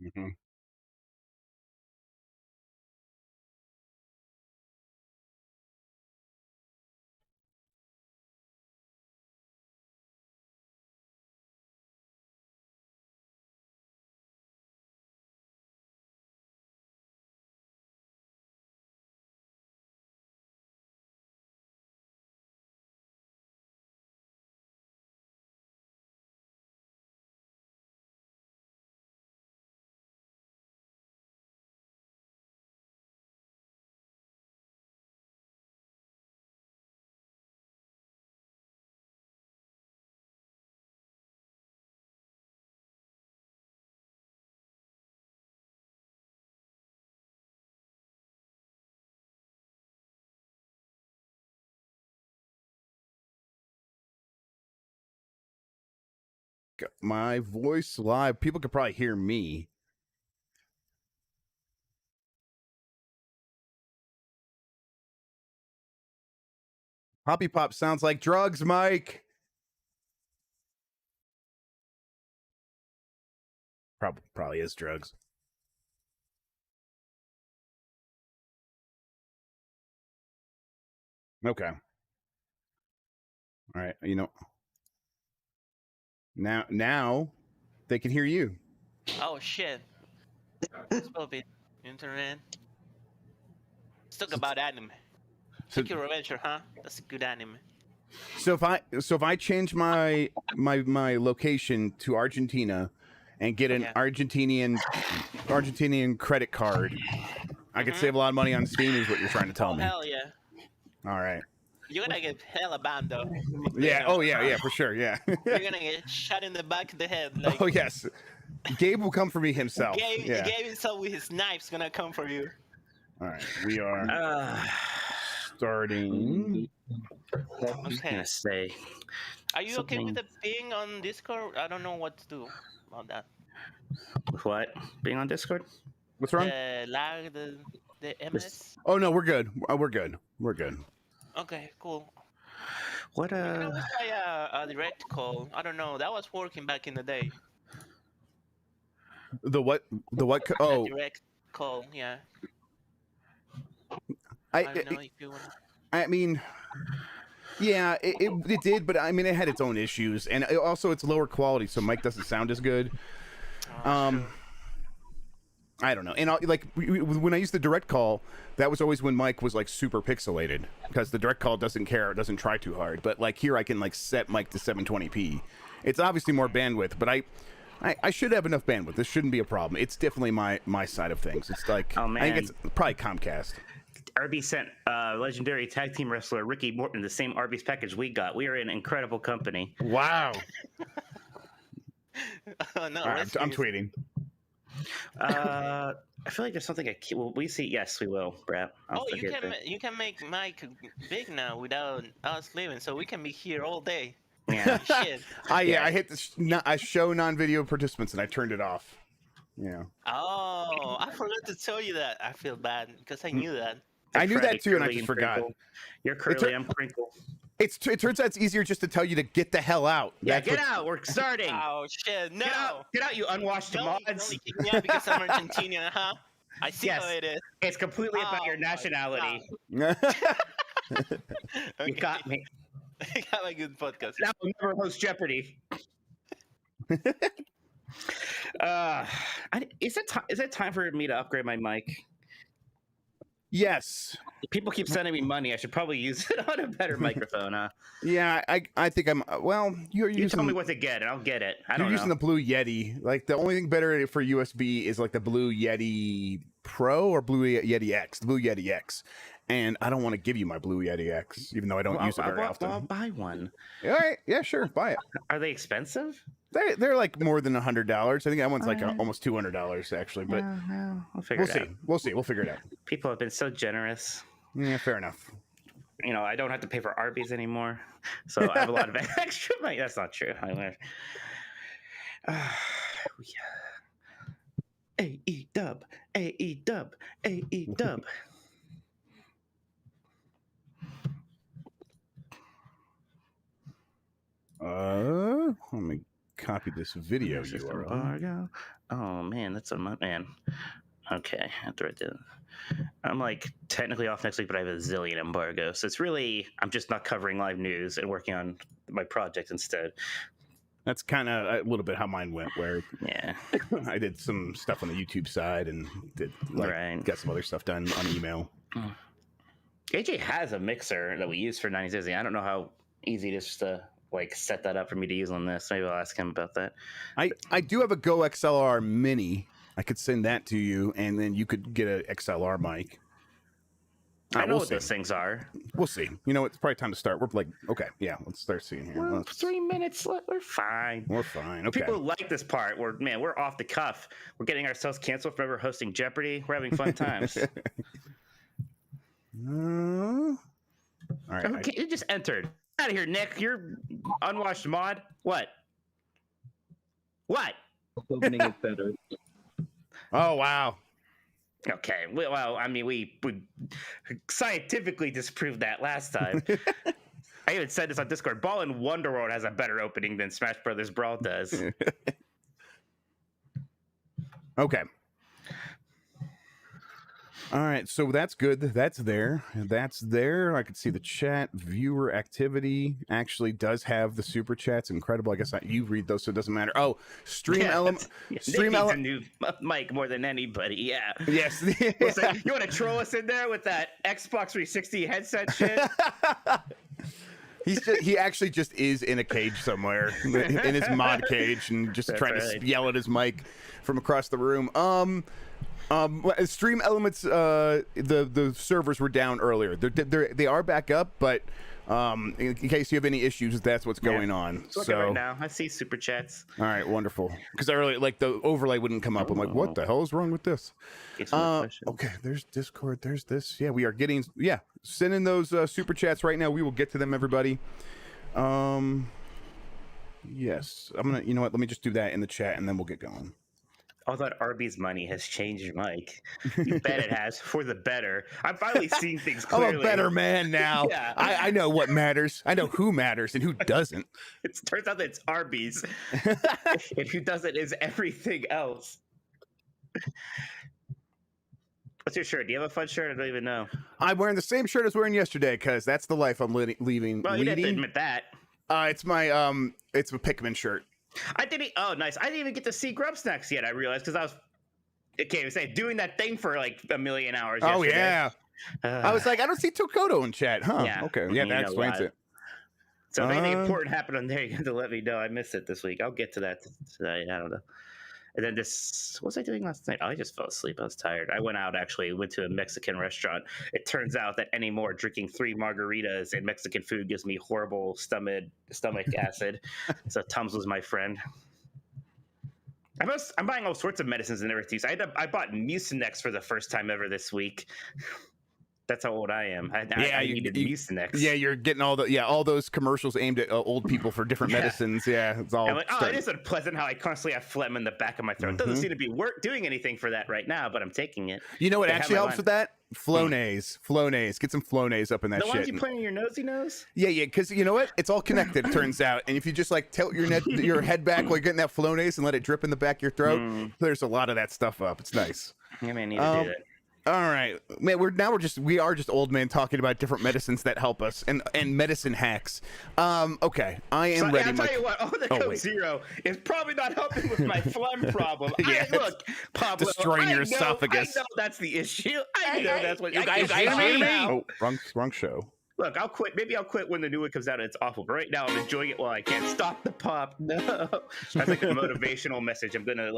Mhm. My voice live. People could probably hear me. Poppy Pop sounds like drugs, Mike. Probably is drugs. Okay. All right. Now they can hear you. Oh shit. It's probably internet. Let's talk about anime. Tokyo Revenger, huh? That's a good anime. So if I change my location to Argentina and get an Argentinian credit card, I could save a lot of money on Steam. Is what you're trying to tell me? Hell yeah. All right. You're gonna get hella banned though. Yeah. Oh yeah. For sure. Yeah. You're gonna get shot in the back of the head. Like, oh yes. Gabe will come for me himself. Gabe himself with his knife's gonna come for you. All right. We are starting. I was gonna say. Are you okay with the ping on Discord? I don't know what to do about that. With what? Being on Discord? What's wrong? The lag, the MS. Oh no, we're good. We're good. We're good. Okay, cool. What We can always try a direct call. I don't know. That was working back in the day. The what? The what? Oh, direct call. Yeah. I don't know if you want. I mean, yeah, it did, but I mean, it had its own issues, and also it's lower quality, so Mike doesn't sound as good. I don't know, and like when I used the direct call, that was always when Mike was like super pixelated, because the direct call doesn't care, it doesn't try too hard. But like here, I can like set Mike to 720p. It's obviously more bandwidth, but I should have enough bandwidth. This shouldn't be a problem. It's definitely my side of things. It's like, oh man, I think it's probably Comcast. RB sent legendary tag team wrestler Ricky Morton the same Arby's package we got. We are an incredible company. Wow. Oh, no, right, I'm tweeting. I feel like there's something will we see. Yes, we will, Brad. You can make Mike big now without us leaving, so we can be here all day. Yeah. Shit. I hit I show non-video participants and I turned it off. Yeah. Oh, I forgot to tell you that. I feel bad because I knew that. I knew that too, and I just forgot. You're Curly, I'm Crinkle. It turns out it's easier just to tell you to get the hell out. Yeah, get out. We're starting. Oh shit! No. Get out, you unwashed mods. Only kick me out because I'm Argentinian, huh? I see how it is. It's completely about your nationality. You got me. Have a good podcast. Now we'll never host Jeopardy. Is it time for me to upgrade my mic? Yes. People keep sending me money. I should probably use it on a better microphone, huh? Yeah, I think I'm. Well, you tell me what to get, and I'll get it. You're using the Blue Yeti. Like the only thing better for USB is like the Blue Yeti Pro or Blue Yeti X. The Blue Yeti X. And I don't want to give you my Blue Yeti X, even though I don't use it very often. I'll buy one. All right, yeah, sure, buy it. Are they expensive? They're like more than $100. I think that one's like almost $200 actually. But we'll see. We'll see. We'll figure it out. People have been so generous. Yeah, fair enough. You know, I don't have to pay for Arby's anymore, so I have a lot of extra money. That's not true. AE dub, AE dub, AE dub. Let me copy this video URL. Oh man, that's a man. Okay, I have to write that. I'm like technically off next week, but I have a zillion embargo, so it's really I'm just not covering live news and working on my project instead. That's kind of a little bit how mine went, where Yeah, I did some stuff on the YouTube side and did got some other stuff done on email. AJ has a mixer that we use for 90s. I don't know how easy it is to like set that up for me to use on this. Maybe I'll ask him about that. I do have a Go XLR Mini. I could send that to you, and then you could get an XLR mic. I know what those things are. We'll see. You know, it's probably time to start. We're like, okay, yeah, let's start seeing here. We're 3 minutes left. We're fine. We're fine. Okay. People like this part. We're off the cuff. We're getting ourselves canceled for ever hosting Jeopardy. We're having fun times. All right. Okay, you just entered. Get out of here, Nick. You're unwashed mod. What? Opening is better. Oh wow. Okay. Well, I mean, we scientifically disproved that last time. I even said this on Discord. Ball in Wonderworld has a better opening than Smash Brothers Brawl does. Okay. All right, so that's good. That's there. That's there. I can see the chat. Viewer activity actually does have the super chats. Incredible. I guess you read those, so it doesn't matter. Oh, stream element. Stream element. A new mic more than anybody. Yeah. Yes. You want to troll us in there with that Xbox 360 headset shit? He actually just is in a cage somewhere in his mod cage and just trying to yell at his mic from across the room. Stream elements, the servers were down earlier. They are back up, but in case you have any issues, that's what's going on. So right now, I see super chats. All right, wonderful. Because earlier, like the overlay wouldn't come up. I'm like, what the hell is wrong with this? Okay, there's Discord. There's this. Yeah, we are getting. Yeah, send in those super chats right now. We will get to them, everybody. Yes, I'm gonna. You know what? Let me just do that in the chat, and then we'll get going. All that Arby's money has changed Mike. You bet it has, for the better. I'm finally seeing things clearly. I'm a better man now. Yeah. I know what matters. I know who matters and who doesn't. It turns out that it's Arby's. And who doesn't is everything else. What's your shirt? Do you have a fun shirt? I don't even know. I'm wearing the same shirt I was wearing yesterday because that's the life I'm leaving. Well, you didn't have to admit that. It's my it's a Pikmin shirt. Oh, nice. I didn't even get to see Grubb Snacks yet, I realized, because I was doing that thing for like a million hours yesterday. Oh, yeah. I was like, I don't see Tokoto in chat. Huh. Yeah. Okay. Yeah, that explains it. So if anything important happened on there, you have to let me know. I missed it this week. I'll get to that today. I don't know. And then what was I doing last night? Oh, I just fell asleep. I was tired. I went to a Mexican restaurant. It turns out that anymore drinking 3 margaritas and Mexican food gives me horrible stomach acid. So Tums was my friend. I'm buying all sorts of medicines and everything. So I bought Mucinex for the first time ever this week. That's how old I am. I needed Mucinex. Yeah, you're getting all those commercials aimed at old people for different medicines. Yeah, it's all. It is unpleasant how I constantly have phlegm in the back of my throat. It doesn't seem to be doing anything for that right now, but I'm taking it. You know what actually helps with that? Flonase. Get some Flonase up in that shit. The ones you put in your nosy nose? Yeah, because you know what? It's all connected, it turns out. And if you just like tilt your head back while you're getting that Flonase and let it drip in the back of your throat, there's a lot of that stuff up. It's nice. I may need to do that. All right, man. We are just old men talking about different medicines that help us and medicine hacks. Okay, I am ready. I'll tell you what. Coke Zero is probably not helping with my phlegm problem. Yeah, look, Pablo, destroying your esophagus. I know that's the issue. I know that's what you guys hear me. Oh, wrong show. Look, I'll quit. Maybe I'll quit when the new one comes out and it's awful. But right now, I'm enjoying it while I can't. Stop the pop. No. That's like a motivational message I'm going to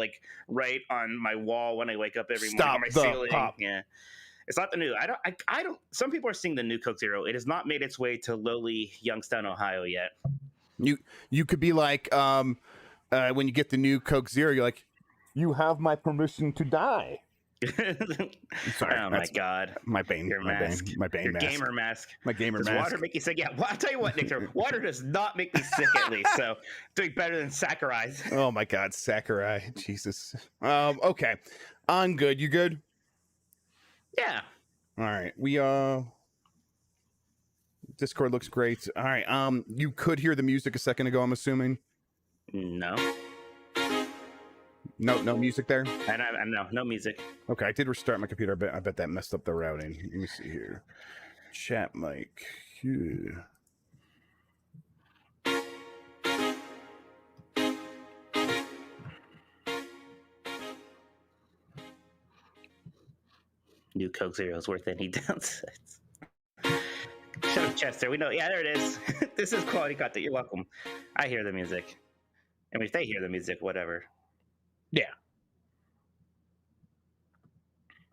write on my wall when I wake up every morning. Stop the ceiling. Pop. Yeah. It's not the new. I don't. Some people are seeing the new Coke Zero. It has not made its way to lowly Youngstown, Ohio yet. You could be like, when you get the new Coke Zero, you're like, you have my permission to die. Sorry, oh my God! My Bane mask. My gamer mask. My gamer Does mask. Water make you sick? Yeah. Well, I'll tell you what, Nick. Water does not make me sick, at least. So doing better than Sakurai. Oh my God, Sakurai! Jesus. Okay, I'm good. You good? Yeah. All right. Discord looks great. All right. You could hear the music a second ago, I'm assuming. No. No music there. And I no music. Okay, I did restart my computer. I bet that messed up the routing. Let me see here. Chat mic. Phew. New Coke Zero is worth any downsides. Shut up, Chester. We know. Yeah, there it is. This is quality content. You're welcome. I hear the music. I mean, if they hear the music, whatever. Yeah.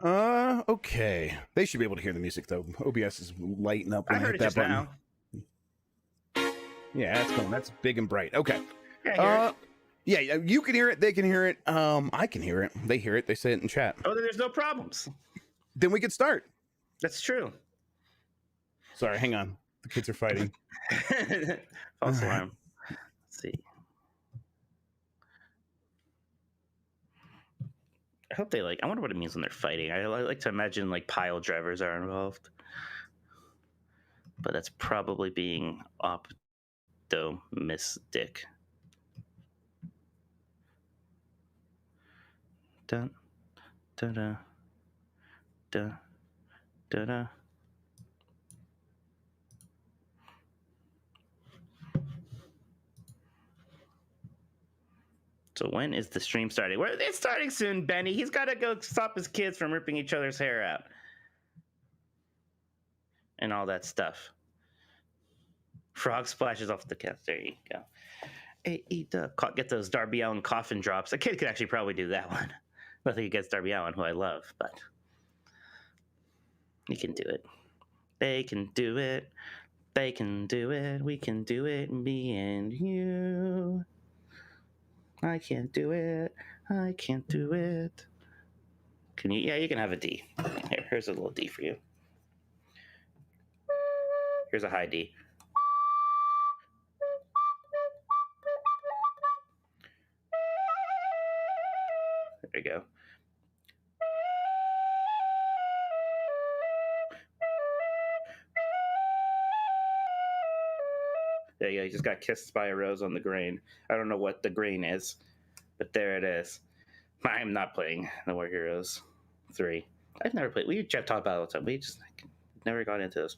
Okay. They should be able to hear the music though. OBS is lighting up I when I heard hit it that just button. now. Yeah, that's going. That's big and bright. Okay. Yeah, I hear it. Yeah, you can hear it. They can hear it. I can hear it. They hear it. They say it in chat. Oh, then there's no problems. Then we could start. That's true. Sorry, hang on. The kids are fighting. False alarm. Let's see. I hope they I wonder what it means when they're fighting. I like to imagine pile drivers are involved. But that's probably being optimistic. Dun, dun, dun, dun, dun, dun. So when is the stream starting? Well, it's starting soon, Benny. He's got to go stop his kids from ripping each other's hair out. And all that stuff. Frog splashes off the couch. There you go. Hey, get those Darby Allin coffin drops. A kid could actually probably do that one. Nothing against Darby Allin, who I love, but he can do it. They can do it. They can do it. We can do it, me and you. I can't do it. I can't do it. Can you? Yeah, you can have a D. Here's a little D for you. Here's a high D. There you go. There you go. You just got kissed by a rose on the grain. I don't know what the grain is, but there it is. I'm not playing No More Heroes 3. I've never played. We talk about it all the time. We just never got into this.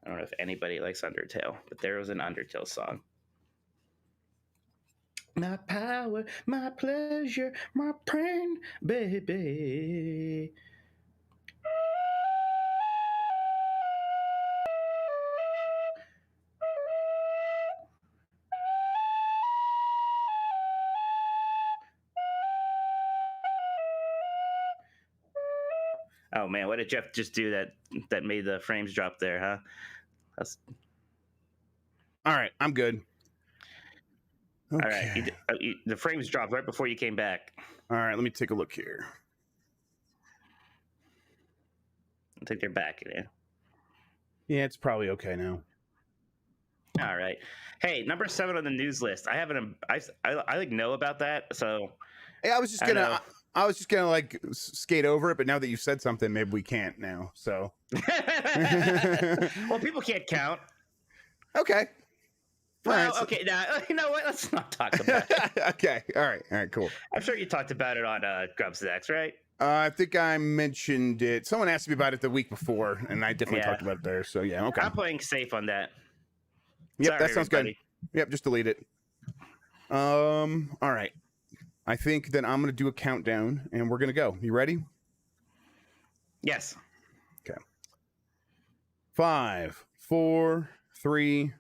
I don't know if anybody likes Undertale, but there was an Undertale song. My power, my pleasure, my pain, baby. Oh man, what did Jeff just do that made the frames drop there, huh? That's... All right, I'm good. Okay. All right, the frames dropped right before you came back. All right, let me take a look here. I think they're back in. Yeah, it's probably okay now. All right. Hey, number 7 on the news list. I haven't. I know about that. So. Hey, I was just gonna like skate over it, but now that you said something, maybe we can't now. So. Well, people can't count. Okay. Well, right, okay. Now, you know what? Let's not talk about it. Okay. All right. Cool. I'm sure you talked about it on Grubb's Next, right? I think I mentioned it. Someone asked me about it the week before, and I definitely talked about it there. So yeah, okay. I'm playing safe on that. Yep, Sorry, that sounds everybody. good. Yep, just delete it. All right. I think that I'm gonna do a countdown, and we're gonna go. You ready? Yes. Okay. 5, 4, 3.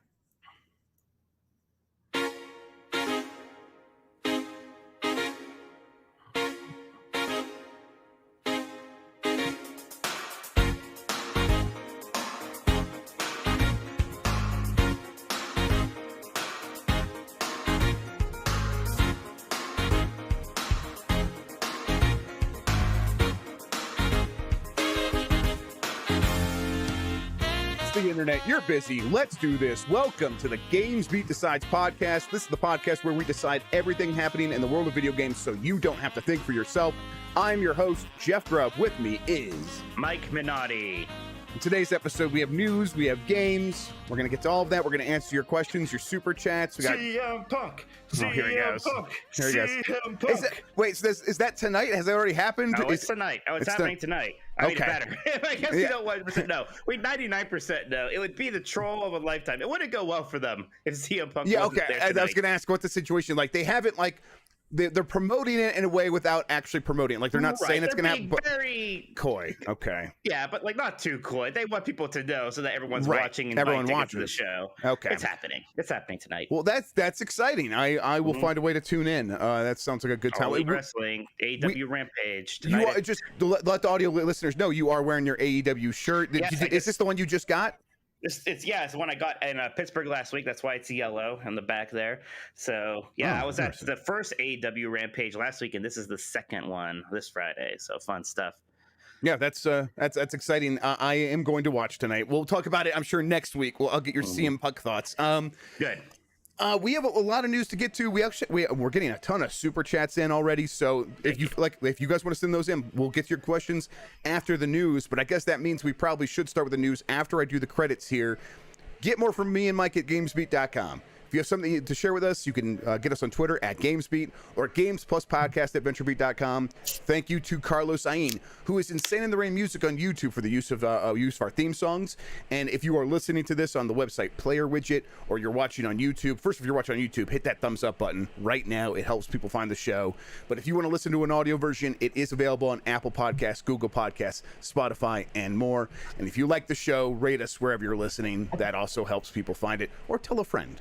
the internet. You're busy. Let's do this. Welcome to the GamesBeat Decides podcast. This is the podcast where we decide everything happening in the world of video games so you don't have to think for yourself. I'm your host, Jeff Grubb. With me is Mike Minotti. In today's episode, we have news, we have games. We're going to get to all of that. We're going to answer your questions, your super chats. We got CM Punk. Oh, here he goes. Here he goes. CM Punk. Wait, so is that tonight? Has that already happened? Oh, it's tonight. Oh, it's happening tonight. I mean, better. I guess you don't 100% know. We 99% know. It would be the troll of a lifetime. It wouldn't go well for them if CM Punk wasn't there tonight. I was going to ask what the situation like. They haven't like they're promoting it in a way without actually promoting it. Like they're not saying it's going to happen. Very coy. Okay. Yeah, but like not too coy. They want people to know so that everyone's watching and everyone watching watches the show. Okay. It's happening. It's happening tonight. Well, that's exciting. I will find a way to tune in. That sounds like a good time. Wrestling, AEW Rampage. You are, just let the audio listeners know you are wearing your AEW shirt. Is this the one you just got? It's the one I got in Pittsburgh last week. That's why it's yellow on the back there. So yeah, I was at the first AEW Rampage last week, and this is the second one this Friday. So fun stuff. Yeah, that's exciting. I am going to watch tonight. We'll talk about it, I'm sure, next week. I'll get your CM Punk thoughts. Good. We have a lot of news to get to. We're getting a ton of super chats in already. So if you guys want to send those in, we'll get to your questions after the news. But I guess that means we probably should start with the news after I do the credits here. Get more from me and Mike at GamesBeat.com. If you have something to share with us, you can get us on Twitter at GamesBeat or GamesPlusPodcast at VentureBeat.com. Thank you to Carlos Ain, who is Insane in the Rain music on YouTube for the use of our theme songs. And if you are listening to this on the website player widget or you're watching on YouTube, first, if you're watching on YouTube, hit that thumbs up button right now. It helps people find the show. But if you want to listen to an audio version, it is available on Apple Podcasts, Google Podcasts, Spotify, and more. And if you like the show, rate us wherever you're listening. That also helps people find it, or tell a friend.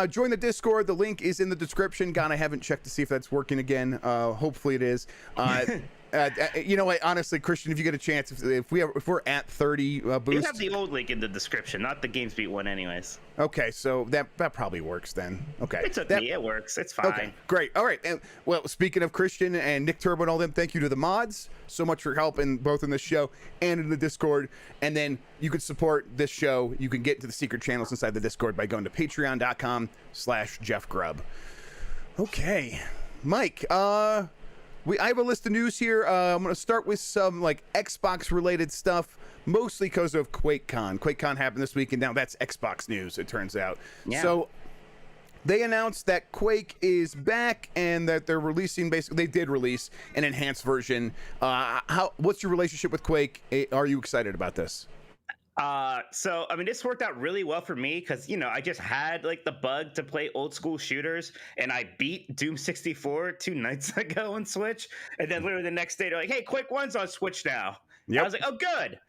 Join the Discord. The link is in the description. God, I haven't checked to see if that's working again. Hopefully it is. You know what? Honestly, Christian, if you get a chance, if we're at 30 boosts, you have the old link in the description, not the GamesBeat one, anyways. Okay, so that probably works then. Okay, it works. It's fine. Okay, great. All right. And, well, speaking of Christian and Nick Turbo and all them, thank you to the mods so much for helping both in this show and in the Discord. And then you can support this show. You can get into the secret channels inside the Discord by going to patreon.com/Jeff Grubb. Okay, Mike. I have a list of news here. I'm going to start with some like Xbox related stuff, mostly because of Quakecon. Quakecon happened this week, and now that's Xbox news, it turns out. Yeah. So they announced that Quake is back and that they're releasing, basically, they did release an enhanced version. What's your relationship with Quake? Are you excited about this? So I mean, this worked out really well for me because I just had like the bug to play old school shooters, and I beat Doom 64 2 nights ago on Switch, and then literally the next day they're like, "Hey, Quake 1's on Switch now." Yep. I was like, "Oh, good."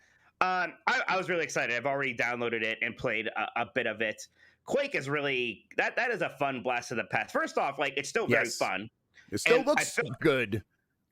I was really excited. I've already downloaded it and played a bit of it. Quake is really that is a fun blast of the past. First off, like it's still very fun. It still looks good.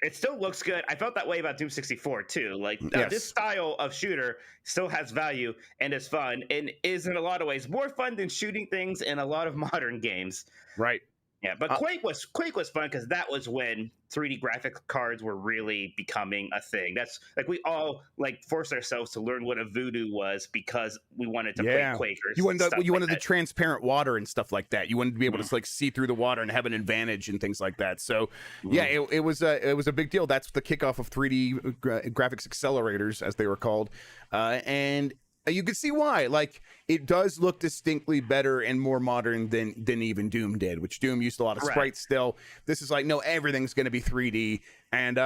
It still looks good. I felt that way about Doom 64 too. Like this style of shooter still has value and is fun and is in a lot of ways more fun than shooting things in a lot of modern games. Right. Yeah, but Quake was fun because that was when 3D graphic cards were really becoming a thing. That's like we all like forced ourselves to learn what a voodoo was because we wanted to play Quakers. You wanted the transparent water and stuff like that. You wanted to be able to like see through the water and have an advantage and things like that. So it was a big deal. That's the kickoff of 3D graphics accelerators, as they were called, and you can see why. Like, it does look distinctly better and more modern than even Doom did, which Doom used a lot of sprites still. This is like, no, everything's going to be 3D. And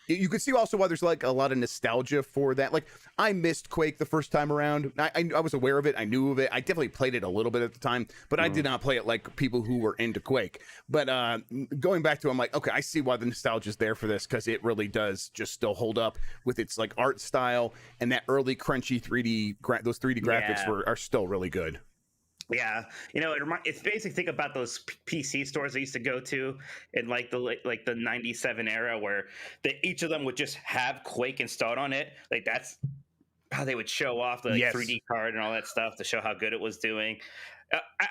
you could see also why there's like a lot of nostalgia for that. Like, I missed Quake the first time around. I was aware of it. I knew of it. I definitely played it a little bit at the time, but I did not play it like people who were into Quake. But going back to it, I'm like, okay, I see why the nostalgia is there for this, because it really does just still hold up with its like art style, and that early crunchy 3D, those 3D graphics are still really good. Yeah, it's basically, think about those PC stores I used to go to in like the 97 era, where each of them would just have Quake installed on it. Like, that's how they would show off the 3D card and all that stuff to show how good it was doing.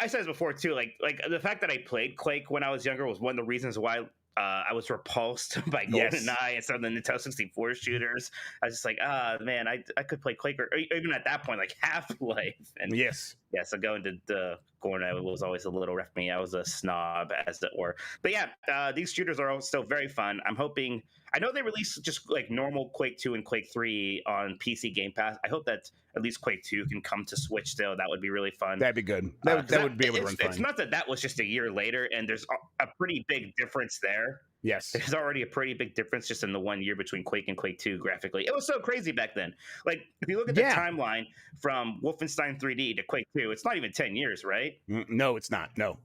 I said this before too, like the fact that I played Quake when I was younger was one of the reasons why I was repulsed by Yes. GoldenEye and some of the Nintendo 64 shooters. I was just like, man, I could play Quake, or even at that point, like Half-Life. And Yes. yeah, so going to the GoldenEye was always a little rough for me. I was a snob, as it were. But yeah, these shooters are all still very fun. I'm hoping. I know they released just like normal Quake 2 and Quake 3 on PC Game Pass. I hope that at least Quake 2 can come to Switch still. That would be really fun. That'd be good. That would be able to run fine. It's not that was just a year later, and there's a pretty big difference there. Yes. There's already a pretty big difference just in the 1 year between Quake and Quake 2 graphically. It was so crazy back then. Like, if you look at the timeline from Wolfenstein 3D to Quake 2, it's not even 10 years, right? No, it's not. No.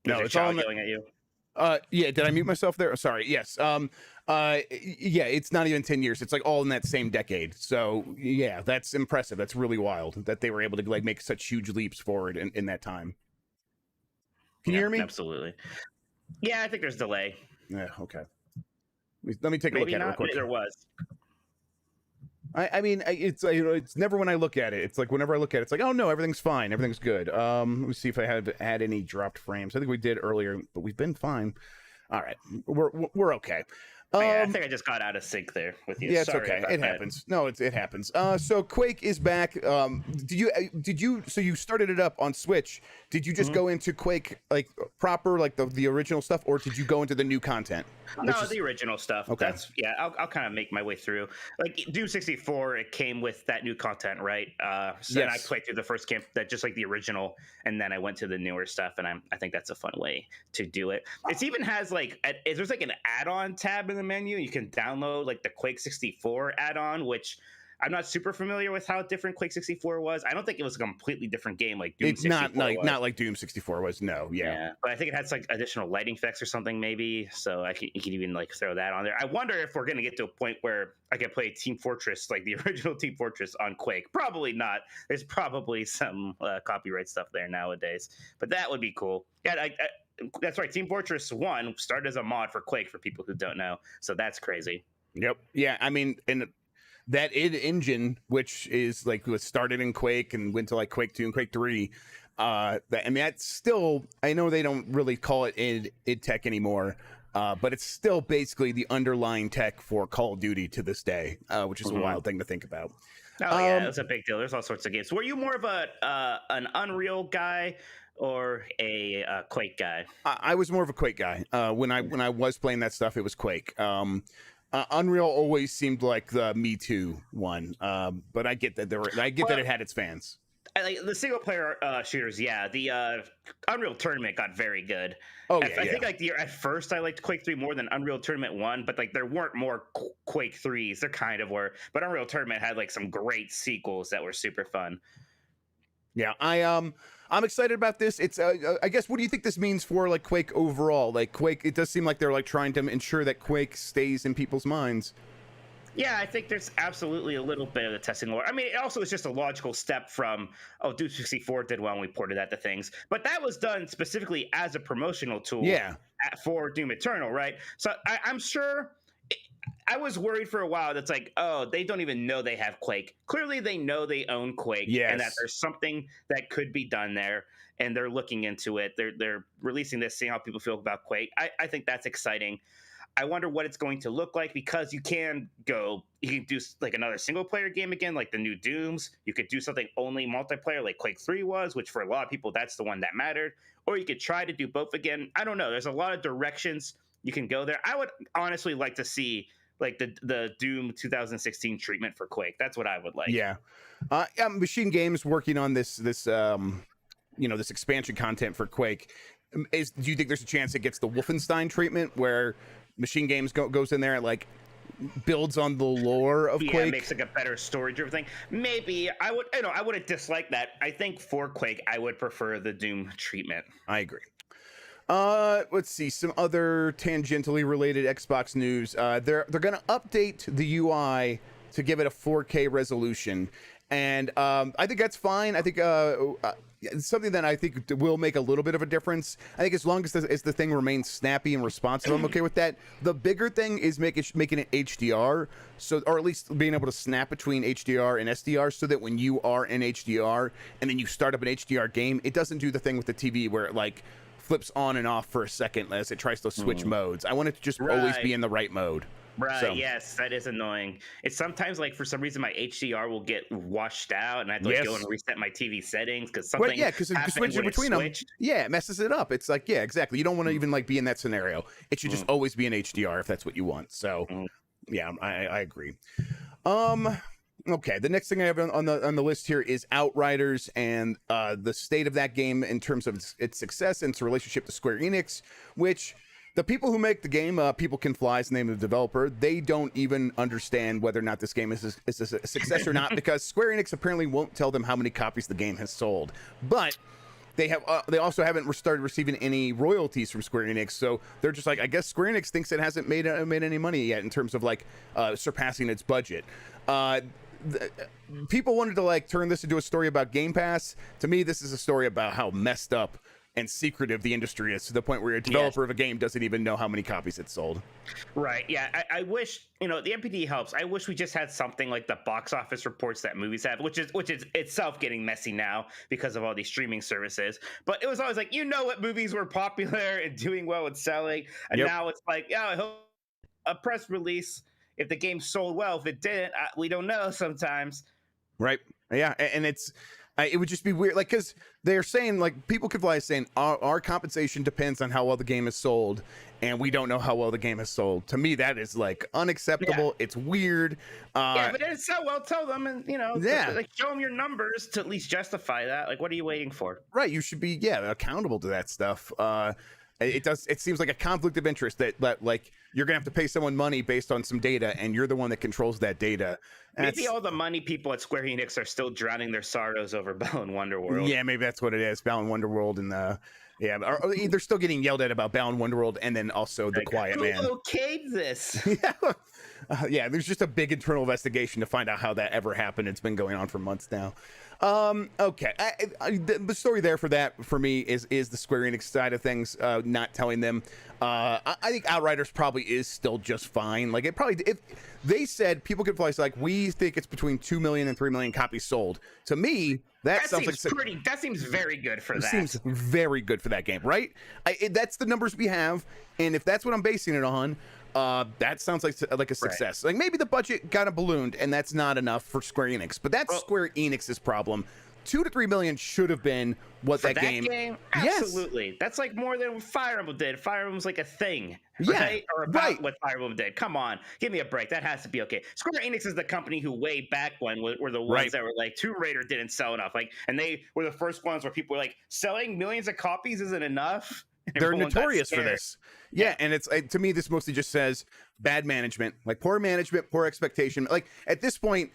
No, it's all yelling at you. Yeah, did I mute myself there? Oh, sorry. Yes. Yeah, it's not even 10 years. It's like all in that same decade. So yeah, that's impressive. That's really wild that they were able to like make such huge leaps forward in that time. Can you hear me? Absolutely. Yeah, I think there's delay. Yeah. Okay. Let me take a look at it real quick. There was. I mean, it's it's never when I look at it. It's like whenever I look at it, it's like, oh no, everything's fine, everything's good. Let me see if I have had any dropped frames. I think we did earlier, but we've been fine. All right, we're okay. I think I just got out of sync there with you. Yeah, it's Sorry okay. It happens. No, it happens. So Quake is back. Did you? So you started it up on Switch. Did you just go into Quake like proper, like the original stuff, or did you go into the new content? No, the original stuff. Okay. I'll kind of make my way through. Like Doom 64, it came with that new content, right? So then I played through the first game, that just like the original, and then I went to the newer stuff, and I think that's a fun way to do it. It even has like there's like an add-on tab in the menu. You can download like the Quake 64 add-on, which I'm not super familiar with how different Quake 64 was. I don't think it was a completely different game like Doom 64 was. Not like Doom 64 was. No, yeah. But I think it has like additional lighting effects or something maybe. So you can even like throw that on there. I wonder if we're gonna get to a point where I can play Team Fortress, like the original Team Fortress on Quake. Probably not. There's probably some copyright stuff there nowadays, but that would be cool. Yeah, that's right. Team Fortress 1 started as a mod for Quake, for people who don't know. So that's crazy. Yep. Yeah. I mean, and that id engine, which is like was started in Quake and went to like Quake 2 and Quake 3. I mean, that's still, I know they don't really call it id tech anymore, but it's still basically the underlying tech for Call of Duty to this day, which is a wild thing to think about. Oh yeah, that's a big deal. There's all sorts of games. Were you more of an Unreal guy or a Quake guy? I was more of a Quake guy. When I was playing that stuff, it was Quake. Unreal always seemed like the Me Too one, but I get that that it had its fans. Like the single player shooters, yeah. The Unreal Tournament got very good. Oh I think like at first I liked Quake 3 more than Unreal Tournament 1, but like there weren't more Quake 3s. There kind of were, but Unreal Tournament had like some great sequels that were super fun. Yeah, I'm excited about this. It's I guess, what do you think this means for like Quake overall? Like Quake, it does seem like they're like trying to ensure that Quake stays in people's minds. Yeah, I think there's absolutely a little bit of the testing lore. I mean, it also is just a logical step from, Doom 64 did well and we ported that to things. But that was done specifically as a promotional tool for Doom Eternal, right? So I'm sure, I was worried for a while that's like, oh, they don't even know they have Quake. Clearly they know they own Quake and that there's something that could be done there, and they're looking into it. They're releasing this, seeing how people feel about Quake. I think that's exciting. I wonder what it's going to look like, because you can do like another single player game again, like the new Dooms. You could do something only multiplayer like Quake 3 was, which for a lot of people, that's the one that mattered. Or you could try to do both again. I don't know. There's a lot of directions you can go there. I would honestly like to see like the Doom 2016 treatment for Quake. That's what I would like. Yeah. Machine Games working on this expansion content for Quake. Do you think there's a chance it gets the Wolfenstein treatment, where Machine Games goes in there and like builds on the lore of Quake? Yeah, makes like a better story-driven thing. Maybe I wouldn't dislike that. I think for Quake, I would prefer the Doom treatment. I agree. Let's see some other tangentially related Xbox news. They're going to update the UI to give it a 4K resolution, and I think that's fine. I think it's something that I think will make a little bit of a difference. I think as long as the thing remains snappy and responsive, I'm okay with that. The bigger thing is making it HDR, or at least being able to snap between HDR and SDR, so that when you are in HDR and then you start up an HDR game, it doesn't do the thing with the TV where it like flips on and off for a second as it tries to switch modes. I want it to just always be in the right mode. Right. So. Yes, that is annoying. It's sometimes like for some reason my HDR will get washed out, and I have to like, go and reset my TV settings because something. Yeah, because switching between them, it messes it up. It's like, yeah, exactly. You don't want to even like be in that scenario. It should just always be in HDR if that's what you want. So, yeah, I agree. Okay, the next thing I have on the list here is Outriders and the state of that game in terms of its success and its relationship to Square Enix, which. The people who make the game, People Can Fly is the name of the developer, they don't even understand whether or not this game is a success or not, because Square Enix apparently won't tell them how many copies the game has sold. But they also haven't started receiving any royalties from Square Enix, so they're just like, I guess Square Enix thinks it hasn't made any money yet in terms of like surpassing its budget. People wanted to like turn this into a story about Game Pass. To me, this is a story about how messed up and secretive the industry is, to the point where a developer of a game doesn't even know how many copies it's sold. Right. Yeah. I wish, the MPD helps. I wish we just had something like the box office reports that movies have, which is itself getting messy now because of all these streaming services. But it was always like, what movies were popular and doing well and selling. And now it's like, I hope a press release, if the game sold well, if it didn't, we don't know sometimes. Right. Yeah. And it would just be weird, like, because they're saying, like, People Can Fly is saying our compensation depends on how well the game is sold, and we don't know how well the game is sold. To me, that is like unacceptable. It's weird. But it's so well. Tell them, and like show them your numbers to at least justify that. Like, what are you waiting for? Right, you should be accountable to that stuff. It seems like a conflict of interest that like you're gonna have to pay someone money based on some data, and you're the one that controls that data. Maybe all the money people at Square Enix are still drowning their sorrows over Balan Wonderworld. Yeah, maybe that's what it is. Balan Wonderworld and or they're still getting yelled at about Balan Wonderworld, and then also The Quiet Man. Who okayed this? There's just a big internal investigation to find out how that ever happened. It's been going on for months now. Okay, the story there for me is the Square Enix side of things, not telling them. I think Outriders probably is still just fine. Like, if they said People Can Fly, like, we think it's between 2 million and 3 million copies sold. To me, that sounds like that seems very good for that. Seems very good for that game, right? That's the numbers we have, and if that's what I'm basing it on, that sounds like a success. Right. Like, maybe the budget got ballooned, and that's not enough for Square Enix, but that's Square Enix's problem. 2 to 3 million should have been what that game. Absolutely. Yes. That's like more than Fire Emblem did. Fire Emblem's like a thing, right? Or about what Fire Emblem did. Come on, give me a break. That has to be okay. Square Enix is the company who way back when were the ones that were like, Tomb Raider didn't sell enough. Like, and they were the first ones where people were like, selling millions of copies isn't enough. They're notorious for this. Yeah, and it's to me, this mostly just says bad management, like poor management, poor expectation. Like, at this point,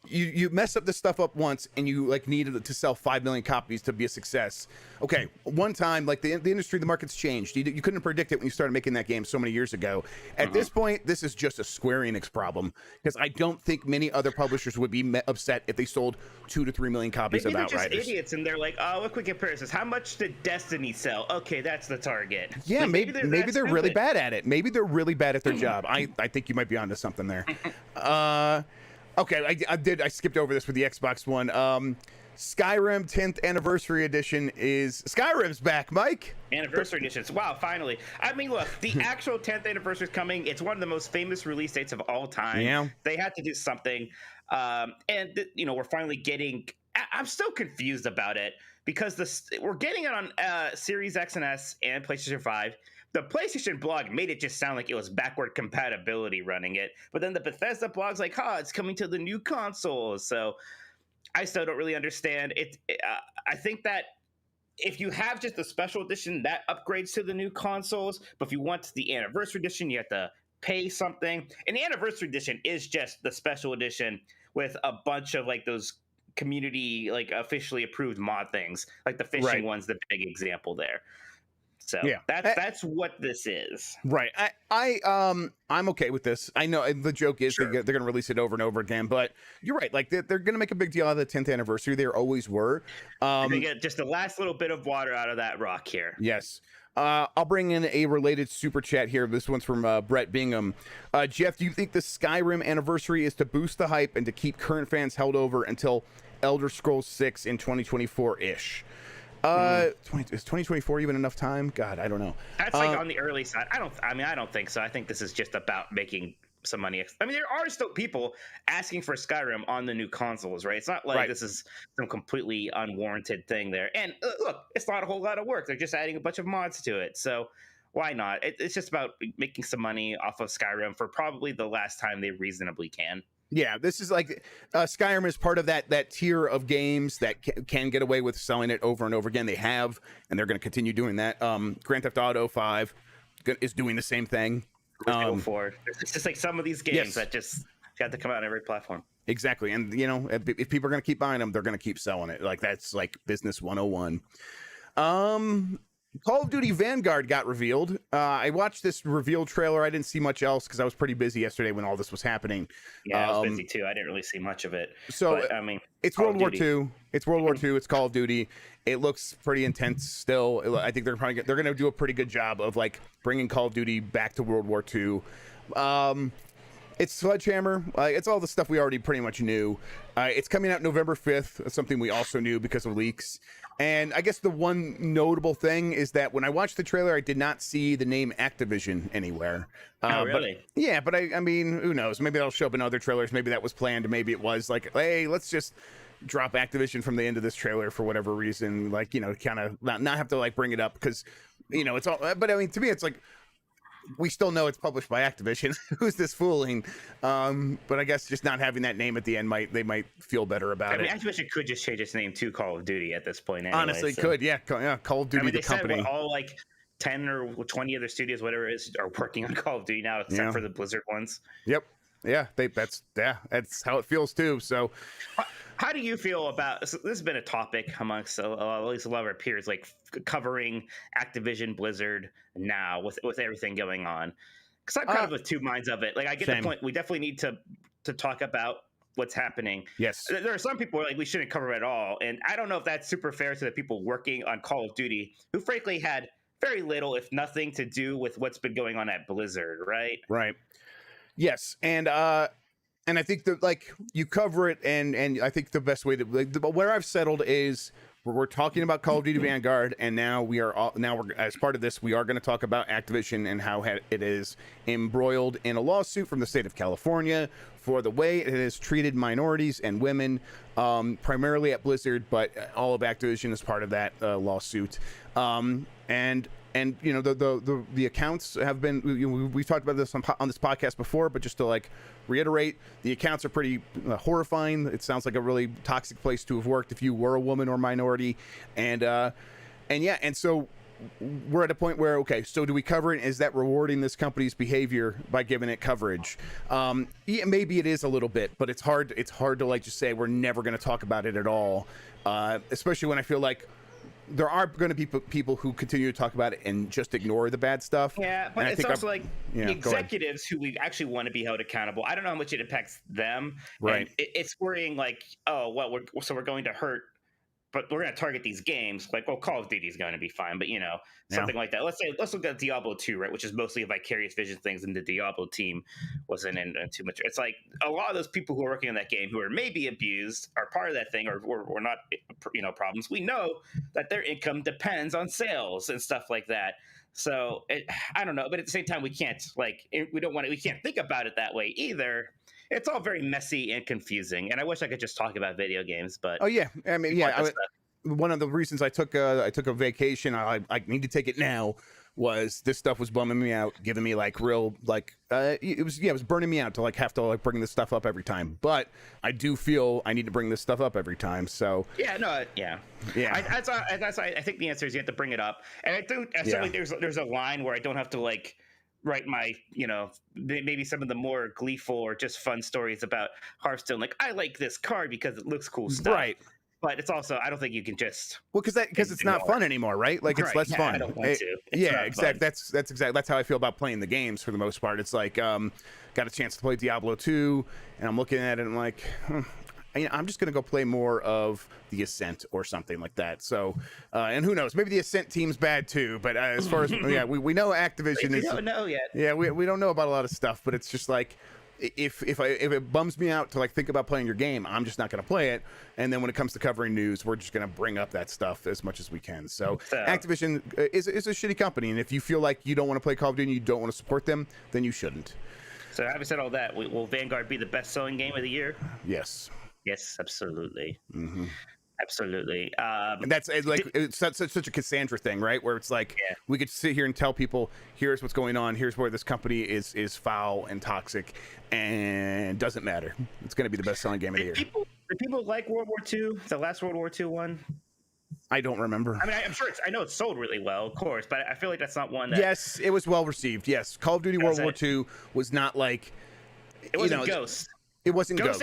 you mess up this stuff up once, and you like needed to sell 5 million copies to be a success. Okay, one time, like the industry, the market's changed. You couldn't predict it when you started making that game so many years ago. At this point, this is just a Square Enix problem, because I don't think many other publishers would be upset if they sold 2 to 3 million copies of Outriders. They're just idiots, and they're like, oh, look, we compare this. How much did Destiny sell? Okay, that's the target. Yeah, like, maybe they're really bad at it. Maybe they're really bad at their job. I think you might be onto something there. Okay, I skipped over this with the Xbox One. Skyrim 10th Anniversary Edition Skyrim's back, Mike. Anniversary editions. Wow, finally. I mean, look, the actual 10th anniversary is coming. It's one of the most famous release dates of all time. Yeah. They had to do something. We're finally getting... I'm still confused about it, because we're getting it on Series X and S and PlayStation 5. The PlayStation blog made it just sound like it was backward compatibility running it. But then the Bethesda blog's like, it's coming to the new consoles. So I still don't really understand it. I think that if you have just the special edition, that upgrades to the new consoles. But if you want the anniversary edition, you have to pay something. And the anniversary edition is just the special edition with a bunch of like those community, like officially approved mod things. Like the fishing one's the big example there. So that's what this is. Right. I'm okay with this. I know the joke is they're going to release it over and over again, but you're right. Like, they're going to make a big deal out of the 10th anniversary. They always were. They get just the last little bit of water out of that rock here. Yes. I'll bring in a related super chat here. This one's from Brett Bingham. Jeff, do you think the Skyrim anniversary is to boost the hype and to keep current fans held over until Elder Scrolls 6 in 2024-ish? Is 2024 even enough time? God, I don't know. That's like on the early side. I don't think so. I think this is just about making some money. I mean, there are still people asking for Skyrim on the new consoles, right? It's not like this is some completely unwarranted thing there. And look, it's not a whole lot of work. They're just adding a bunch of mods to it. So why not? It's just about making some money off of Skyrim for probably the last time they reasonably can. Yeah, this is like Skyrim is part of that tier of games that can get away with selling it over and over again. They have, and they're going to continue doing that. Grand Theft Auto 5 is doing the same thing. Go forward. It's just like some of these games that just got to come out on every platform. Exactly, and you know, if people are going to keep buying them, they're going to keep selling it. Like that's like business 101. Call of Duty Vanguard got revealed. I watched this reveal trailer. I didn't see much else because I was pretty busy yesterday when all this was happening. Yeah, I was busy too. I didn't really see much of it. So, but, I mean, it's World War II. It's World War II. It's Call of Duty. It looks pretty intense still. I think they're going to do a pretty good job of like bringing Call of Duty back to World War II. It's Sledgehammer. It's all the stuff we already pretty much knew. It's coming out November 5th. That's something we also knew because of leaks. And I guess the one notable thing is that when I watched the trailer, I did not see the name Activision anywhere. Oh, really? But I mean, who knows? Maybe that'll show up in other trailers. Maybe that was planned. Maybe it was like, hey, let's just drop Activision from the end of this trailer for whatever reason. Like, you know, kind of not have to like bring it up because, you know, it's all. But I mean, to me, it's like, we still know it's published by Activision. Who's this fooling? But I guess just not having that name at the end they might feel better about it. Activision could just change its name to Call of Duty at this point. Anyway, honestly, could Call of Duty, the company. Said all like 10 or 20 other studios, whatever it is, are working on Call of Duty now, except for the Blizzard ones. Yep. Yeah, that's how it feels too. So, how do you feel about so this? Has been a topic amongst at least a lot of our peers, like covering Activision Blizzard now with everything going on. Because I'm kind of with two minds of it. Like, I get the point. We definitely need to talk about what's happening. Yes, there are some people who are like, we shouldn't cover it at all, and I don't know if that's super fair to the people working on Call of Duty, who frankly had very little, if nothing, to do with what's been going on at Blizzard. Right. Yes, and I think that like you cover it, and I think the best way that where I've settled is we're talking about Call of Duty Vanguard, and now we're as part of this we are going to talk about Activision and how it is embroiled in a lawsuit from the state of California for the way it has treated minorities and women, primarily at Blizzard, but all of Activision is part of that lawsuit, And you know the accounts have been. We've talked about this on this podcast before, but just to like reiterate, the accounts are pretty horrifying. It sounds like a really toxic place to have worked if you were a woman or minority, and so we're at a point where so do we cover it? Is that rewarding this company's behavior by giving it coverage? Yeah, maybe it is a little bit, but it's hard to like just say we're never going to talk about it at all, especially when I feel like there are going to be people who continue to talk about it and just ignore the bad stuff. Yeah, but it's also like the executives who we actually want to be held accountable. I don't know how much it impacts them. Right. And it's worrying like, oh, well, we're going to hurt, but we're going to target these games. Like, well, Call of Duty is going to be fine, but something like that. Let's look at Diablo 2, right, which is mostly a Vicarious Vision things, and the Diablo team wasn't in too much. It's like a lot of those people who are working on that game who are maybe abused are part of that thing, or not, problems. We know that their income depends on sales and stuff like that. So I don't know, but at the same time, we can't we can't think about it that way either. It's all very messy and confusing, and I wish I could just talk about video games. But one of the reasons I took a vacation, I need to take it now, was this stuff was bumming me out, giving me like real it was burning me out to like have to like bring this stuff up every time. But I do feel I need to bring this stuff up every time. So I think the answer is you have to bring it up, and I think certainly there's a line where I don't have to like write my, maybe some of the more gleeful or just fun stories about Hearthstone. Like, I like this card because it looks cool stuff. Right. But it's also, I don't think you can just because it's not fun anymore, right? Like it's less fun. I don't want to. Exactly. That's how I feel about playing the games for the most part. It's like got a chance to play Diablo 2, and I'm looking at it and I'm like, I'm just gonna go play more of the Ascent or something like that. So, and who knows? Maybe the Ascent team's bad too. But as far as we know Activision we don't know yet. Yeah, we don't know about a lot of stuff, but it's just like if it bums me out to like think about playing your game, I'm just not going to play it. And then when it comes to covering news, we're just going to bring up that stuff as much as we can. So Activision is a shitty company, and if you feel like you don't want to play Call of Duty and you don't want to support them, then you shouldn't. So having said all that, will Vanguard be the best-selling game of the year? Yes. Yes, absolutely. Mm-hmm. Absolutely. And that's like it's such a Cassandra thing, right? Where it's like we could sit here and tell people, here's what's going on, here's where this company is foul and toxic, and doesn't matter. It's going to be the best-selling game of the year. Did people like World War II? The last World War II one? I don't remember. I mean, I'm sure I know it's sold really well, of course, but I feel like that's not one that... Yes, it was well received. Yes, Call of Duty World War II was not like... It wasn't Ghost. It wasn't Ghost.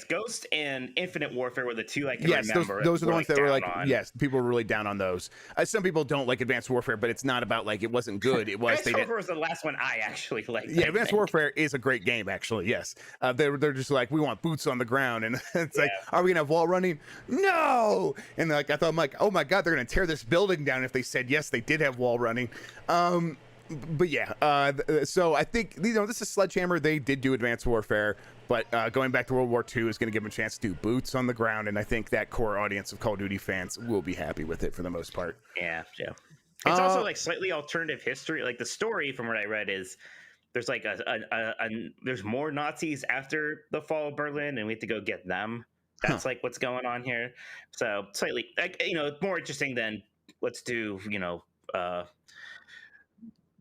Ghost and Infinite Warfare were the two I can remember. Those are the ones that were like, on. yes, people were really down on those. Some people don't like Advanced Warfare, but it's not about like it wasn't good. It was. Advanced Warfare was the last one I actually liked. Yeah, Advanced Warfare is a great game, actually. Yes, they're just like, we want boots on the ground, and it's like, are we gonna have wall running? No. And like I thought, I'm like, oh my god, they're gonna tear this building down if they said yes, they did have wall running. But yeah, so I think, this is Sledgehammer. They did do Advanced Warfare, but going back to World War II is going to give them a chance to do boots on the ground, and I think that core audience of Call of Duty fans will be happy with it for the most part. Yeah. It's also like slightly alternative history. Like the story, from what I read, is there's like there's more Nazis after the fall of Berlin, and we have to go get them. That's like what's going on here. So slightly, like more interesting than let's do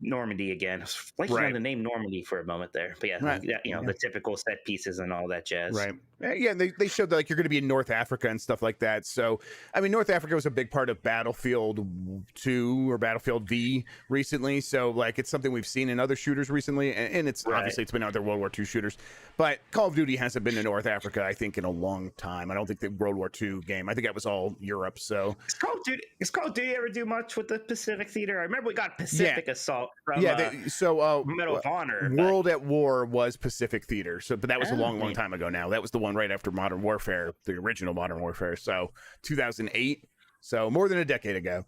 Normandy again. Like on the name Normandy for a moment there, but the typical set pieces and all that jazz. Right. Yeah, and they showed that like you're going to be in North Africa and stuff like that. So, I mean, North Africa was a big part of Battlefield 2 or Battlefield V recently. So, like, it's something we've seen in other shooters recently, and it's obviously it's been other World War II shooters. But Call of Duty hasn't been to North Africa, I think, in a long time. I don't think the World War II game. I think that was all Europe. So, Does Call of Duty ever do much with the Pacific Theater? I remember we got Pacific Assault from Medal of Honor. World at War was Pacific Theater. So, but that was a long time ago now. That was the one right after Modern Warfare, the original Modern Warfare. So 2008. So more than a decade ago.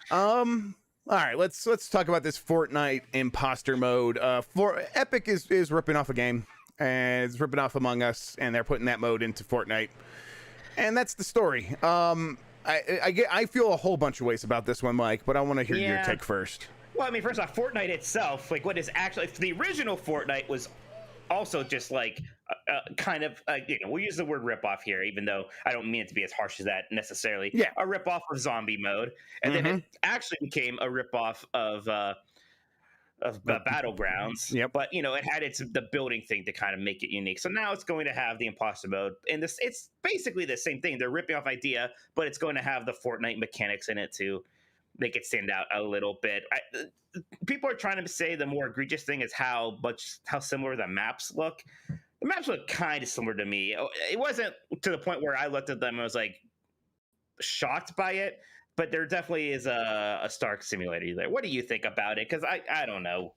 All right, let's talk about this Fortnite imposter mode. Epic is ripping off a game, and it's ripping off Among Us, and they're putting that mode into Fortnite, and that's the story. I feel a whole bunch of ways about this one, Mike, but I want to hear your take first. Well, I mean, first off, Fortnite itself, like what is actually the original Fortnite was also just like kind of we'll use the word ripoff here, even though I don't mean it to be as harsh as that necessarily. Yeah, a ripoff of zombie mode, and then it actually became a ripoff of Battlegrounds. Yep. But it had the building thing to kind of make it unique. So now it's going to have the imposter mode, and it's basically the same thing. They're ripping off idea, but it's going to have the Fortnite mechanics in it to make it stand out a little bit. People are trying to say the more egregious thing is how similar the maps look. The maps look kind of similar to me. It wasn't to the point where I looked at them and was like shocked by it, but there definitely is a stark similarity there. What do you think about it? Because I don't know.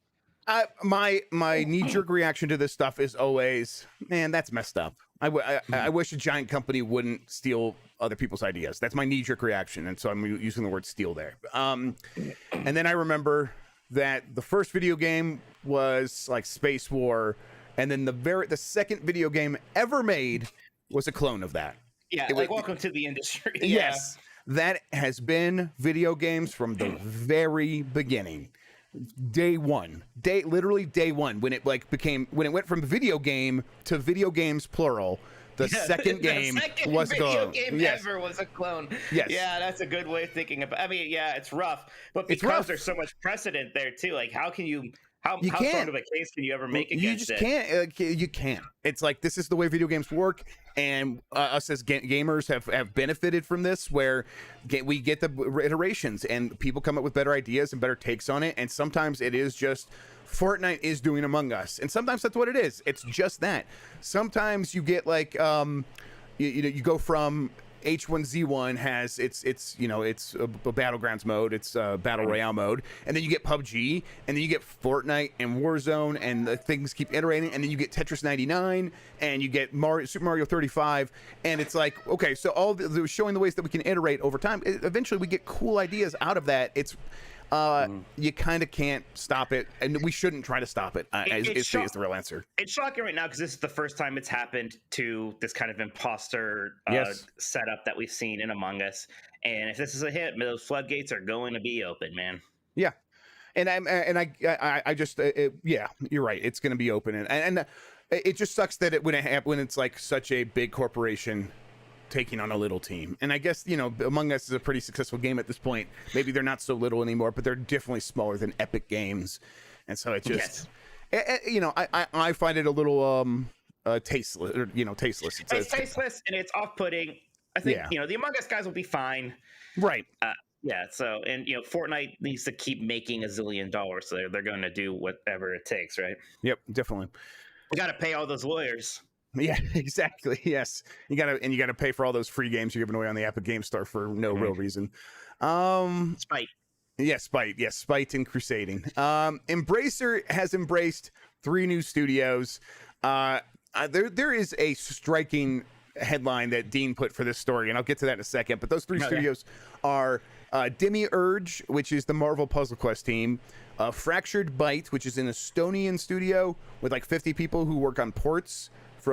My knee-jerk reaction to this stuff is always, man, that's messed up. I wish a giant company wouldn't steal other people's ideas. That's my knee-jerk reaction, and so I'm using the word steal there. And then I remember that the first video game was like Space War, and then the second video game ever made was a clone of that. Yeah, welcome to the industry. Yes, that has been video games from the very beginning. Literally day one, when it went from video game to video games plural. The second game was a clone. Ever was a clone. Yes. Yeah, that's a good way of thinking about. I mean, yeah, it's rough, but because there's so much precedent there too. Like, how strong of a case can you ever make against it? You can't. It's like, this is the way video games work, and us as gamers have benefited from this, where we get the iterations, and people come up with better ideas and better takes on it, and sometimes it is just Fortnite is doing Among Us, and sometimes that's what it is. It's just that. Sometimes you get like you go from H1Z1 has it's a Battlegrounds mode, it's a Battle Royale mode, and then you get PUBG, and then you get Fortnite and Warzone, and the things keep iterating, and then you get Tetris 99, and you get Super Mario 35, and it's like, okay, so they're showing the ways that we can iterate over time. Eventually we get cool ideas out of that. you kind of can't stop it, and we shouldn't try to stop it. Is the real answer. It's shocking right now because this is the first time it's happened to this kind of imposter setup that we've seen in Among Us. And if this is a hit, those floodgates are going to be open, man. Yeah, and I just yeah, you're right. It's going to be open, and it just sucks that when it's like such a big corporation taking on a little team. And I guess, you know, Among Us is a pretty successful game at this point. Maybe they're not so little anymore, but they're definitely smaller than Epic Games. And so it just, you know, I find it a little tasteless. Or, you know, tasteless. It's tasteless and it's off-putting. I think, you know, the Among Us guys will be fine. Right. Yeah. So, and, you know, Fortnite needs to keep making $1 zillion. So they're going to do whatever it takes, right? Yep, definitely. We got to pay all those lawyers. Yeah, exactly. Yes, you gotta pay for all those free games you're giving away on the Epic Game Store for no real reason. Spite. Yeah, spite. Yes, spite and crusading. Embracer has embraced 3 new studios. There is a striking headline that Dean put for this story, and I'll get to that in a second. But those 3 studios are Demiurge, which is the Marvel Puzzle Quest team. Fractured Byte, which is an Estonian studio with like 50 people who work on ports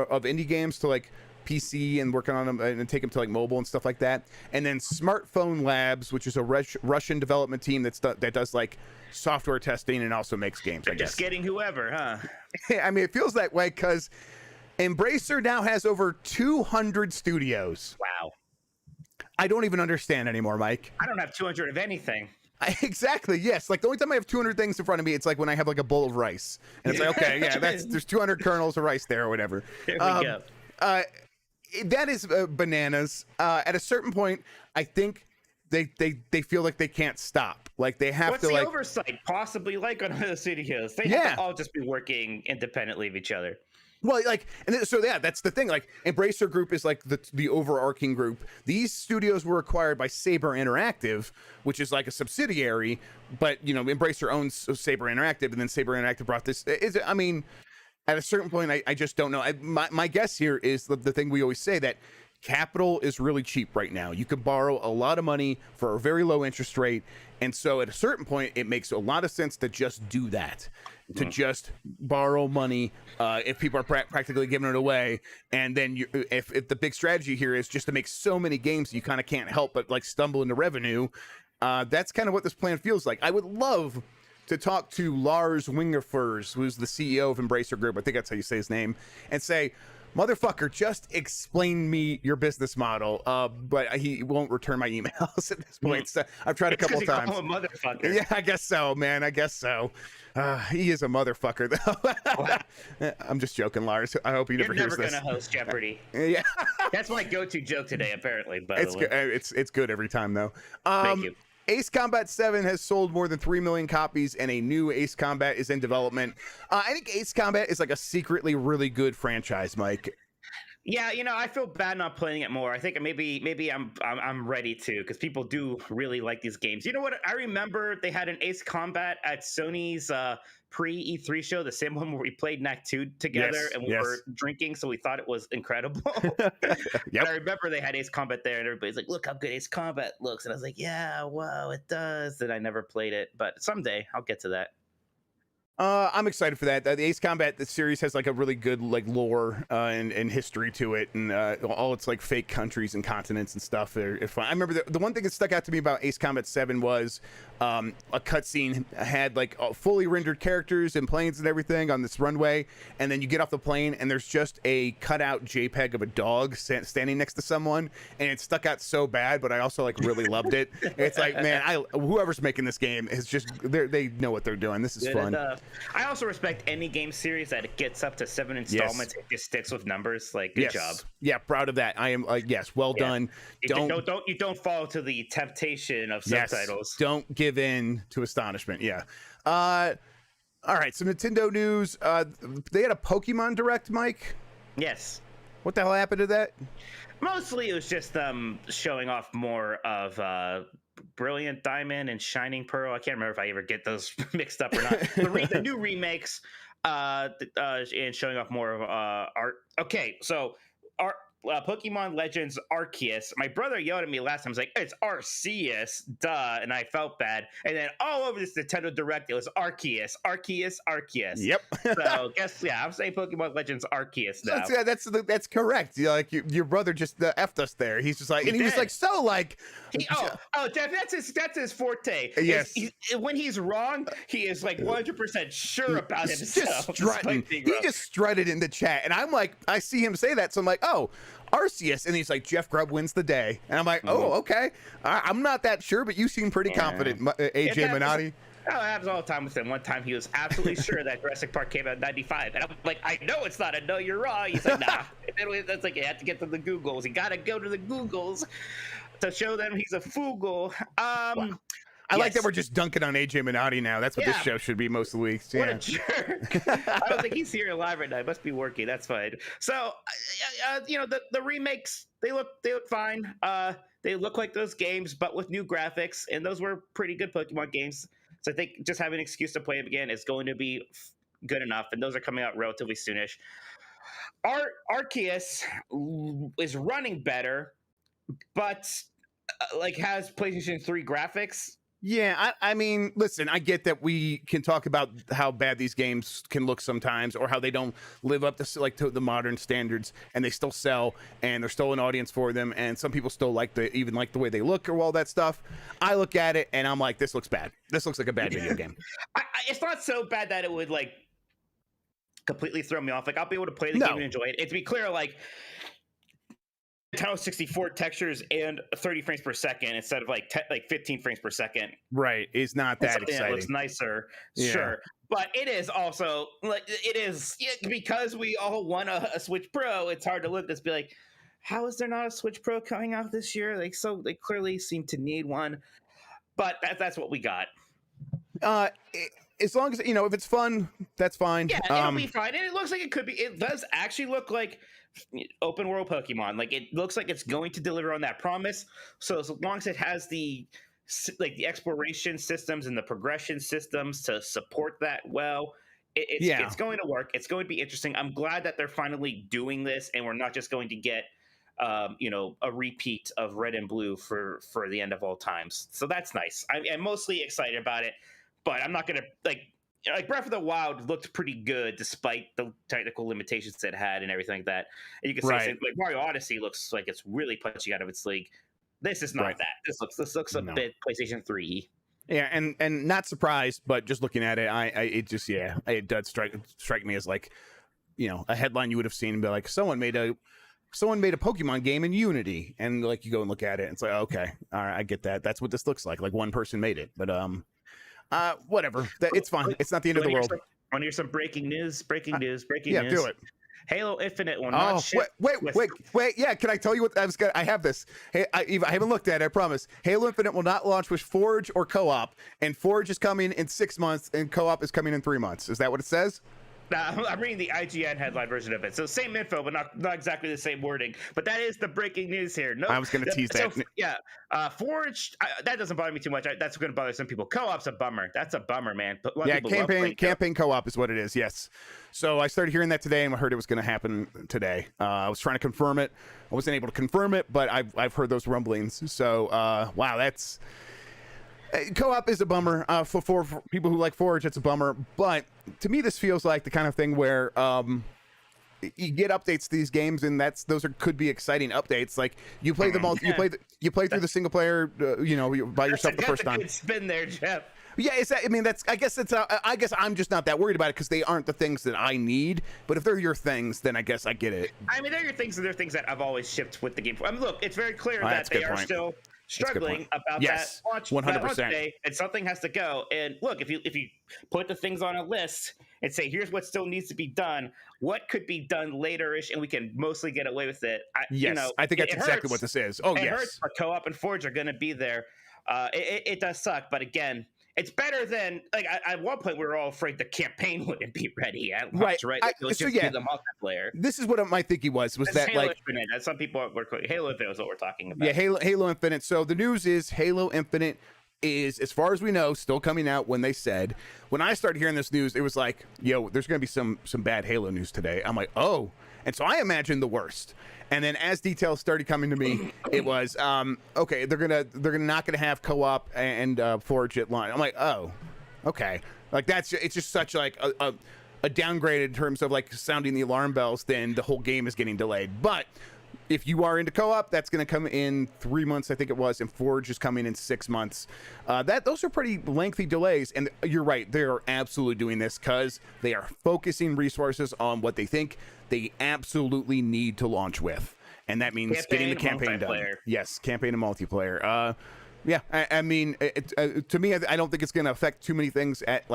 of indie games to like PC and working on them and take them to like mobile and stuff like that. And then Smartphone Labs, which is a Russian development team that does like software testing and also makes games. They're just getting whoever, huh? I mean, it feels that way because Embracer now has over 200 studios. Wow. I don't even understand anymore, Mike. I don't have 200 of anything. Exactly. Yes. Like the only time I have 200 things in front of me, it's like when I have like a bowl of rice, and it's like, okay, yeah, there's 200 kernels of rice there or whatever. There we go. That is bananas. At a certain point, I think they feel like they can't stop. Like they have What's to. The like oversight possibly like on other studios? They have to all just be working independently of each other. Well, like, and so yeah, that's the thing. Like, Embracer Group is like the overarching group. These studios were acquired by Saber Interactive, which is like a subsidiary, but you know, Embracer owns Saber Interactive, and then Saber Interactive brought this. I mean, at a certain point, I just don't know. My guess here is the thing we always say, that capital is really cheap right now. You can borrow a lot of money for a very low interest rate, and so at a certain point, it makes a lot of sense to just do that. To just borrow money if people are practically giving it away, and then if the big strategy here is just to make so many games you kind of can't help but like stumble into revenue, that's kind of what this plan feels like. I would love to talk to Lars Wingefers, who's the CEO of Embracer Group, I think that's how you say his name, and say, motherfucker, just explain me your business model. But he won't return my emails at this point. So I've tried a couple of times. Call him a motherfucker. Yeah, I guess so, man. I guess so. He is a motherfucker, though. I'm just joking, Lars. I hope he never hears this. You're never gonna host Jeopardy. Yeah, that's my go-to joke today. Apparently, by the way, it's good every time, though. Thank you. Ace Combat 7 has sold more than 3 million copies, and a new Ace Combat is in development. I think Ace Combat is like a secretly really good franchise, Mike. Yeah, you know, I feel bad not playing it more. I think maybe I'm ready to, because people do really like these games. You know what? I remember they had an Ace Combat at Sony's pre-E3 show, the same one where we played Knack 2 together, and we were drinking, so we thought it was incredible. Yep. I remember they had Ace Combat there, and everybody's like, look how good Ace Combat looks. And I was like, yeah, wow, it does. And I never played it, but someday I'll get to that. I'm excited for that. The Ace Combat, the series has like a really good like lore and history to it, and all its like fake countries and continents and stuff. Are fun. I remember the one thing that stuck out to me about Ace Combat 7 was a cutscene had like fully rendered characters and planes and everything on this runway, and then you get off the plane and there's just a cutout JPEG of a dog standing next to someone, and it stuck out so bad, but I also like really loved it. It's like, man, whoever's making this game is just they know what they're doing. This is fun. I also respect any game series that it gets up to 7 installments. It just sticks with numbers. Like, good job. Yeah, proud of that. I am like, yes, well done. You don't fall to the temptation of subtitles. Don't give in to astonishment. Yeah. All right. Some Nintendo news. They had a Pokemon Direct, Mike. Yes. What the hell happened to that? Mostly it was just them showing off more of Brilliant Diamond and Shining Pearl. I can't remember if I ever get those mixed up or not. The new remakes and showing off more of art. Okay, so Pokemon Legends Arceus. My brother yelled at me last time. I was like, it's Arceus, duh, and I felt bad. And then all over this Nintendo Direct, it was Arceus. Yep. So I'm saying Pokemon Legends Arceus now. That's correct. Like your brother just effed us there. He's just like, and he was like, so like, that's his forte. Yes. When he's wrong, he is like 100% sure about himself. Just strutting. He just strutted in the chat, and I'm like, I see him say that, so I'm like, oh, Arceus, and he's like, Jeff Grubb wins the day, and I'm like, oh, okay. I'm not that sure, but you seem pretty confident, AJ Minotti. Oh, it happens all the time with him. One time he was absolutely sure that Jurassic Park came out in 95. And I'm like, I know it's not. I know you're wrong. He's like, nah. And that's like, you have to get to the Googles. You got to go to the Googles to show them he's a Foogle. I like that we're just dunking on AJ Minotti now. That's what this show should be most of the weeks. What a jerk. I don't think he's here live right now. He must be working. That's fine. So, the remakes, they look fine. They look like those games, but with new graphics. And those were pretty good Pokemon games. So I think just having an excuse to play them again is going to be good enough. And those are coming out relatively soonish. Arceus is running better, but has PlayStation 3 graphics. Yeah, I mean, listen, I get that we can talk about how bad these games can look sometimes, or how they don't live up to the modern standards, and they still sell, and there's still an audience for them, and some people still like the way they look or all that stuff. I look at it and I'm like, this looks bad. This looks like a bad video game. It's not so bad that it would completely throw me off. I'll be able to play the game and enjoy it. And to be clear, Nintendo 64 textures and 30 frames per second instead of 15 frames per second. Right, it's not that exciting. It looks nicer, sure, but it is also because we all want a Switch Pro. It's hard to look at this, be like, how is there not a Switch Pro coming out this year? They clearly seem to need one, but that's what we got. As long as if it's fun, that's fine. Yeah, it'll be fine, and it looks like it could be. It does actually look like open world Pokemon. It looks like it's going to deliver on that promise. So as long as it has the exploration systems and the progression systems to support that it's going to work. It's going to be interesting. I'm glad that they're finally doing this, and we're not just going to get a repeat of Red and Blue for the end of all times. So that's nice. I'm mostly excited about it, but I'm not gonna Breath of the Wild looked pretty good despite the technical limitations it had and everything like that. And you can say Mario Odyssey looks like it's really punching out of its league. This is not that. This looks a bit PlayStation 3. Yeah, and not surprised, but just looking at it, it does strike me as a headline you would have seen and be like, someone made a Pokemon game in Unity, and you go and look at it, and it's like, okay, all right, I get that. That's what this looks like. One person made it, but whatever. It's fine. It's not the end of the world. Want to hear some breaking news? Yeah, do it. Halo Infinite will not ship. Wait. Yeah, can I tell you what I was gonna? I have this. Hey, I haven't looked at it. I promise. Halo Infinite will not launch with Forge or co-op, and Forge is coming in 6 months, and co-op is coming in 3 months. Is that what it says? I'm reading the IGN headline version of it. So same info, but not exactly the same wording. But that is the breaking news here. No, I was going to tease that. Forge, that doesn't bother me too much. That's going to bother some people. Co-op's a bummer. That's a bummer, man. But campaign co-op is what it is. Yes. So I started hearing that today, and I heard it was going to happen today. I was trying to confirm it. I wasn't able to confirm it, but I've heard those rumblings. So wow, that's. Co-op is a bummer for people who like Forge. It's a bummer, but to me, this feels like the kind of thing where you get updates to these games, and could be exciting updates. You play them all, you play through the single player, by yourself the first time. Good spin there, Jeff. Yeah, I guess I'm just not that worried about it because they aren't the things that I need. But if they're your things, then I guess I get it. They're your things, and they're things that I've always shipped with the game. Look, it's very clear that they are still struggling about that launch 100%. Day, and something has to go. And look, if you put the things on a list and say, here's what still needs to be done, what could be done later-ish, and we can mostly get away with it. I think that's exactly what this is. Oh, it hurts, but Co-op and Forge are going to be there. It does suck, but again, it's better than at one point we were all afraid the campaign wouldn't be ready at launch, right? Let's just do the multiplayer. This is what my thinking was that Halo Infinite. Some people were Halo Infinite is what we're talking about. Yeah, Halo Infinite. So the news is Halo Infinite is, as far as we know, still coming out when they said. When I started hearing this news, it was like, yo, there's going to be some bad Halo news today. I'm like, oh. And so I imagined the worst. And then as details started coming to me, it was okay. They're not gonna have co-op and Forge at launch. I'm like, oh, okay. Like it's just such like a downgrade in terms of like sounding the alarm bells. Then the whole game is getting delayed. But if you are into co-op, that's going to come in 3 months, I think it was, and Forge is coming in 6 months. Those are pretty lengthy delays, and you're right, they are absolutely doing this because they are focusing resources on what they think they absolutely need to launch with, and that means getting the campaign done. Yes, campaign and multiplayer. Yeah, I mean, to me, I don't think it's going to affect too many things at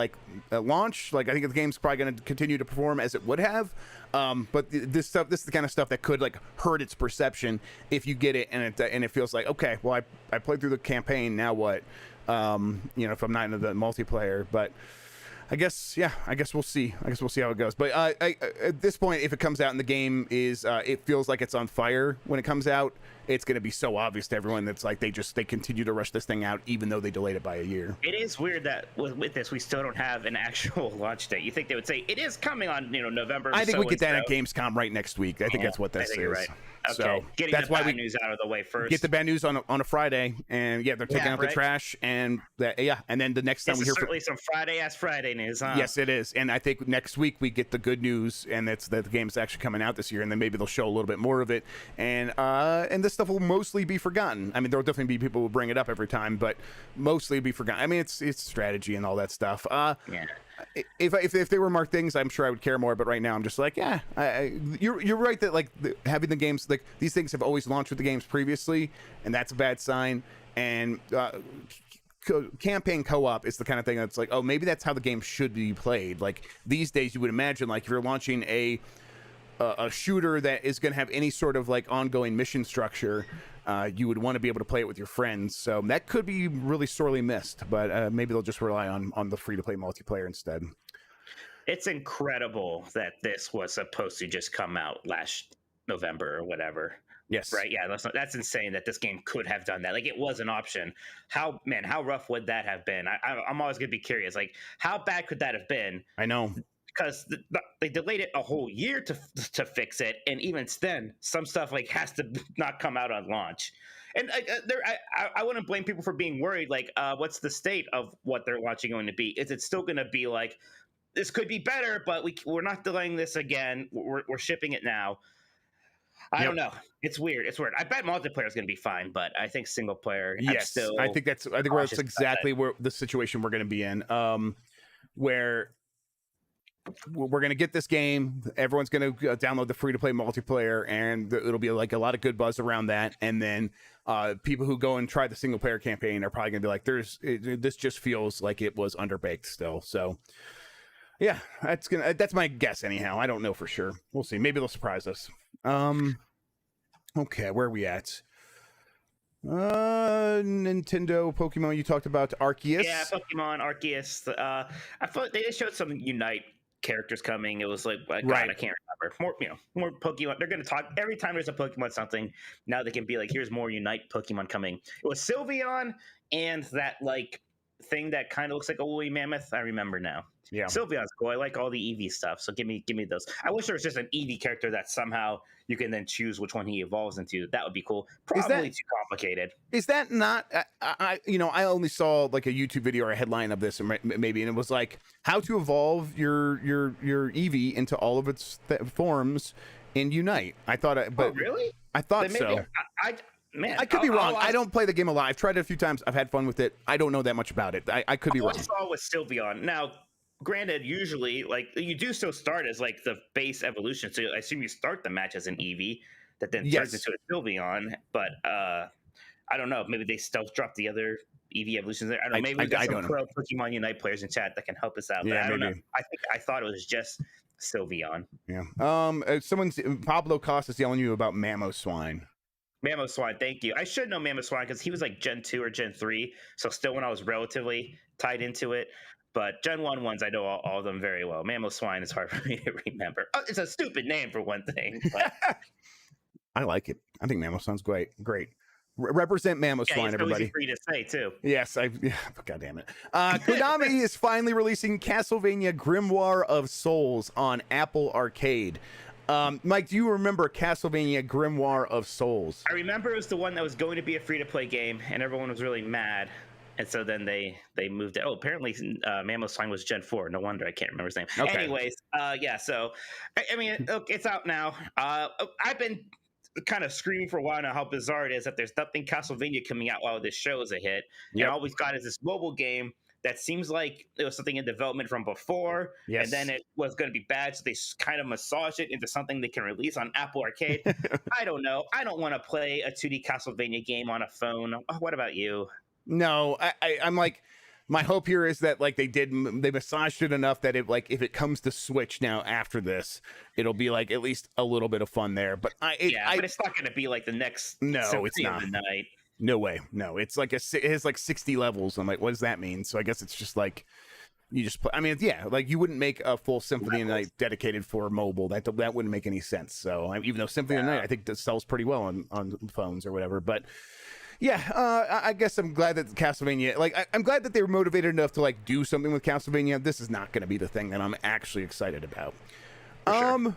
launch. Like, I think the game's probably going to continue to perform as it would have. But this is the kind of stuff that could like hurt its perception if you get it and it feels like, okay, well, I played through the campaign, now what? If I'm not into the multiplayer, but I guess we'll see. I guess we'll see how it goes. But at this point, if it comes out and the game is, it feels like it's on fire when it comes out, it's going to be so obvious to everyone that's like they continue to rush this thing out even though they delayed it by a year. It is weird that with this we still don't have an actual launch date. You think they would say it is coming on November? I think we get that at Gamescom right next week. I think that's what this is. You're right. Okay. So getting that's the why bad news out of the way first. Get the bad news on a Friday, and they're taking out the trash, and and then the next time we hear certainly some Friday news, huh? Yes, it is, and I think next week we get the good news, and that's that the game's actually coming out this year, and then maybe they'll show a little bit more of it, and this stuff will mostly be forgotten. I mean, there will definitely be people who bring it up every time, but mostly be forgotten. I mean, it's strategy and all that stuff. Yeah. If they were more things, I'm sure I would care more. But right now, I'm just like, yeah, you're right that like having the games, like these things have always launched with the games previously, and that's a bad sign. And campaign co-op is the kind of thing that's like, oh, maybe that's how the game should be played. Like these days, you would imagine like if you're launching a shooter that is going to have any sort of like ongoing mission structure, you would want to be able to play it with your friends. So that could be really sorely missed, but maybe they'll just rely on the free-to-play multiplayer instead. It's incredible that this was supposed to just come out last November or whatever. Yes. Right. Yeah. That's insane that this game could have done that. Like it was an option. How rough would that have been? I'm always going to be curious. Like how bad could that have been? I know. Because they delayed it a whole year to fix it, and even then, some stuff like has to not come out on launch. And I wouldn't blame people for being worried. Like, what's the state of what they're launching going to be? Is it still going to be like this could be better, but we're not delaying this again. We're shipping it now. I don't know. It's weird. I bet multiplayer is going to be fine, but I think single player. Yes, I think that's exactly where the situation we're going to be in. Where we're going to get this game, everyone's going to download the free-to-play multiplayer, and it'll be like a lot of good buzz around that, and then people who go and try the single-player campaign are probably going to be like, this just feels like it was underbaked still. So yeah, that's my guess anyhow. I don't know for sure. We'll see. Maybe they'll surprise us. Okay, where are we at? Nintendo, Pokemon, you talked about Arceus. Yeah, Pokemon, Arceus. I thought they just showed some Unite characters coming. It was like, God, I can't remember. More Pokemon. They're going to talk every time there's a Pokemon something. Now they can be like, here's more Unite Pokemon coming. It was Sylveon and that like thing that kind of looks like a woolly mammoth. I remember now. Yeah, Sylveon's cool. I like all the Eevee stuff. So give me those. I wish there was just an Eevee character that somehow you can then choose which one he evolves into. That would be cool. Probably too complicated. Is that not? I only saw like a YouTube video or a headline of this, maybe, and it was like how to evolve your Eevee into all of its forms in Unite. I thought, but really, I thought so. Man, I could be wrong. I don't play the game a lot. I've tried it a few times. I've had fun with it. I don't know that much about it. I could be wrong. I saw with Sylveon. Now, granted, usually, like you do still start as like the base evolution. So I assume you start the match as an Eevee that then turns into a Sylveon. But I don't know. Maybe they stealth drop the other Eevee evolutions there. I don't know. Maybe we've got some pro Pokemon Unite players in chat that can help us out. But I don't know. I thought it was just Sylveon. Yeah. Pablo Costa's yelling at you about Mamoswine. Mamoswine, thank you. I should know Mamoswine because he was like Gen 2 or Gen 3, so still when I was relatively tied into it. But Gen 1 ones, I know all of them very well. Mamoswine is hard for me to remember. Oh, it's a stupid name for one thing. But... I like it. I think Mamoswine's great. Represent Mamoswine, everybody. Easy for you to say too. Yes, God damn it. Konami is finally releasing Castlevania Grimoire of Souls on Apple Arcade. Mike, do you remember Castlevania Grimoire of Souls? I remember it was the one that was going to be a free-to-play game, and everyone was really mad. And so then they moved it. Oh, apparently Mammoth Song was Gen 4. No wonder I can't remember his name. Okay. Anyways, yeah, so, I mean, look, it's out now. I've been kind of screaming for a while now how bizarre it is that there's nothing Castlevania coming out while this show is a hit. Yep. And all we've got is this mobile game that seems like it was something in development from before, Yes. and then it was going to be bad, so they kind of massage it into something they can release on Apple Arcade. I don't know. I don't want to play a 2D Castlevania game on a phone. What about you? No, I'm like, my hope here is that like they massaged it enough that it, like, if it comes to Switch now after this, it'll be like at least a little bit of fun there. But but it's not going to be like the next. No, Symphony it's not. of the Night. No way. No, it's like it has like 60 levels. I'm like, what does that mean? So I guess it's just like you just play. I mean, yeah, like you wouldn't make a full Symphony of the Night dedicated for mobile. That wouldn't make any sense. So even though Symphony of the Night, I think that sells pretty well on phones or whatever. But yeah, I guess I'm glad that Castlevania, like, I'm glad that they were motivated enough to like do something with Castlevania. This is not going to be the thing that I'm actually excited about. Sure.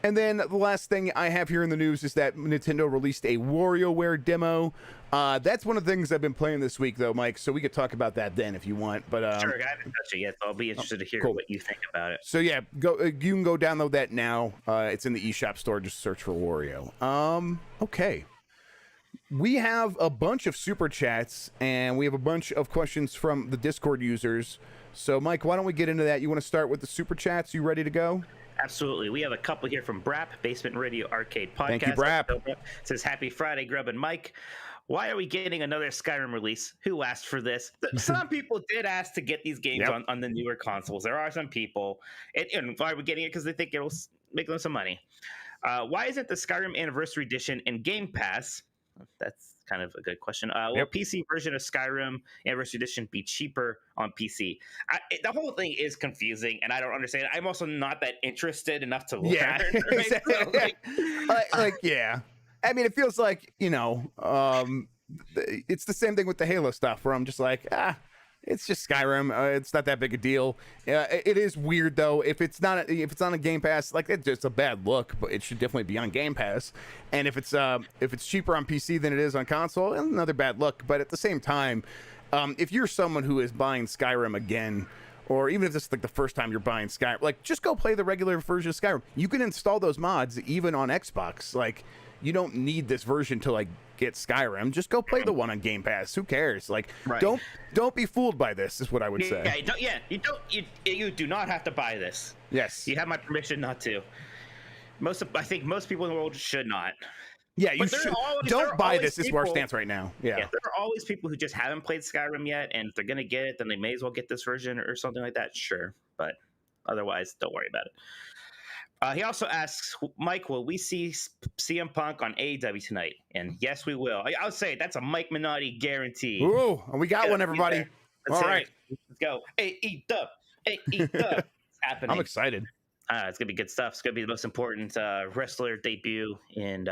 And then the last thing I have here in the news is that Nintendo released a WarioWare demo. That's one of the things I've been playing this week, though, Mike. So we could talk about that then if you want. But sure, I haven't touched it yet, so I'll be interested to hear cool. what you think about it. So yeah, you can go download that now. It's in the eShop store. Just search for Wario. Okay. We have a bunch of super chats, and we have a bunch of questions from the Discord users. So, Mike, why don't we get into that? You want to start with the super chats? You ready to go? Absolutely. We have a couple here from Brap, Basement Radio Arcade Podcast. Thank you, Brap. It says, Happy Friday, Grubb and Mike. Why are we getting another Skyrim release? Who asked for this? Some people did ask to get these games on the newer consoles. There are some people. And why are we getting it? Because they think it'll make them some money. Why isn't the Skyrim Anniversary Edition in Game Pass? That's kind of a good question. Will PC version of Skyrim Anniversary Edition be cheaper on PC? The whole thing is confusing, and I don't understand. I'm also not that interested enough to learn. Yeah. Right? So, Yeah. I mean, it feels like, it's the same thing with the Halo stuff where I'm just like, it's just Skyrim. It's not that big a deal. It is weird though. If it's on a Game Pass, like, it's just a bad look, but it should definitely be on Game Pass. And if it's cheaper on PC than it is on console, another bad look. But at the same time, if you're someone who is buying Skyrim again, or even if this is like the first time you're buying Skyrim, like, just go play the regular version of Skyrim. You can install those mods even on Xbox. Like, you don't need this version to like get Skyrim. Just go play the one on Game Pass. Who cares? Like, Right. don't be fooled by this, is what I would say. You do not have to buy this. Yes. You have my permission not to. I think most people in the world should not. Yeah, you But there should. are always- there Don't are buy always this. This is where our people- stance right now. Yeah. There are always people who just haven't played Skyrim yet, and if they're gonna get it, then they may as well get this version or something like that. Sure, but otherwise, don't worry about it. He also asks, Mike, will we see CM Punk on AEW tonight? And yes, we will. I would say that's a Mike Minotti guarantee. Ooh, we got one, everybody. Let's All right. Let's go. AEW. It's happening. I'm excited. It's gonna be good stuff. It's gonna be the most important wrestler debut in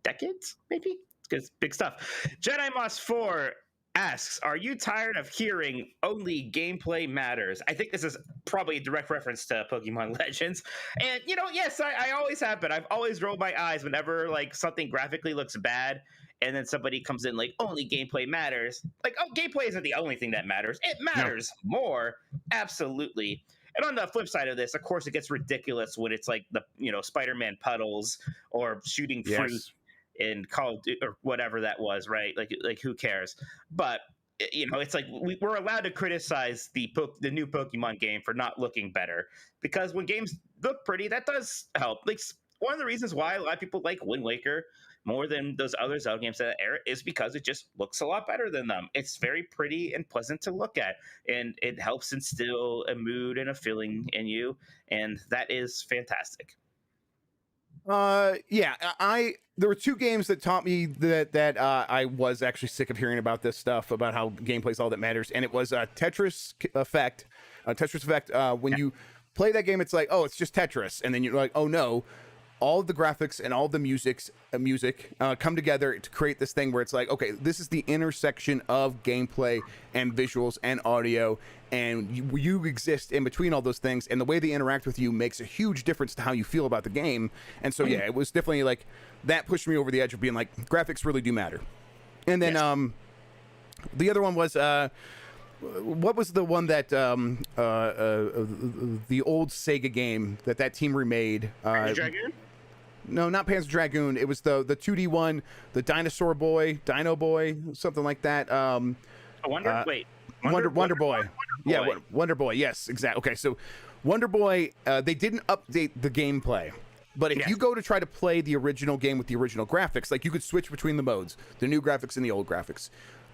decades, maybe. It's good, big stuff. Jedi Moss 4 asks, are you tired of hearing only gameplay matters? I think this is probably a direct reference to Pokemon Legends. And, yes, I always have been. I've always rolled my eyes whenever, like, something graphically looks bad, and then somebody comes in like, only gameplay matters. Like, gameplay isn't the only thing that matters. It matters more. Absolutely. And on the flip side of this, of course, it gets ridiculous when it's like the, Spider-Man puddles or shooting fruit. Yes. In Call of Duty or whatever that was, right? Like who cares? But it's like we're allowed to criticize the new Pokemon game for not looking better, because when games look pretty, that does help. Like, one of the reasons why a lot of people like Wind Waker more than those other Zelda games that era is because it just looks a lot better than them. It's very pretty and pleasant to look at, and it helps instill a mood and a feeling in you, and that is fantastic. There were two games that taught me that I was actually sick of hearing about this stuff, about how gameplay's all that matters, and it was Tetris Effect. When you play that game, it's like, oh, it's just Tetris, and then you're like, oh no, all of the graphics and all the music come together to create this thing where it's like, okay, this is the intersection of gameplay and visuals and audio, and you exist in between all those things, and the way they interact with you makes a huge difference to how you feel about the game. And so yeah, it was definitely like that pushed me over the edge of being like, graphics really do matter. And then the other one was what was the one that the old Sega game that team remade? Dragoon? No, not Panzer Dragoon. It was the 2D one, the Dinosaur Boy, Dino Boy, something like that. Wonder Boy. Yeah, Wonder Boy. Yes, exactly. Okay, so Wonder Boy, they didn't update the gameplay. But if you go to try to play the original game with the original graphics, like you could switch between the modes, the new graphics and the old graphics.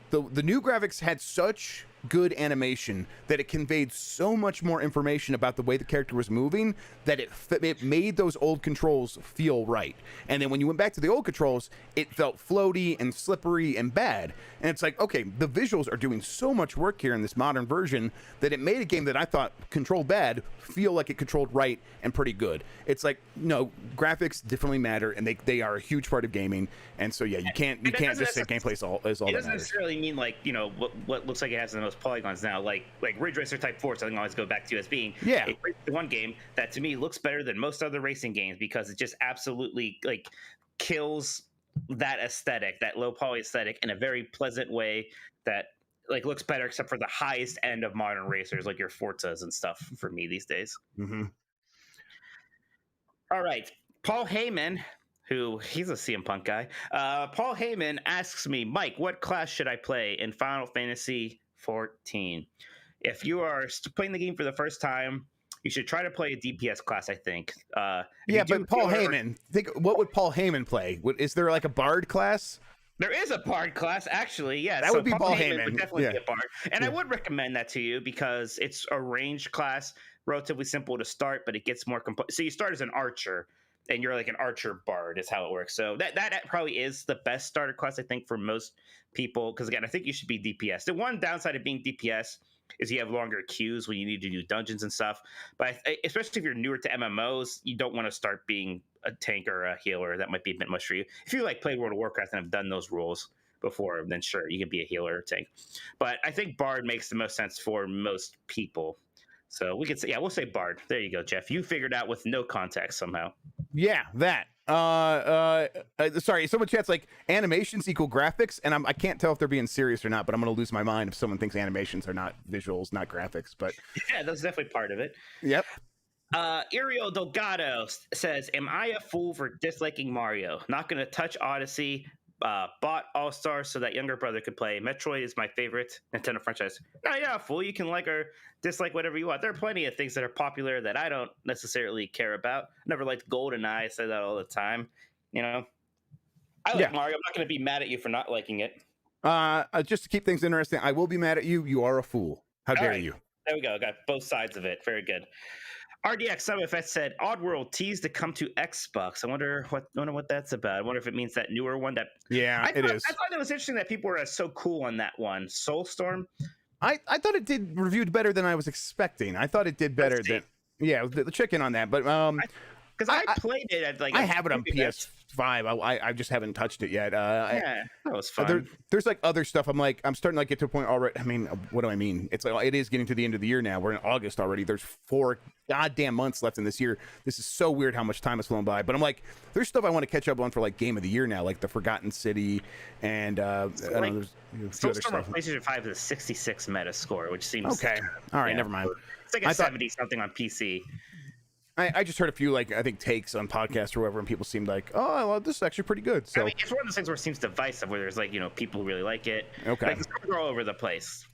The new graphics had such good animation that it conveyed so much more information about the way the character was moving that it made those old controls feel right. And then when you went back to the old controls, it felt floaty and slippery and bad. And it's like, okay, the visuals are doing so much work here in this modern version that it made a game that I thought controlled bad feel like it controlled right and pretty good. It's like, no, graphics definitely matter, and they are a huge part of gaming. And so yeah, you can't just say gameplay is all it that doesn't matters. necessarily mean like, you know, what looks like it has the most polygons now, like Ridge Racer Type 4, something I always go back to as being a one game that to me looks better than most other racing games because it just absolutely like kills that aesthetic, that low poly aesthetic, in a very pleasant way that like looks better, except for the highest end of modern racers like your Forzas and stuff for me these days. All right, Paul Heyman, who he's a CM Punk guy. Paul Heyman asks me, Mike, what class should I play in Final Fantasy 14? If you are playing the game for the first time, you should try to play a DPS class, I think. Yeah, but Paul Heyman, what would Paul Heyman play? Is there like a Bard class? There is a Bard class, actually. Yeah, that would be Paul Heyman. Would definitely be a Bard, and I would recommend that to you because it's a ranged class, relatively simple to start, but it gets more complex. So you start as an archer, and you're like an archer bard is how it works. So that probably is the best starter class, I think, for most people. Because again, I think you should be DPS. The one downside of being DPS is you have longer queues when you need to do dungeons and stuff. But especially if you're newer to MMOs, you don't want to start being a tank or a healer. That might be a bit much for you. If you like play World of Warcraft and have done those rules before, then sure, you can be a healer or tank. But I think Bard makes the most sense for most people. So we could say, we'll say Bard. There you go, Jeff. You figured out with no context somehow. Yeah, that. Sorry, someone chat's like animations equal graphics, and I can't tell if they're being serious or not, but I'm gonna lose my mind if someone thinks animations are not visuals, not graphics. But yeah, that's definitely part of it. Yep. Iriel Delgado says, am I a fool for disliking Mario? Not gonna touch Odyssey. Bought All-Stars so that younger brother could play. Metroid is my favorite Nintendo franchise. No, yeah, fool. You can like or dislike whatever you want. There are plenty of things that are popular that I don't necessarily care about. Never liked GoldenEye. I say that all the time. You know, I like Mario. I'm not going to be mad at you for not liking it. Just to keep things interesting, I will be mad at you. You are a fool. How dare you? There we go. Got both sides of it. Very good. RDX SummerFest said Oddworld teased to come to Xbox. I wonder what that's about. I wonder if it means that newer one that it is. I thought it was interesting that people were so cool on that one. Soulstorm. I thought it did reviewed better than I was expecting. I thought it did better than the chicken on that, but because I played it at I have it on PS5. I just haven't touched it yet. That was fun. There's like other stuff. I'm starting to like get to a point already. I mean, what do I mean? It's like it is getting to the end of the year now. We're in August already. There's 4 goddamn months left in this year. This is so weird how much time has flown by. But I'm like, there's stuff I want to catch up on for like Game of the Year now, like the Forgotten City and there's Soulstorm on PlayStation 5 is a 66 meta score, which seems okay. All right, never mind. It's like a 70 something on PC. I just heard a few like I think takes on podcasts or whatever, and people seemed like, oh, well, this is actually pretty good. So I mean, it's one of those things where it seems divisive, where there's like people who really like it. Okay, like they're all over the place.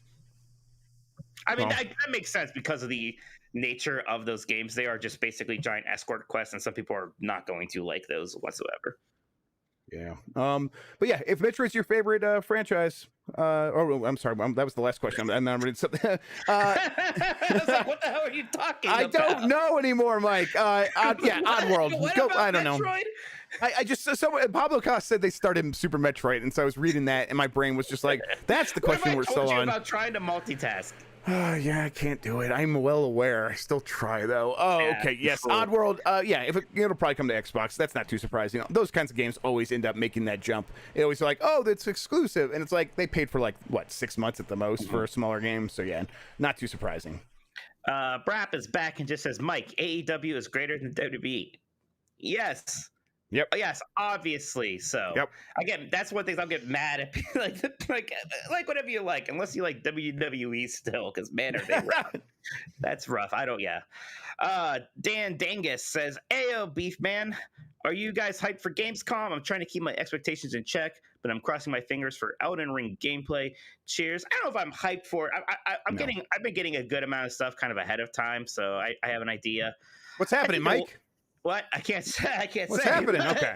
I mean, that makes sense because of the nature of those games. They are just basically giant escort quests, and some people are not going to like those whatsoever. Yeah. But yeah, if Metroid's your favorite franchise, I'm sorry, that was the last question. And I'm reading something. I was like, what the hell are you talking about? I don't know anymore, Mike. Oddworld. Go. I don't know. I just Pablo Costa said they started Super Metroid, and so I was reading that, and my brain was just like, "That's the question we're still on." About trying to multitask. Yeah, I can't do it. I'm well aware. I still try though. Oh, Yeah, okay. Yes, cool. Oddworld. Yeah, if it'll probably come to Xbox. That's not too surprising. Those kinds of games always end up making that jump. It always like, oh, that's exclusive, and it's like they paid for like what 6 months at the most for a smaller game. So yeah, not too surprising. Brap is back and just says, Mike, AEW is greater than WWE. Yes. Yep. Oh, yes, obviously. So Yep. again, that's one thing I'll get mad at. like whatever you like, unless you like WWE still, because man, are they rough. That's rough. I don't. Yeah. Dan Dangus says, "Ayo, beef man, are you guys hyped for Gamescom? I'm trying to keep my expectations in check, but I'm crossing my fingers for Elden Ring gameplay. Cheers." I don't know if I'm hyped for it. I've been getting a good amount of stuff kind of ahead of time, so I have an idea. What's happening, Mike? What? I can't say. What's happening? Okay.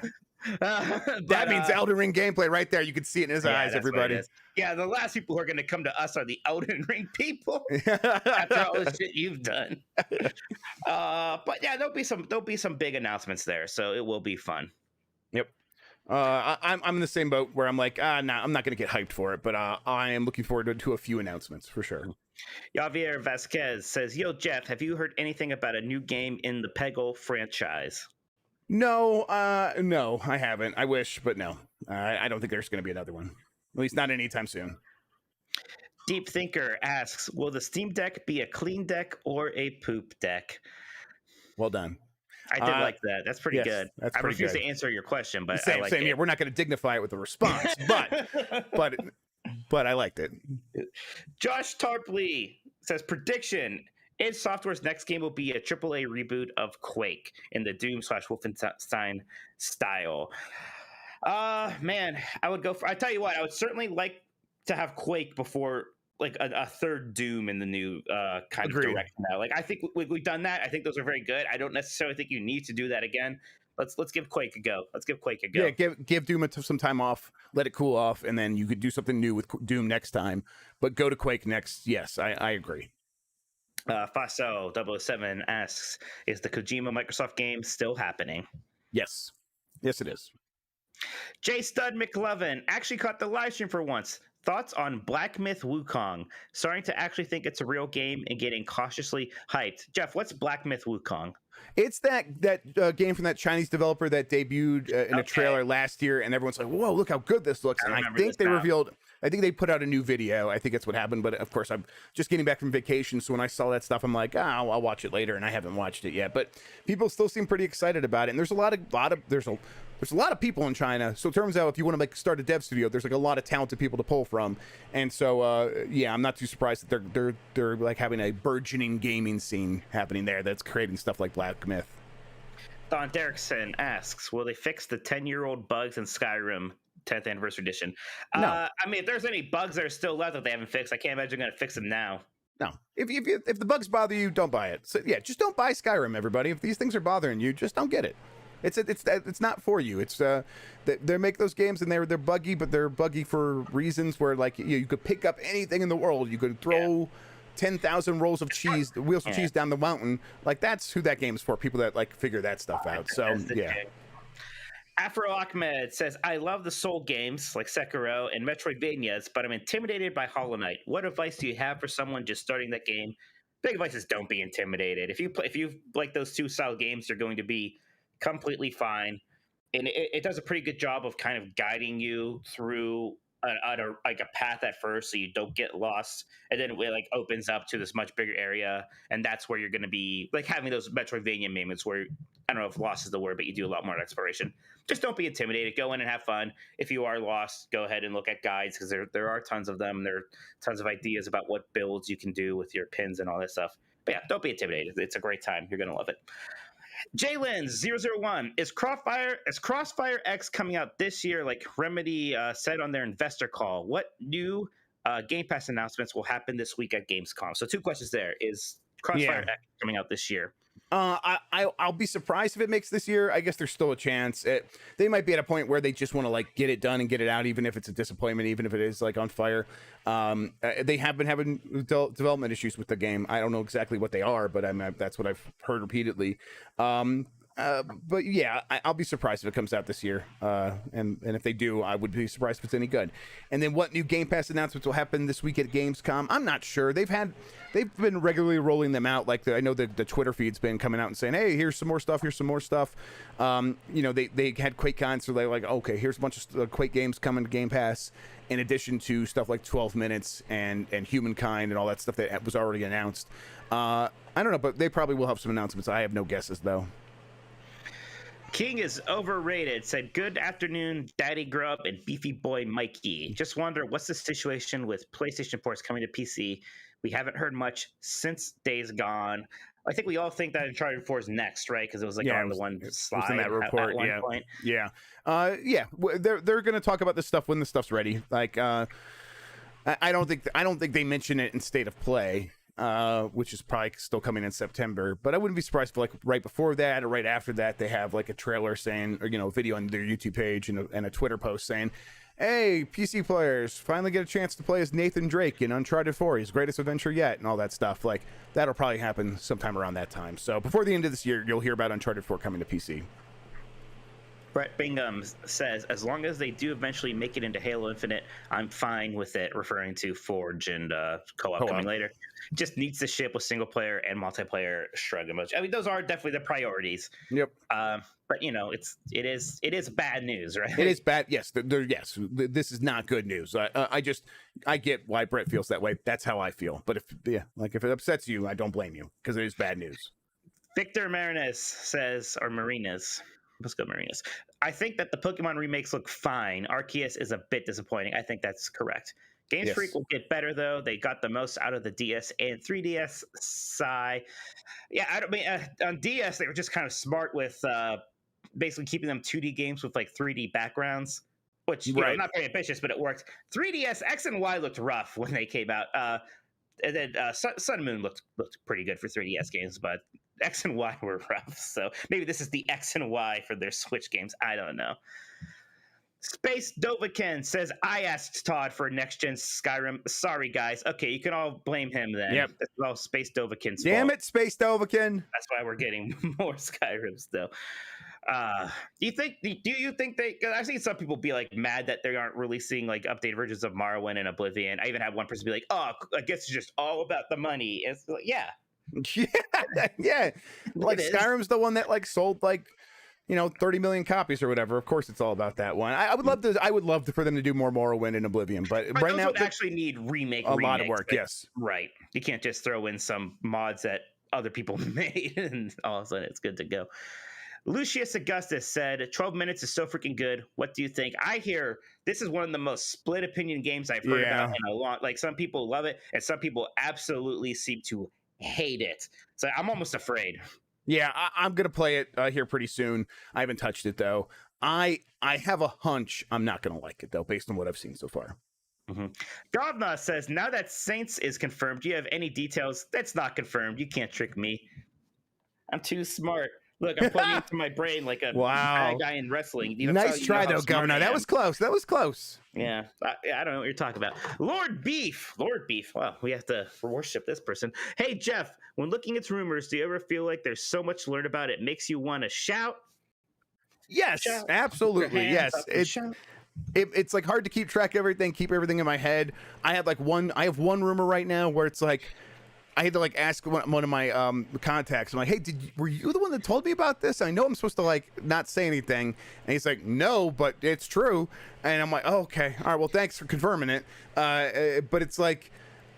That means Elden Ring gameplay right there. You can see it in his eyes, everybody. Yeah, the last people who are going to come to us are the Elden Ring people after all the shit you've done. But yeah, there'll be some big announcements there, so it will be fun. Yep. I'm in the same boat where I'm like, nah, I'm not going to get hyped for it, but I am looking forward to a few announcements for sure. Javier Vasquez says, "Yo, Jeff, have you heard anything about a new game in the Peggle franchise?" No, no, I haven't. I wish, but no. I don't think there's going to be another one. At least not anytime soon. Deep Thinker asks, "Will the Steam Deck be a clean deck or a poop deck?" Well done. I did like that. That's pretty good. That's I pretty refuse good. to answer your question, but Same, I like same it. here. We're not going to dignify it with a response, but I liked it. Josh Tarpley says, "Prediction: id Software's next game will be a AAA reboot of Quake in the Doom/Wolfenstein style." Man, I would go for. I tell you what, I would certainly like to have Quake before like a third Doom in the new kind Agreed. of direction now. Like I think we've done that. I think those are very good. I don't necessarily think you need to do that again. Let's give Quake a go. Let's give Quake a go. Yeah, give Doom some time off, let it cool off, and then you could do something new with Doom next time. But go to Quake next. Yes, I agree. Faso 007 asks, "Is the Kojima Microsoft game still happening?" Yes, it is. J Stud McLovin actually caught the live stream for once. Thoughts on Black Myth Wukong? Starting to actually think it's a real game and getting cautiously hyped. Jeff, what's Black Myth Wukong? It's that game from that Chinese developer that debuted in a trailer last year, and everyone's like, "Whoa, look how good this looks!" And I think they revealed. I think they put out a new video. I think that's what happened. But of course, I'm just getting back from vacation, so when I saw that stuff, I'm like, I'll watch it later, and I haven't watched it yet. But people still seem pretty excited about it, and there's a lot of people in China. So it turns out if you want to start a dev studio, there's like a lot of talented people to pull from, and so yeah, I'm not too surprised that they're like having a burgeoning gaming scene happening there that's creating stuff like Black Myth. Don Derrickson asks, "Will they fix the 10-year-old bugs in Skyrim 10th Anniversary Edition?" No. I mean, if there's any bugs that are still left that they haven't fixed, I can't imagine they're going to fix them now. No, if the bugs bother you, don't buy it. So yeah, just don't buy Skyrim, everybody. If these things are bothering you, just don't get it. It's not for you. It's they make those games and they're buggy, but they're buggy for reasons where like you could pick up anything in the world. You could throw 10,000 rolls of cheese, wheels of cheese down the mountain. Like that's who that game's for. People that like figure that stuff out. So yeah. Afro Ahmed says, "I love the Soul games like Sekiro and Metroidvanias, but I'm intimidated by Hollow Knight. What advice do you have for someone just starting that game?" Big advice is don't be intimidated. If you like those two style games, they're going to be completely fine, and it does a pretty good job of kind of guiding you through a path at first, so you don't get lost, and then it like opens up to this much bigger area, and that's where you're going to be like having those Metroidvania moments where I don't know if lost is the word, but you do a lot more exploration. Just don't be intimidated. Go in and have fun. If you are lost, go ahead and look at guides because there are tons of them. There are tons of ideas about what builds you can do with your pins and all that stuff. But yeah, don't be intimidated. It's a great time. You're going to love it. Jalen001, is Crossfire X coming out this year like Remedy said on their investor call? What new Game Pass announcements will happen this week at Gamescom? So 2 questions there. Is Crossfire X coming out this year? I'll be surprised if it makes this year. I guess there's still a chance. They might be at a point where they just want to like get it done and get it out, even if it's a disappointment, even if it is like on fire. They have been having development issues with the game. I don't know exactly what they are, but that's what I've heard repeatedly. But yeah, I'll be surprised if it comes out this year. And if they do, I would be surprised if it's any good. And then what new Game Pass announcements will happen this week at Gamescom? I'm not sure. They've been regularly rolling them out. Like I know the Twitter feed's been coming out and saying, "Hey, here's some more stuff. Here's some more stuff." You know, they had Quakecon, so they're like, "Okay, here's a bunch of Quake games coming to Game Pass." In addition to stuff like 12 Minutes and Humankind and all that stuff that was already announced. I don't know, but they probably will have some announcements. I have no guesses though. King is overrated. Said, "Good afternoon, Daddy Grubb and Beefy Boy Mikey. Just wonder what's the situation with PlayStation ports coming to PC. We haven't heard much since Days Gone. I think we all think that Uncharted 4 is next, right? Because it was like on the one slide in that report. at one point. Yeah. They're going to talk about this stuff when the stuff's ready. Like, I don't think they mention it in State of Play. Which is probably still coming in September, but I wouldn't be surprised if like right before that or right after that they have like a trailer saying, or a video on their YouTube page and a Twitter post saying, "Hey, PC players, finally get a chance to play as Nathan Drake in Uncharted 4, his greatest adventure yet," and all that stuff. Like that'll probably happen sometime around that time. So before the end of this year, you'll hear about Uncharted 4 coming to PC. Brett Bingham says, "As long as they do eventually make it into Halo Infinite, I'm fine with it," referring to Forge and co-op coming later. Just needs to ship with single player and multiplayer. Shrug emoji. I mean, those are definitely the priorities. Yep. But it is bad news, right? It is bad. Yes. Yes. This is not good news. I get why Brett feels that way. That's how I feel. But if it upsets you, I don't blame you because it is bad news. Victor Marinas says, or Marinas. Let's go Marinas. "I think that the Pokemon remakes look fine. Arceus is a bit disappointing." I think that's correct. Games Freak will get better, though. They got the most out of the DS and 3DS. Sigh. Yeah, I don't mean on DS they were just kind of smart with basically keeping them 2D games with like 3D backgrounds, which not very ambitious, but it worked. 3DS X and Y looked rough when they came out, and then Sun and Moon looked pretty good for 3DS games, but X and Y were rough. So maybe this is the X and Y for their Switch games. I don't know. Space Dovakin says, "I asked Todd for next gen Skyrim. Sorry, guys." Okay, you can all blame him then. Yep. It's all Space Dovakin's Damn fault. it, Space Dovakin. That's why we're getting more Skyrims, though. Do you think they? Cause I've seen some people be like mad that they aren't releasing like updated versions of Morrowind and Oblivion. I even had one person be like, "Oh, I guess it's just all about the money." And it's like, yeah. Yeah. Like Skyrim's the one that like sold like 30 million copies or whatever. Of course, it's all about that one. I would love for them to do more Morrowind and Oblivion, but right now would actually need remakes. Lot of work. Yes, right. You can't just throw in some mods that other people made and all of a sudden it's good to go. Lucius Augustus said, 12 Minutes is so freaking good. What do you think? I hear this is one of the most split opinion games I've heard about in a long. Like some people love it and some people absolutely seem to hate it. So I'm almost afraid. Yeah, I'm gonna play it here pretty soon. I haven't touched it though. I have a hunch I'm not gonna like it though, based on what I've seen so far. Mm-hmm. Govna says, "Now that Saints is confirmed, do you have any details?" That's not confirmed. You can't trick me. I'm too smart. Look, I'm plugging into my brain like a bad guy in wrestling. Nice try though, Governor. That was close. Yeah, I don't know what you're talking about. Lord Beef. Wow, we have to worship this person. "Hey, Jeff, when looking at rumors, do you ever feel like there's so much to learn about it makes you want to shout?" Yes, shout. Absolutely. Yes. It's like hard to keep track of everything, keep everything in my head. I have one rumor right now where it's like, I had to like ask one of my contacts. I'm like, "Hey, were you the one that told me about this? I know I'm supposed to like not say anything." And he's like, "No, but it's true." And I'm like, "Oh, okay, all right. Well, thanks for confirming it." But it's like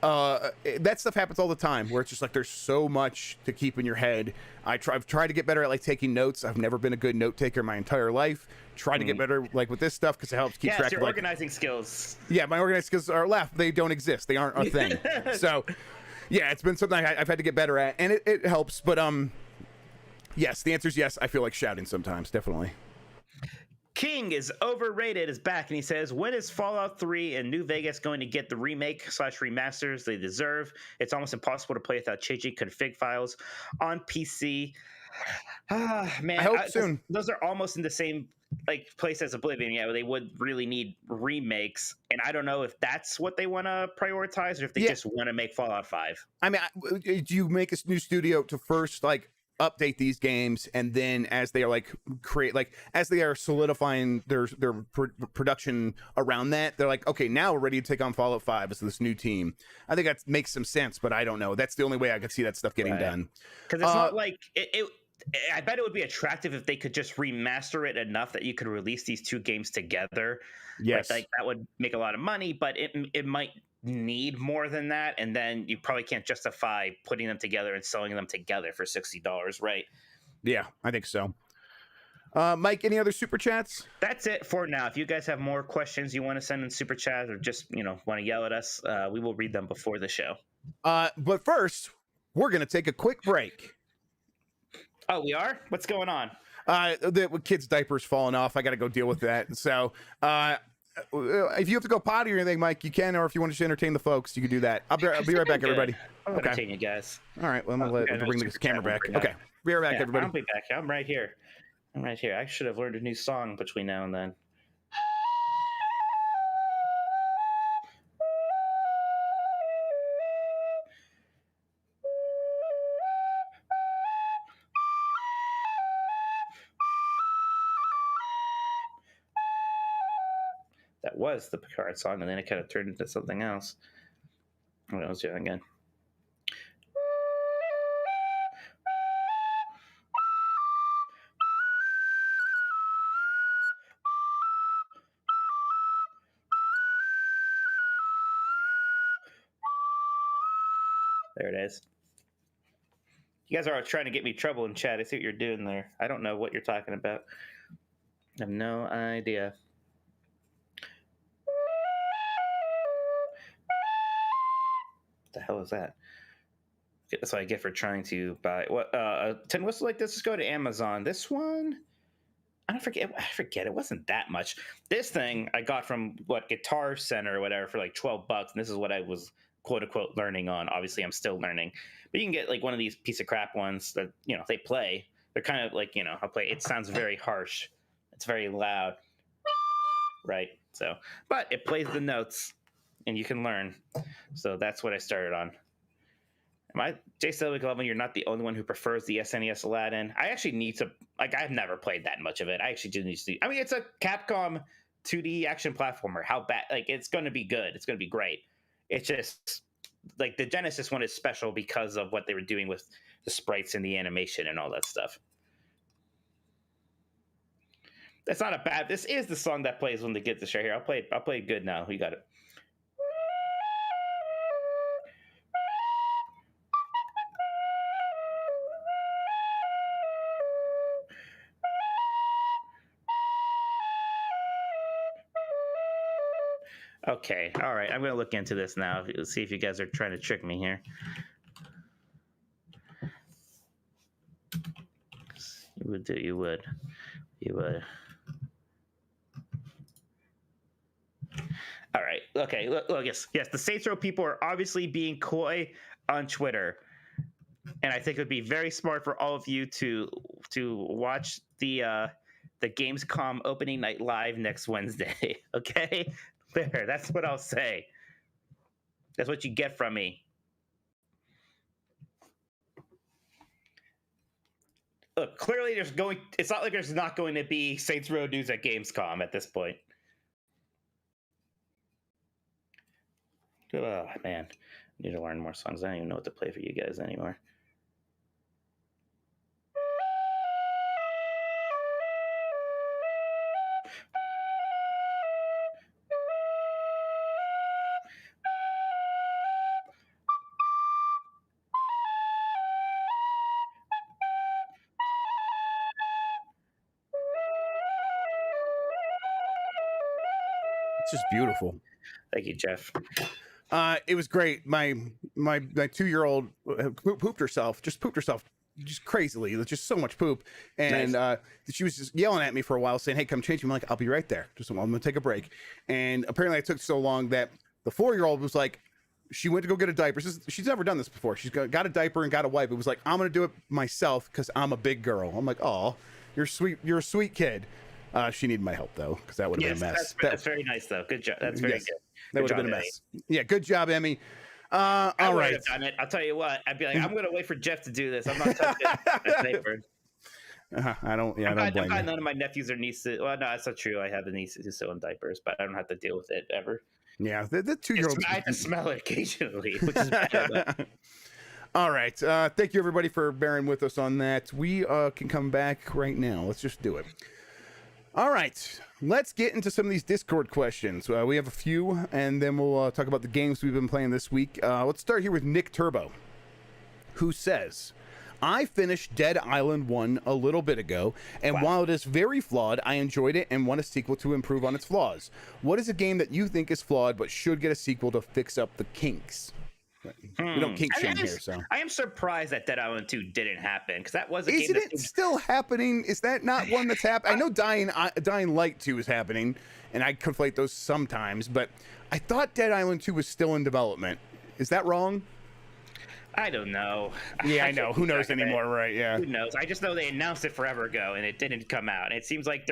that stuff happens all the time, where it's just like there's so much to keep in your head. I've tried to get better at like taking notes. I've never been a good note taker my entire life. Try to get better like with this stuff because it helps keep track of like organizing skills. Yeah, my organizing skills are left. They don't exist. They aren't a thing. So. Yeah, it's been something I've had to get better at, and it helps. But yes, the answer is yes. I feel like shouting sometimes, definitely. King is overrated is back, and he says, "When is Fallout 3 and New Vegas going to get the remake/remasters they deserve? It's almost impossible to play without changing config files on PC." Man, I hope soon. Those are almost in the same like place as Oblivion. Yeah, they would really need remakes, and I don't know if that's what they want to prioritize or if they just want to make Fallout 5. I mean, do you make a new studio to first like update these games, and then as they are like as they are solidifying their production around that, they're like, okay, now we're ready to take on Fallout 5 as this new team. I think that makes some sense, but I don't know. That's the only way I could see that stuff getting done. Because it's not like I bet it would be attractive if they could just remaster it enough that you could release these two games together. Yes, like that would make a lot of money, but it might need more than that, and then you probably can't justify putting them together and selling them together for $60, right? Yeah, I think so. Mike, any other super chats? That's it for now. If you guys have more questions you want to send in super chat, or just want to yell at us, we will read them before the show. But first, we're gonna take a quick break. Oh, we are? What's going on? The kids' diapers falling off. I got to go deal with that. So, if you have to go potty or anything, Mike, you can. Or if you want to entertain the folks, you can do that. I'll be right back, everybody. I'll entertain you guys. All right. Well, I'm gonna bring this camera back. Okay. Be right back, everybody. I'll be back. I'm right here. I should have learned a new song between now and then. That was the Picard song, and then it kind of turned into something else. What I was doing again. There it is. You guys are trying to get me trouble in chat. I see what you're doing there. I don't know what you're talking about. I have no idea. What the hell is that? That's what I get for trying to buy what tin whistle like this. Just go to Amazon. This one, I forget. It wasn't that much. This thing I got from Guitar Center or whatever for like $12, and this is what I was quote unquote learning on. Obviously, I'm still learning, but you can get like one of these piece of crap ones that they play. They're kind of like I'll play. It sounds very harsh. It's very loud, right? So, but it plays the notes, and you can learn. So that's what I started on. JCW11, you're not the only one who prefers the SNES Aladdin. I actually need to, I've never played that much of it. I actually do need to. I mean, it's a Capcom 2D action platformer. How bad? It's going to be good. It's going to be great. It's just, the Genesis one is special because of what they were doing with the sprites and the animation and all that stuff. That's not a bad. This is the song that plays when they get the show here. I'll play it good now. You got it. Okay, all right. I'm going to look into this now. Let's see if you guys are trying to trick me here. You would. All right. Okay. Look. Yes. The Saints Row people are obviously being coy on Twitter, and I think it would be very smart for all of you to watch the Gamescom opening night live next Wednesday. Okay. There, that's what I'll say. That's what you get from me. Look, clearly it's not like there's not going to be Saints Row news at Gamescom at this point. Oh, man. I need to learn more songs. I don't even know what to play for you guys anymore. It's just beautiful. Thank you, Jeff. It was great. My 2-year-old pooped herself just crazily. It was just so much poop. And Nice. She was just yelling at me for a while saying, hey, come change me. I'm like, I'll be right there. I'm going to take a break. And apparently I took so long that the 4-year-old was like, she went to go get a diaper. She's never done this before. She's got a diaper and got a wipe. It was like, I'm going to do it myself because I'm a big girl. I'm like, oh, you're sweet. You're a sweet kid. She needed my help though, because that would have been a mess. That's very nice though. Good job. That's very good. That would have been a mess. Yeah, good job, Emmy. I All would right. have done it. I'll tell you what. I'd be like, I'm gonna wait for Jeff to do this. I'm not touching that paper. I don't. Yeah, I don't I'm blame glad you. none of my nephews or nieces. Well, no, that's not true. I have a niece who's still in diapers, but I don't have to deal with it ever. Yeah, the 2-year-olds. I have to smell it occasionally, which is bad. But All right. Thank you, everybody, for bearing with us on that. We can come back right now. Let's just do it. All right. Let's get into some of these Discord questions. We have a few, and then we'll talk about the games we've been playing this week. Let's start here with Nick Turbo, who says, I finished Dead Island 1 a little bit ago, and while it is very flawed, I enjoyed it and want a sequel to improve on its flaws. What is a game that you think is flawed but should get a sequel to fix up the kinks? We don't kink shame here, so. I am surprised that Dead Island 2 didn't happen, because that was a game Isn't it still happening? Is that not one that's happening? I know Dying Light 2 is happening, and I conflate those sometimes, but I thought Dead Island 2 was still in development. Is that wrong? I don't know. Yeah, I know. Who knows anymore, right? Yeah. Who knows? I just know they announced it forever ago, and it didn't come out. And it seems like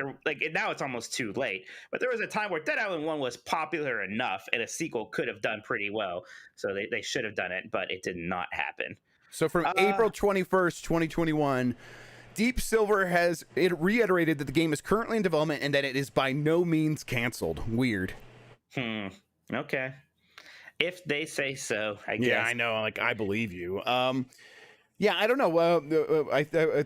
now it's almost too late. But there was a time where Dead Island 1 was popular enough, and a sequel could have done pretty well. So they should have done it, but it did not happen. So from April 21st, 2021, Deep Silver has reiterated that the game is currently in development and that it is by no means canceled. Weird. Okay. If they say so, I guess. Yeah, I know. Like, I believe you. Yeah, I don't know. I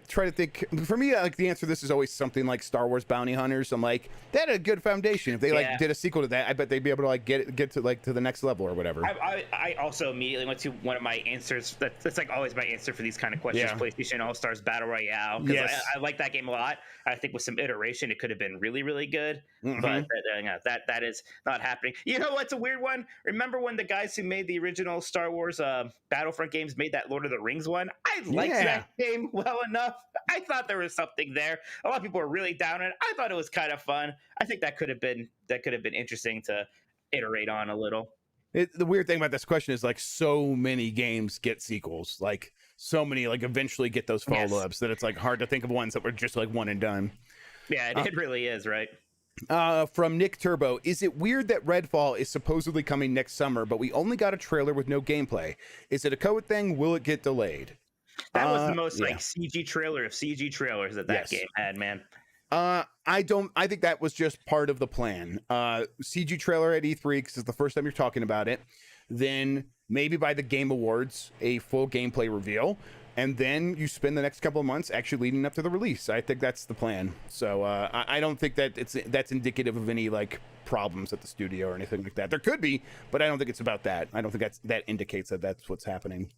try to think. For me, like, the answer to this is always something like Star Wars Bounty Hunters. I'm like, that had a good foundation. If they did a sequel to that, I bet they'd be able to like get to like to the next level or whatever. I also immediately went to one of my answers. That's like always my answer for these kind of questions. Yeah. PlayStation All Stars Battle Royale. Because Yes. I like that game a lot. I think with some iteration, it could have been really, really good. Mhm. But that is not happening. You know what's a weird one? Remember when the guys who made the original Star Wars Battlefront games made that Lord of the Rings one? I liked that game well enough. I thought there was something there. A lot of people were really down on it. I thought it was kind of fun. I think that could have been interesting to iterate on a little. The weird thing about this question is like so many games get sequels, like so many like eventually get those follow-ups that it's like hard to think of ones that were just like one and done. Yeah, it really is, right? From Nick Turbo, is it weird that Redfall is supposedly coming next summer, but we only got a trailer with no gameplay? Is it a code thing? Will it get delayed? That was the most like CG trailer of CG trailers that game had, man. I think that was just part of the plan. CG trailer at E3 because it's the first time you're talking about it. Then maybe by the Game Awards, a full gameplay reveal. And then you spend the next couple of months actually leading up to the release. I think that's the plan. So I don't think that that's indicative of any like problems at the studio or anything like that. There could be, but I don't think it's about that. I don't think that indicates that that's what's happening.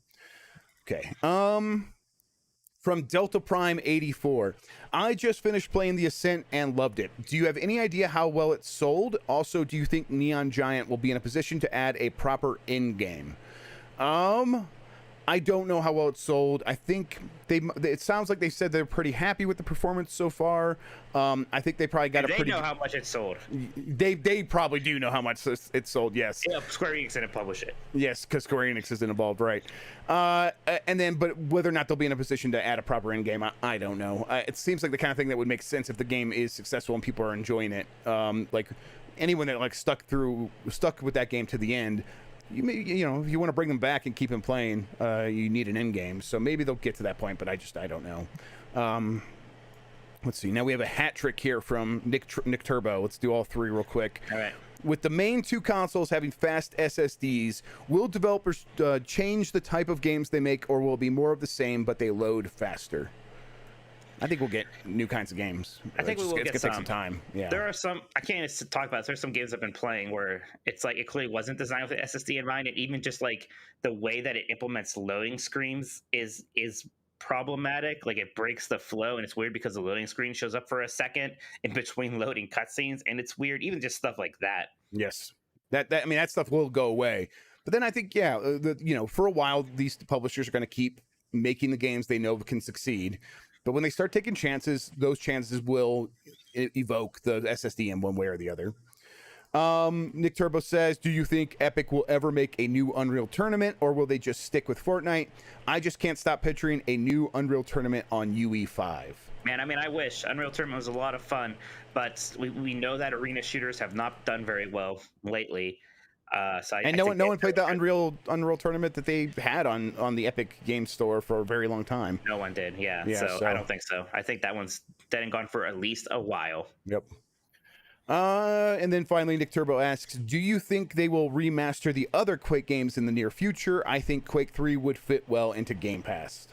Okay. From Delta Prime 84, I just finished playing The Ascent and loved it. Do you have any idea how well it sold? Also, do you think Neon Giant will be in a position to add a proper end game? I don't know how well it sold. I think it sounds like they said they're pretty happy with the performance so far. I think they probably got They know how much it sold. They probably do know how much it sold. Yes. Yeah, Square Enix didn't publish it. Yes, because Square Enix isn't involved, right? And then, but whether or not they'll be in a position to add a proper end game, I don't know. It seems like the kind of thing that would make sense if the game is successful and people are enjoying it. Like anyone that like stuck with that game to the end. You know, if you want to bring them back and keep them playing, you need an end game. So maybe they'll get to that point, but I don't know. Let's see. Now we have a hat trick here from Nick Turbo. Let's do all three real quick. All right. With the main two consoles having fast SSDs, will developers change the type of games they make, or will it be more of the same, but they load faster? I think we'll get new kinds of games. I think we will get It's gonna take some time. Yeah. There are some, I can't even talk about it. There's some games I've been playing where it's like it clearly wasn't designed with the SSD in mind, and even just like the way that it implements loading screens is problematic. Like it breaks the flow, and it's weird because the loading screen shows up for a second in between loading cutscenes, and it's weird. Even just stuff like that. Yes. That I mean, that stuff will go away. But then I think, for a while, these publishers are going to keep making the games they know can succeed. But when they start taking chances, those chances will evoke the SSD in one way or the other. Nick Turbo says, do you think Epic will ever make a new Unreal Tournament, or will they just stick with Fortnite? I just can't stop picturing a new Unreal Tournament on UE5. Man, I mean, I wish. Unreal Tournament was a lot of fun, but we know that arena shooters have not done very well lately. So And no one played the Unreal tournament that they had on the Epic Games Store for a very long time. No one did. Yeah. Yeah, So I don't think so. I think that one's dead and gone for at least a while. Yep. And then finally, Nick Turbo asks, do you think they will remaster the other Quake games in the near future? I think Quake 3 would fit well into Game Pass.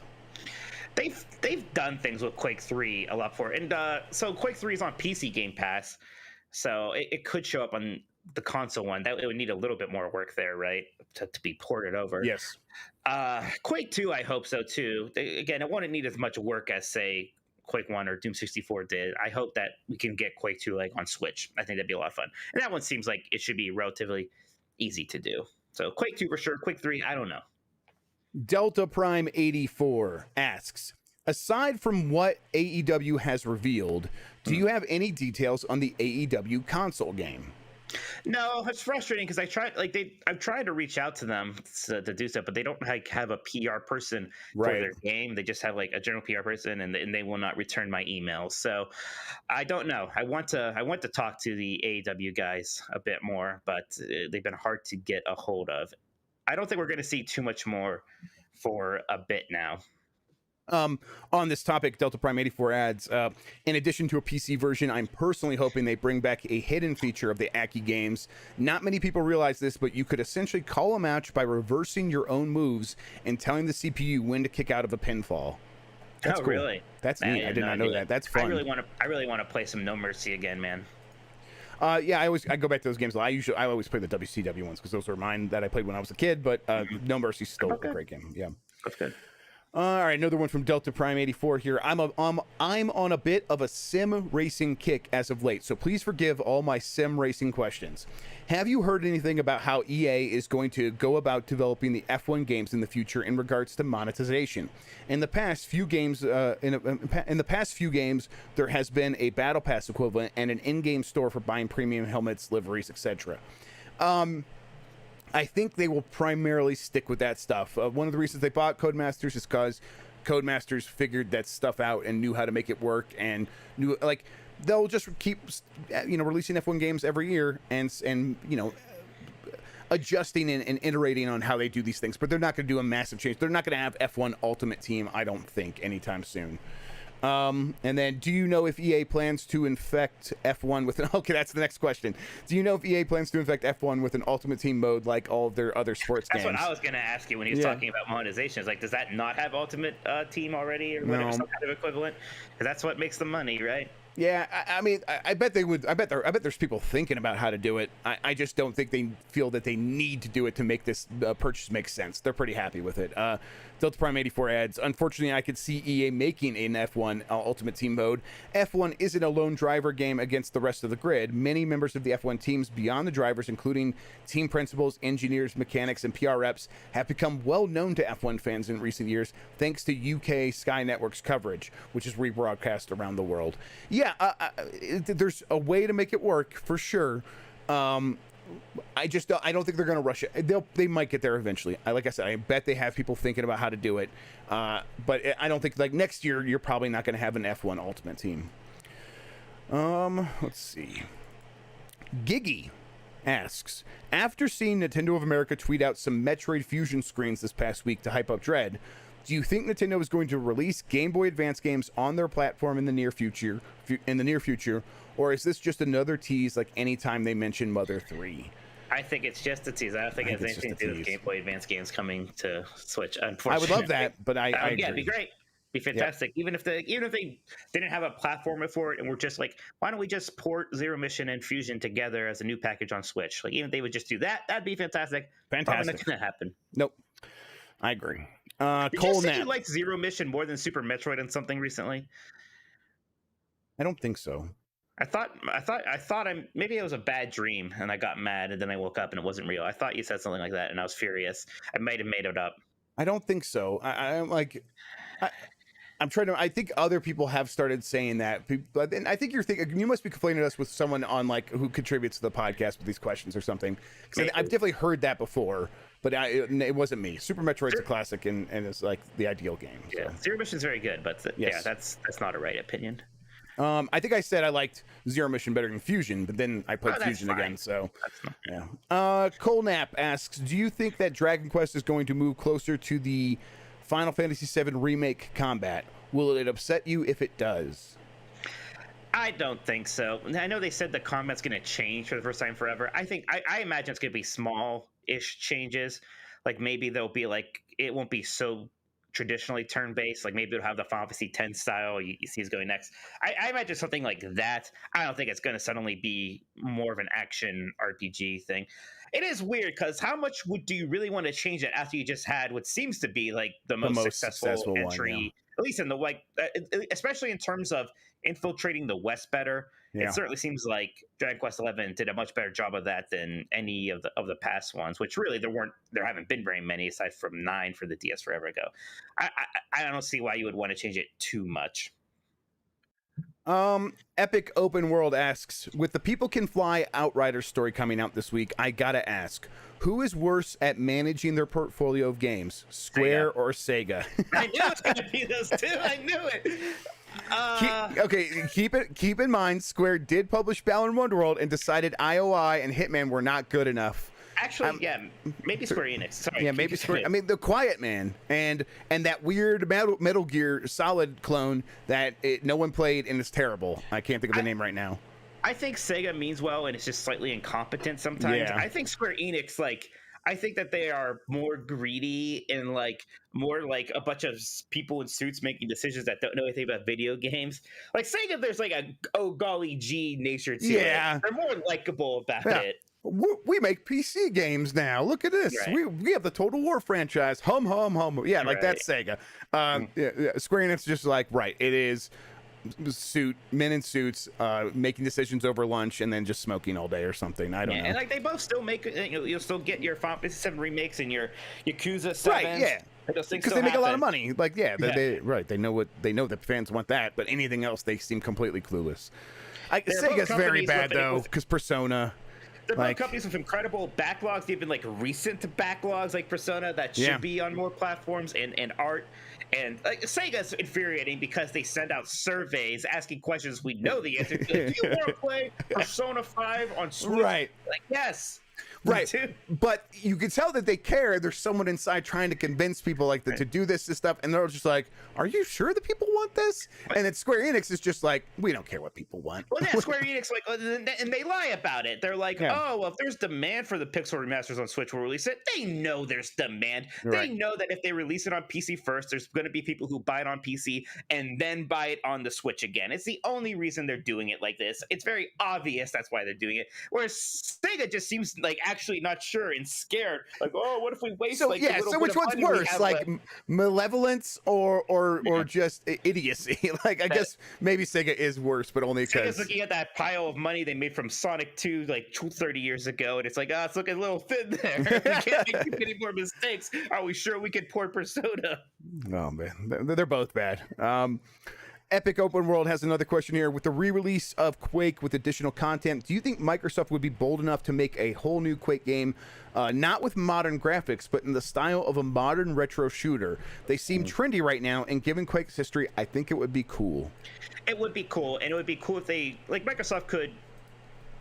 They've done things with Quake 3 a lot before. And so Quake 3 is on PC Game Pass. So it could show up on the console one. That it would need a little bit more work there, right? To be ported over. Yes. Quake 2, I hope so too. Again, it wouldn't need as much work as, say, Quake 1 or Doom 64 did. I hope that we can get Quake 2 like on Switch. I think that'd be a lot of fun. And that one seems like it should be relatively easy to do. So Quake 2 for sure. Quake 3, I don't know. Delta Prime 84 asks, aside from what AEW has revealed, do you have any details on the AEW console game? No, it's frustrating because I've tried to reach out to them to do stuff, but they don't have a PR person for their game. They just have like a general PR person, and they will not return my emails. So I don't know. I want to talk to the AEW guys a bit more, but they've been hard to get a hold of. I don't think we're going to see too much more for a bit now. On this topic, Delta Prime 84 adds, in addition to a PC version, I'm personally hoping they bring back a hidden feature of the Aki games. Not many people realize this, but you could essentially call a match by reversing your own moves and telling the CPU when to kick out of a pinfall. That's cool. Really? That's neat. I did not know that. That's fun. I really want to play some No Mercy again, man. Yeah, I go back to those games. I always play the WCW ones because those were mine that I played when I was a kid. But No Mercy's still a great game. Yeah, that's good. All right, another one from Delta Prime 84 here. I'm on a bit of a sim racing kick as of late, so please forgive all my sim racing questions. Have you heard anything about how EA is going to go about developing the F1 games in the future in regards to monetization? In the past few games, there has been a battle pass equivalent and an in-game store for buying premium helmets, liveries, etc. I think they will primarily stick with that stuff. One of the reasons they bought Codemasters is because Codemasters figured that stuff out and knew how to make it work, and knew, like, they'll just keep, releasing F1 games every year and adjusting and iterating on how they do these things. But they're not going to do a massive change. They're not going to have F1 Ultimate Team, I don't think, anytime soon. And then, do you know if EA plans to infect F1 with an... Okay, that's the next question. Do you know if EA plans to infect F1 with an Ultimate Team mode like all of their other sports games? That's what I was going to ask you when he was talking about monetization. It's like, does that not have Ultimate Team already or whatever, some kind of equivalent? Because that's what makes the money, right? Yeah, I mean, I bet they would. I bet there's people thinking about how to do it. I just don't think they feel that they need to do it to make this purchase make sense. They're pretty happy with it. Delta Prime 84 adds, unfortunately, I could see EA making an F1 Ultimate Team mode. F1 isn't a lone driver game against the rest of the grid. Many members of the F1 teams beyond the drivers, including team principals, engineers, mechanics, and PR reps, have become well known to F1 fans in recent years thanks to UK Sky Network's coverage, which is rebroadcast around the world. Yeah, there's a way to make it work for sure. I don't think they're going to rush it. They might get there eventually. Like I said, I bet they have people thinking about how to do it. But I don't think, like, next year you're probably not going to have an F1 Ultimate Team. Let's see. Giggy asks, after seeing Nintendo of America tweet out some Metroid Fusion screens this past week to hype up Dread, do you think Nintendo is going to release Game Boy Advance games on their platform in the near future? Or is this just another tease like anytime they mention Mother 3? I think it's just a tease. I don't think it has anything to do with Game Boy Advance games coming to Switch, unfortunately. I would love that, but I agree. Yeah, it'd be great. Be fantastic. Yep. Even if they didn't have a platform for it and we're just like, why don't we just port Zero Mission and Fusion together as a new package on Switch? Like, even if they would just do that, that'd be fantastic. Probably not going to happen. Nope. I agree. Did you say you liked Zero Mission more than Super Metroid and something recently? I don't think so. I thought maybe it was a bad dream and I got mad and then I woke up and it wasn't real. I thought you said something like that and I was furious. I might have made it up. I don't think so. I think other people have started saying that, but I think you're thinking, you must be complaining to us with someone on, like, who contributes to the podcast with these questions or something. Because I've definitely heard that before, but it wasn't me. Super Metroid's a classic and it's like the ideal game. So. Yeah, Zero Mission's very good, but that's not a right opinion. I think I said I liked Zero Mission better than Fusion, but then I played that's Fusion fine. again. So, That's yeah. Cole Knapp asks, do you think that Dragon Quest is going to move closer to the Final Fantasy VII Remake combat? Will it upset you if it does? I don't think so. I know they said the combat's going to change for the first time forever. I imagine it's going to be small-ish changes. Like maybe there'll be like it won't be so traditionally turn-based. Like maybe it'll have the Final Fantasy X style. You see, is going next. I imagine something like that. I don't think it's going to suddenly be more of an action RPG thing. It is weird because how much do you really want to change it after you just had what seems to be like the most successful entry, one, yeah. at least in the like, especially in terms of infiltrating the West better. Yeah. It certainly seems like Dragon Quest XI did a much better job of that than any of the past ones, which really there haven't been very many aside from 9 for the DS forever ago. I don't see why you would want to change it too much. Epic Open World asks, with the People Can Fly Outriders story coming out this week, I gotta ask, who is worse at managing their portfolio of games, Square or Sega? I knew it was going to be those two. I knew it. Keep in mind, Square did publish Balan Wonderworld and decided IOI and Hitman were not good enough. Actually, maybe Square Enix. Sorry, yeah, maybe Square. I mean, The Quiet Man and that weird Metal Gear Solid clone that no one played and it's terrible. I can't think of the name right now. I think Sega means well and it's just slightly incompetent sometimes. Yeah. I think Square Enix, I think that they are more greedy and more like a bunch of people in suits making decisions that don't know anything about video games. Like Sega, there's like a oh golly gee nature to it. They're more likable about it. We make PC games now. Look at this. Right. We have the Total War franchise. Hum hum hum. Yeah, like that's Sega. Square Enix is just like it is men in suits making decisions over lunch and then just smoking all day or something. I don't know. And they both still make you'll still get your Final Fantasy 7 remakes and your Yakuza 7. Right, yeah. Because they make a lot of money. They know that fans want that, but anything else they seem completely clueless. Sega's very bad though, because Persona. They're both companies with incredible backlogs, even recent backlogs like Persona that should be on more platforms and art. And Sega's infuriating because they send out surveys asking questions we know the answer to. Do you want to play Persona 5 on Switch? Right. Yes. Right, but you can tell that they care. There's someone inside trying to convince people to do this and stuff, and they're just like, "Are you sure the people want this?" And then Square Enix is just like, "We don't care what people want." Well, yeah, Square Enix and they lie about it. They're like, "Oh, well, if there's demand for the Pixel remasters on Switch, we'll release it." They know there's demand. Right. They know that if they release it on PC first, there's going to be people who buy it on PC and then buy it on the Switch again. It's the only reason they're doing it like this. It's very obvious that's why they're doing it. Whereas Sega just seems actually not sure and scared. Oh, what if we waste so which one's worse, malevolence or just idiocy? I guess maybe Sega is worse, but only because Sega's looking at that pile of money they made from Sonic 2 30 years ago, and it's it's looking a little thin there. We can't make any more mistakes. Are we sure we can port Persona? Oh man, they're both bad. Epic Open World has another question here. With the re-release of Quake with additional content, do you think Microsoft would be bold enough to make a whole new Quake game, not with modern graphics, but in the style of a modern retro shooter? They seem trendy right now, and given Quake's history, I think it would be cool. It would be cool, and it would be cool if they, Microsoft could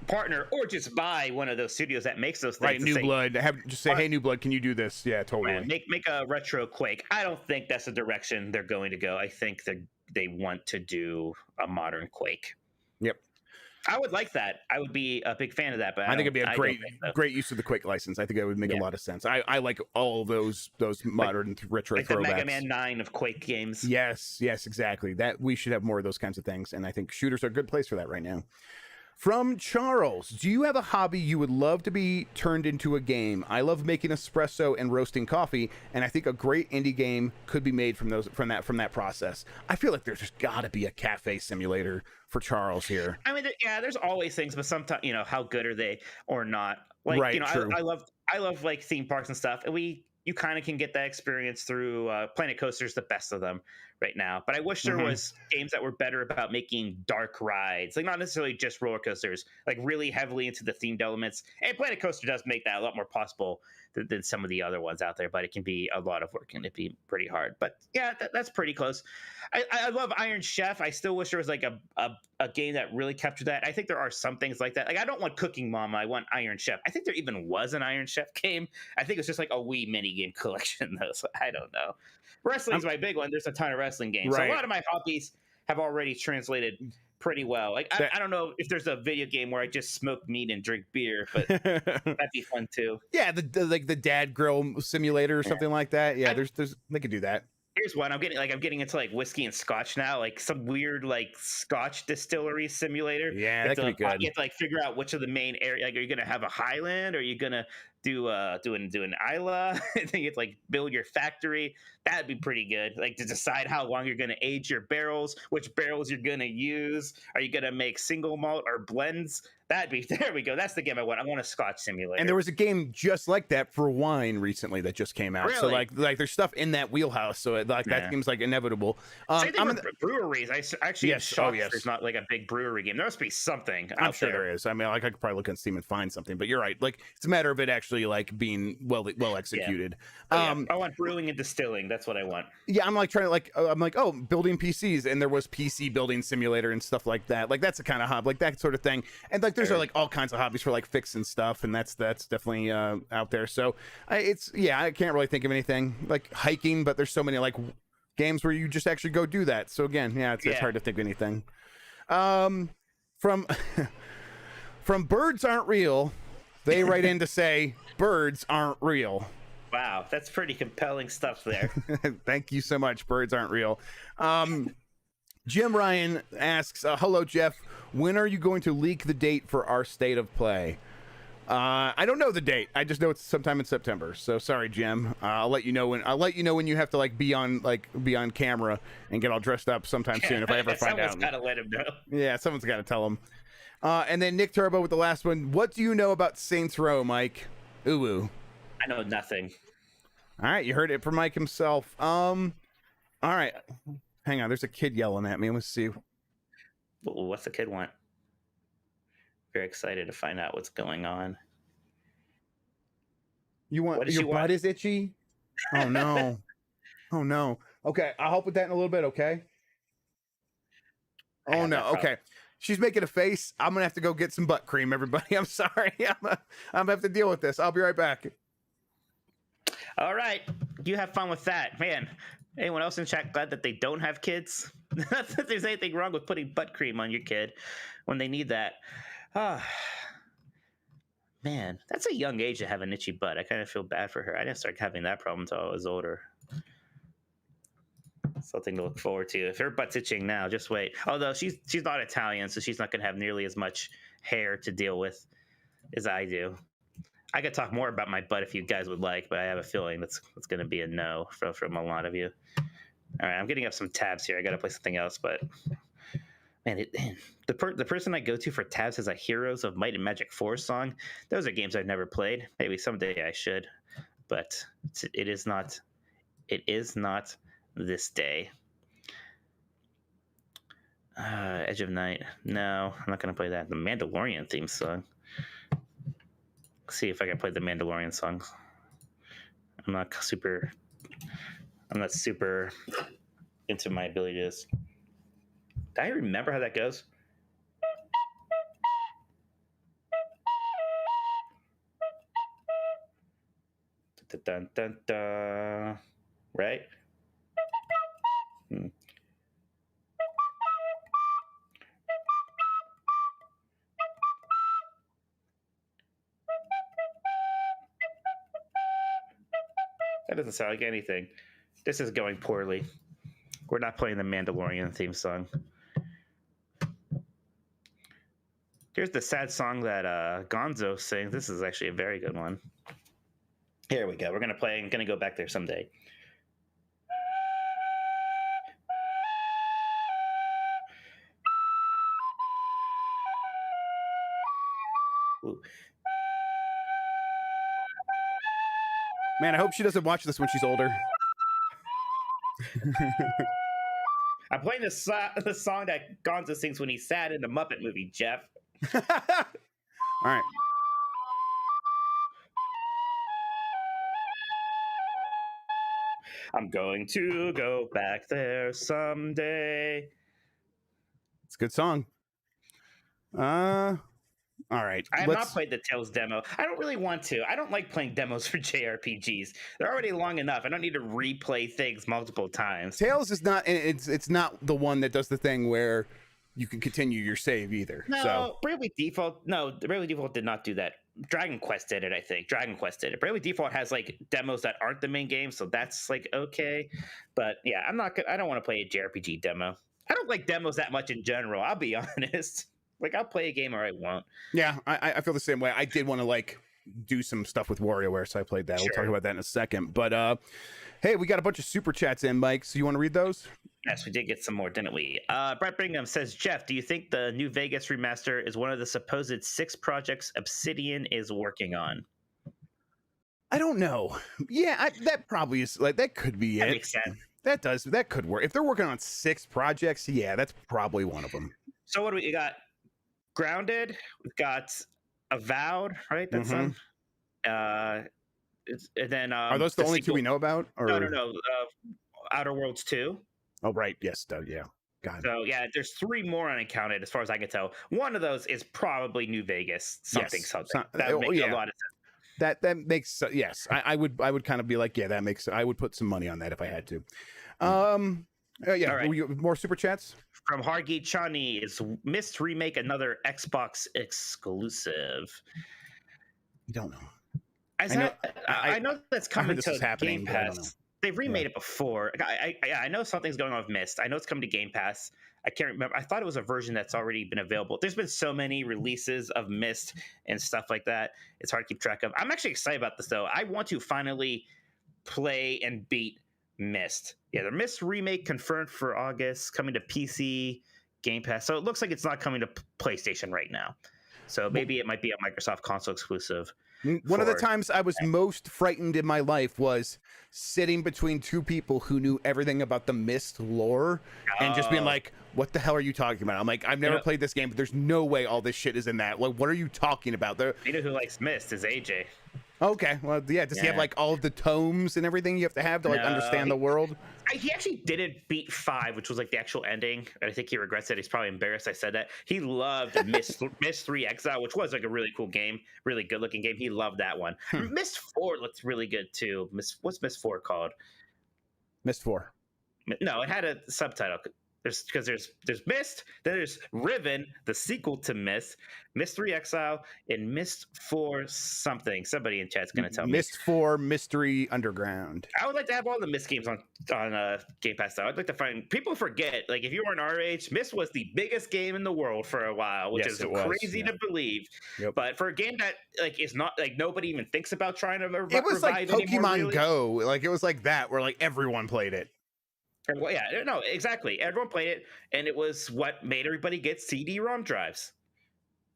partner or just buy one of those studios that makes those things. Right, New Blood. Just say, hey, New Blood, can you do this? Yeah, totally. Right, make a retro Quake. I don't think that's the direction they're going to go. I think they want to do a modern Quake. Yep. I would like that. I would be a big fan of that. But I think it'd be a great use of the Quake license. I think it would make a lot of sense. I like all those modern retro throwbacks. The Mega Man 9 of Quake games. Yes, exactly. That we should have more of those kinds of things, and I think shooters are a good place for that right now. From Charles, do you have a hobby you would love to be turned into a game? I love making espresso and roasting coffee, and I think a great indie game could be made from that process. I feel like there's just got to be a cafe simulator for Charles here. I mean, there's always things, but sometimes how good are they or not? True. I love theme parks and stuff, and you kind of can get that experience through Planet Coaster's the best of them, right now. But I wish there was games that were better about making dark rides, like not necessarily just roller coasters, like really heavily into the themed elements. And Planet Coaster does make that a lot more possible than some of the other ones out there, but it can be a lot of work and it'd be pretty hard. But yeah, that's pretty close. I love Iron Chef. I still wish there was like a game that really captured that. I think there are some things like that. Like I don't want Cooking Mama, I want Iron Chef. I think there even was an Iron Chef game. I think it's just like a Wii mini game collection though. So I don't know. Wrestling's my big one. There's a ton of wrestling games. Right. So a lot of my hobbies have already translated pretty well. Like I don't know if there's a video game where I just smoke meat and drink beer, but that'd be fun too. Yeah, like the dad grill simulator or something like that. Yeah, there's they could do that. Here's one. I'm getting into like whiskey and scotch now, like some weird like scotch distillery simulator. Yeah, that could be good. You have to like figure out which of the main area. Like, are you gonna have a Highland? Or are you gonna do an Isla? And then you have to like build your factory. That'd be pretty good. Like to decide how long you're gonna age your barrels, which barrels you're gonna use. Are you gonna make single malt or blends? There we go. That's the game I want. I want a scotch simulator. And there was a game just like that for wine recently that just came out. Really? So like there's stuff in that wheelhouse. So that seems like inevitable. Same thing with breweries. I actually am shocked yes. there's not like a big brewery game. There must be something. I'm sure there is. I mean, like I could probably look on Steam and find something. But you're right. Like it's a matter of it actually like being well executed. I want brewing and distilling. That's what I want. Yeah, I'm like trying to like I'm like, oh, building PCs, and there was PC building simulator and stuff like that. Like that's the kind of hobby, like that sort of thing. And like there's like all kinds of hobbies for like fixing stuff, and that's definitely out there. So I can't really think of anything like hiking, but there's so many like games where you just actually go do that. So again, it's hard to think of anything. From Birds Aren't Real, they write in to say birds aren't real. Wow, that's pretty compelling stuff there. Thank you so much. Birds aren't real. Jim Ryan asks, hello, Jeff. When are you going to leak the date for our State of Play? I don't know the date. I just know it's sometime in September. So sorry, Jim. I'll let you know when you have to like be on camera and get all dressed up sometime soon if I ever find out. Someone's got to let him know. Yeah, someone's got to tell him. And then Nick Turbo with the last one. What do you know about Saints Row, Mike? Ooh. I know nothing. All right, you heard it from Mike himself. All right. Hang on, there's a kid yelling at me. Let's see. What's the kid want? Very excited to find out what's going on. You want your butt is itchy? Oh no. Oh no. Okay, I'll help with that in a little bit, okay? Oh no. Okay. She's making a face. I'm gonna have to go get some butt cream, everybody. I'm sorry. I'm gonna have to deal with this. I'll be right back. All right. You have fun with that. Man, anyone else in chat glad that they don't have kids? Not that there's anything wrong with putting butt cream on your kid when they need that. Man, that's a young age to have an itchy butt. I kind of feel bad for her. I didn't start having that problem until I was older. Something to look forward to. If her butt's itching now, just wait. Although she's not Italian, so she's not going to have nearly as much hair to deal with as I do. I could talk more about my butt if you guys would like, but I have a feeling that's going to be a no from a lot of you. All right, I'm getting up some tabs here. I got to play something else, but man, the person I go to for tabs has a Heroes of Might and Magic 4 song. Those are games I've never played. Maybe someday I should, but it is not. It is not this day. Edge of Night. No, I'm not going to play that. The Mandalorian theme song. See if I can play the Mandalorian song. I'm not super into my ability to this. Do I remember how that goes? Dun, dun, dun, dun. Right? That doesn't sound like anything. This is going poorly. We're not playing the Mandalorian theme song. Here's the sad song that Gonzo sings. This is actually a very good one. Here we go. We're gonna play. I'm gonna go back there someday. Ooh. Man, I hope she doesn't watch this when she's older. I'm playing the song that Gonzo sings when he's sad in the Muppet movie, Jeff. All right. I'm going to go back there someday. It's a good song. All right. I have not played the Tales demo. I don't really want to. I don't like playing demos for JRPGs. They're already long enough. I don't need to replay things multiple times. Tales is not. It's not the one that does the thing where you can continue your save either. No, So Bravely Default. No, the Bravely Default did not do that. Dragon Quest did it, I think. Dragon Quest did it. Bravely Default has like demos that aren't the main game, so that's like okay. But yeah, I don't want to play a JRPG demo. I don't like demos that much in general. I'll be honest. Like I'll play a game or I won't. yeah, I feel the same way. I did want to like do some stuff with WarioWare, so I played that. We'll Sure. talk about that in a second. But hey, we got a bunch of super chats in, Mike. So you want to read those? Yes, we did get some more, didn't we? Brett Brigham says, Jeff, do you think the New Vegas remaster is one of the supposed 6 projects Obsidian is working on? I don't know. Yeah, that probably is. Like that could be That it. makes sense. That could work. If they're working on 6 projects, yeah, that's probably one of them. So what do we got? Grounded. We've got Avowed, right? That's Mhm. and then Are those the only 2 we know about? Or No. Outer Worlds 2. Oh, right. Yes. Yeah. God. So yeah, there's 3 more unaccounted as far as I can tell. One of those is probably New Vegas. Something. That would make a lot of sense. That makes yes. I would kind of be like, yeah, that makes. I would put some money on that if I had to. Yeah. All right. More super chats. From Hargeet Chani, is Myst remake another Xbox exclusive? You don't know. I know that's coming this to is happening, Game but I don't know. Pass. They've remade it before. I know something's going on with Myst. I know it's coming to Game Pass. I can't remember. I thought it was a version that's already been available. There's been so many releases of Myst and stuff like that. It's hard to keep track of. I'm actually excited about this, though. I want to finally play and beat Myst. Yeah, the Myst remake confirmed for August, coming to PC, Game Pass. So it looks like it's not coming to PlayStation right now. So maybe it might be a Microsoft console exclusive. One of the times I was most frightened in my life was sitting between 2 people who knew everything about the Myst lore and just being like, what the hell are you talking about? I'm like, I've never played this game, but there's no way all this shit is in that. Like, what are you talking about? You know who likes Myst is AJ. Okay, well, yeah. Does he have like all of the tomes and everything you have to have to like understand the world? He actually didn't beat 5, which was like the actual ending. I think he regrets it. He's probably embarrassed I said that. He loved Myst 3 Exile, which was like a really cool game, really good looking game. He loved that one. Myst 4 looks really good too. What's Myst 4 called? Myst 4. No, it had a subtitle. There's Myst, then there's Riven, the sequel to Myst, Myst 3 Exile, and Myst 4 something. Somebody in chat's gonna tell me. Myst 4 Mystery Underground. I would like to have all the Myst games on Game Pass. Though I'd like to find. People forget, like if you weren't our age, Myst was the biggest game in the world for a while, which is crazy to believe. Yep. But for a game that like is not like nobody even thinks about trying to revive It was like Pokemon anymore, really. Go. Like it was like that, where like everyone played it. Well, yeah, no, exactly. Everyone played it, and it was what made everybody get CD-ROM drives.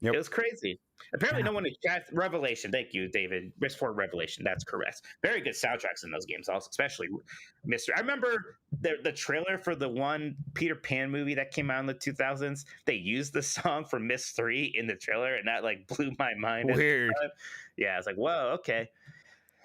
Yep. It was crazy. Apparently, no one in chat. Revelation. Thank you, David. Myst 4 Revelation. That's correct. Very good soundtracks in those games, also, especially Mystery. I remember the trailer for the one Peter Pan movie that came out in the 2000s. They used the song from Myst 3 in the trailer, and that like blew my mind. Weird. Yeah, I was like, whoa, okay.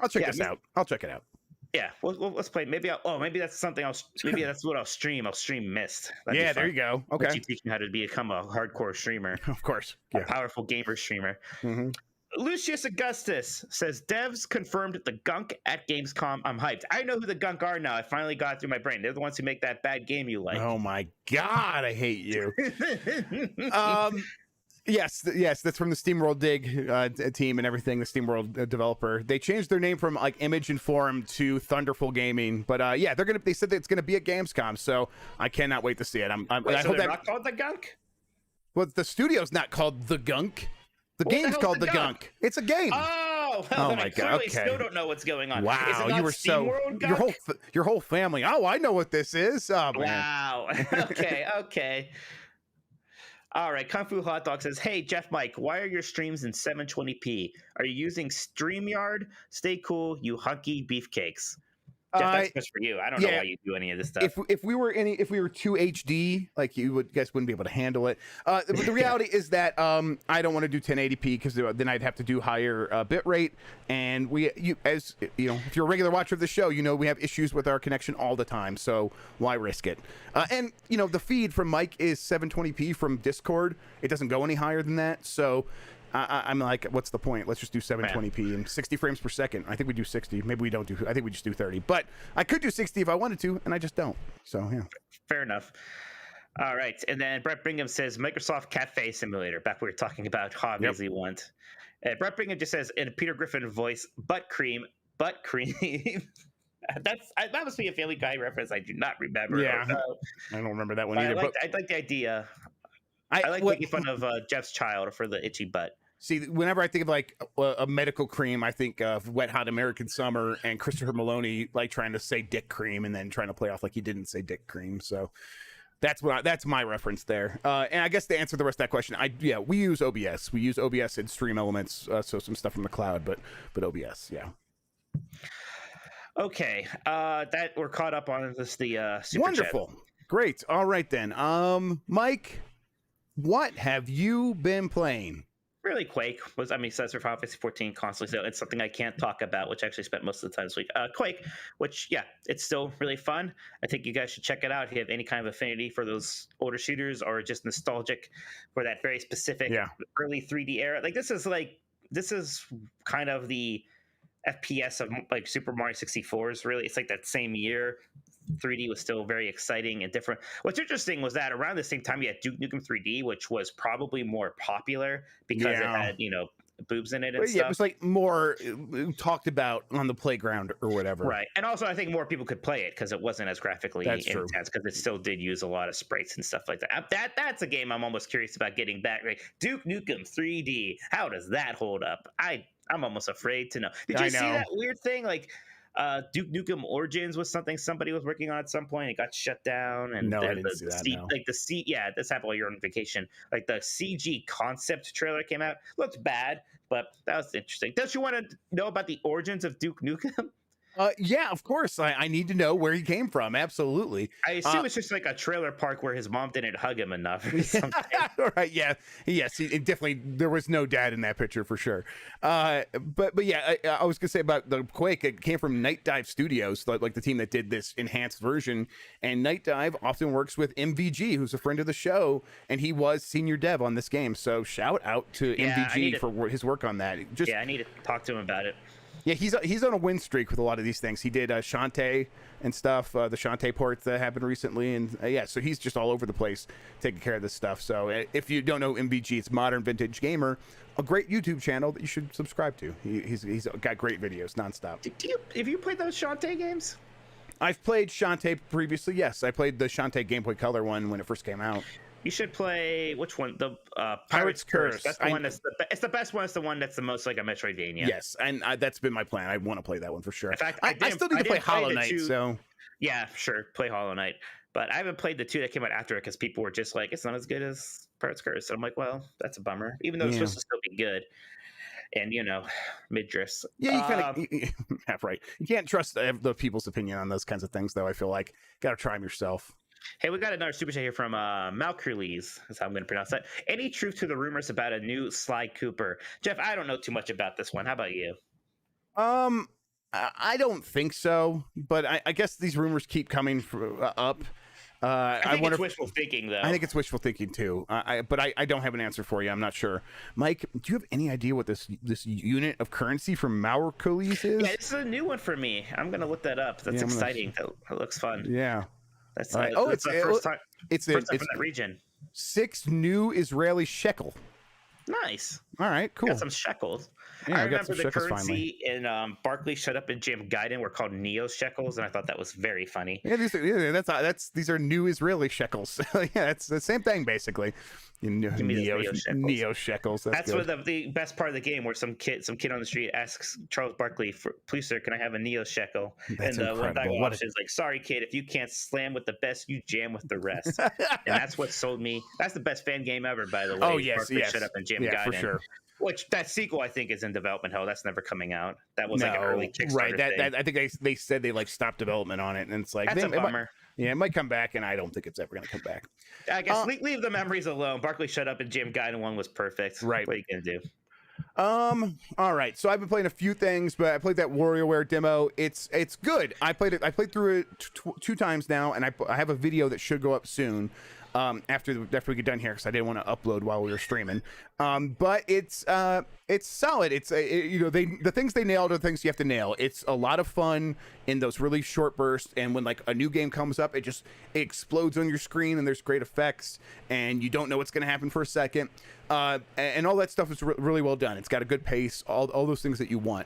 I'll check this out. I'll check it out. Yeah, let's play. Maybe maybe that's something else. Maybe that's what I'll stream. I'll stream Myst. Yeah, there you go. Okay. Let you teach me how to become a hardcore streamer. Of course. A powerful gamer streamer. Mm-hmm. Lucius Augustus says, devs confirmed the gunk at Gamescom. I'm hyped. I know who the gunk are now. I finally got it through my brain. They're the ones who make that bad game you like. Oh my God, I hate you. Yes, that's from the SteamWorld Dig team and everything. The SteamWorld developer. They changed their name from like Image and Forum to Thunderful Gaming. But yeah, they said that it's gonna be at Gamescom, so I cannot wait to see it. I so hope they're not called the gunk? Well, the studio's not called the Gunk. The game's called the Gunk. It's a game. Oh, well, my God. Okay. Still don't know what's going on. Wow, Is it not you were SteamWorld Gunk? your whole family. Oh, I know what this is. Oh, man. Wow. Okay. All right, Kung Fu Hot Dog says, hey, Jeff Mike, why are your streams in 720p? Are you using StreamYard? Stay cool, you hunky beefcakes. Jeff, that's just for you. I don't know yeah. why you do any of this stuff. If we were too HD, like you guys wouldn't be able to handle it. The reality is that I don't want to do 1080p because then I'd have to do higher bit rate. And as you know, if you're a regular watcher of the show, you know we have issues with our connection all the time. So why risk it? And you know the feed from Mike is 720p from Discord. It doesn't go any higher than that. So I'm like, what's the point? Let's just do 720p and 60 frames per second. I think we do 60. Maybe we don't do. I think we just do 30. But I could do 60 if I wanted to, and I just don't. So yeah. Fair enough. All right, and then Brett Bingham says Microsoft Cafe Simulator. Back we were talking about hobbies he wants. Brett Bingham just says in a Peter Griffin voice, butt cream. That must be a Family Guy reference. I do not remember. Yeah, I don't remember that one either. I like the idea. I like making fun of Jeff's child for the itchy butt. See, whenever I think of like a medical cream, I think of Wet Hot American Summer and Christopher Maloney like trying to say dick cream and then trying to play off like he didn't say dick cream. So that's my reference there. And I guess to answer the rest of that question, we use OBS. We use OBS and Stream Elements, so some stuff from the cloud, but OBS, yeah. Okay, that we're caught up on the super wonderful, chat. Great. All right then, Mike. What have you been playing? Really, Quake was, says for Final Fantasy 14 constantly, so it's something I can't talk about, which I actually spent most of the time this week. Quake, which, it's still really fun. I think you guys should check it out if you have any kind of affinity for those older shooters or just nostalgic for that very specific early 3D era. This is kind of the FPS of like Super Mario 64's really. It's like that same year. 3D was still very exciting and different. What's interesting was that around the same time you had Duke Nukem 3D, which was probably more popular because it had, boobs in it and stuff. It was like more talked about on the playground or whatever. Right. And also I think more people could play it because it wasn't as graphically intense because it still did use a lot of sprites and stuff like that. That's a game I'm almost curious about getting back. Like Duke Nukem 3D, how does that hold up? I'm almost afraid to know. Did you see that weird thing? Like Duke Nukem Origins was something somebody was working on at some point. It got shut down. And I didn't see that. This happened while you're on vacation. Like the CG concept trailer came out. Looked bad, but that was interesting. Don't you want to know about the origins of Duke Nukem? Yeah, of course. I need to know where he came from. Absolutely. I assume it's just like a trailer park where his mom didn't hug him enough or something. Right. Yeah. Yes. It definitely. There was no dad in that picture for sure. But yeah, I was gonna say about the Quake. It came from Nightdive Studios, like the team that did this enhanced version. And Nightdive often works with MVG, who's a friend of the show, and he was senior dev on this game. So shout out to MVG for his work on that. I need to talk to him about it. Yeah, he's on a win streak with a lot of these things. He did Shantae and stuff, the Shantae port that happened recently, and so he's just all over the place taking care of this stuff. So if you don't know MVG, it's Modern Vintage Gamer, a great YouTube channel that you should subscribe to. He's got great videos nonstop. Have you played those Shantae games? I've played Shantae previously. Yes, I played the Shantae Game Boy Color one when it first came out. You should play which one? The Pirate's Curse. That's the one it's the best one. It's the one that's the most like a Metroidvania. Yes, and that's been my plan. I want to play that one for sure. In fact, I still need to play Hollow Knight. So yeah, sure, play Hollow Knight. But I haven't played the two that came out after it because people were just like, it's not as good as Pirate's Curse. So I'm like, well, that's a bummer. Even though it's supposed to still be good. And mid drifts. Yeah, you kind of have right. You can't trust the people's opinion on those kinds of things, though. I feel like got to try them yourself. Hey, we got another super chat here from Malcrules. That's how I'm going to pronounce that. Any truth to the rumors about a new Sly Cooper? Jeff, I don't know too much about this one. How about you? I don't think so, but I guess these rumors keep coming up. I think it's wishful thinking, though. I think it's wishful thinking too. But I don't have an answer for you. I'm not sure. Mike, do you have any idea what this unit of currency from Malcrules is? Yeah, this is a new one for me. I'm going to look that up. That's exciting. That looks fun. Yeah. That's it's the first time. It's from that region. 6 new Israeli shekel. Nice. All right, cool. Got some shekels. Yeah, I remember the currency in Barclay Shut Up and Jam Gaiden were called Neo shekels, and I thought that was very funny. Yeah, these are new Israeli shekels. Yeah, it's the same thing basically. Neo shekels. That's what the best part of the game, where some kid on the street asks Charles Barkley, "Please, sir, can I have a Neo shekel?" That's and incredible. one guy watches is like, "Sorry, kid, if you can't slam with the best, you jam with the rest." And that's what sold me. That's the best fan game ever, by the way. Oh yes, Barkley Shut Up and Jam Gaiden. For sure. Which that sequel I think is in development hell. That's never coming out. That was like an early Kickstarter right. thing. That I think they said they like stopped development on it, and it's like That's a bummer. It might come back, and I don't think it's ever going to come back. I guess leave the memories alone. Barkley shut up and Jim Gaiden 1 was perfect. Right. What are you gonna do? All right. So I've been playing a few things, but I played that WarioWare demo. It's good. I played through it two times now, and I have a video that should go up soon. After we get done here, because I didn't want to upload while we were streaming. But it's solid. The things they nailed are the things you have to nail. It's a lot of fun in those really short bursts, and when like a new game comes up, it explodes on your screen, and there's great effects, and you don't know what's going to happen for a second. And all that stuff is really well done. It's got a good pace, all those things that you want.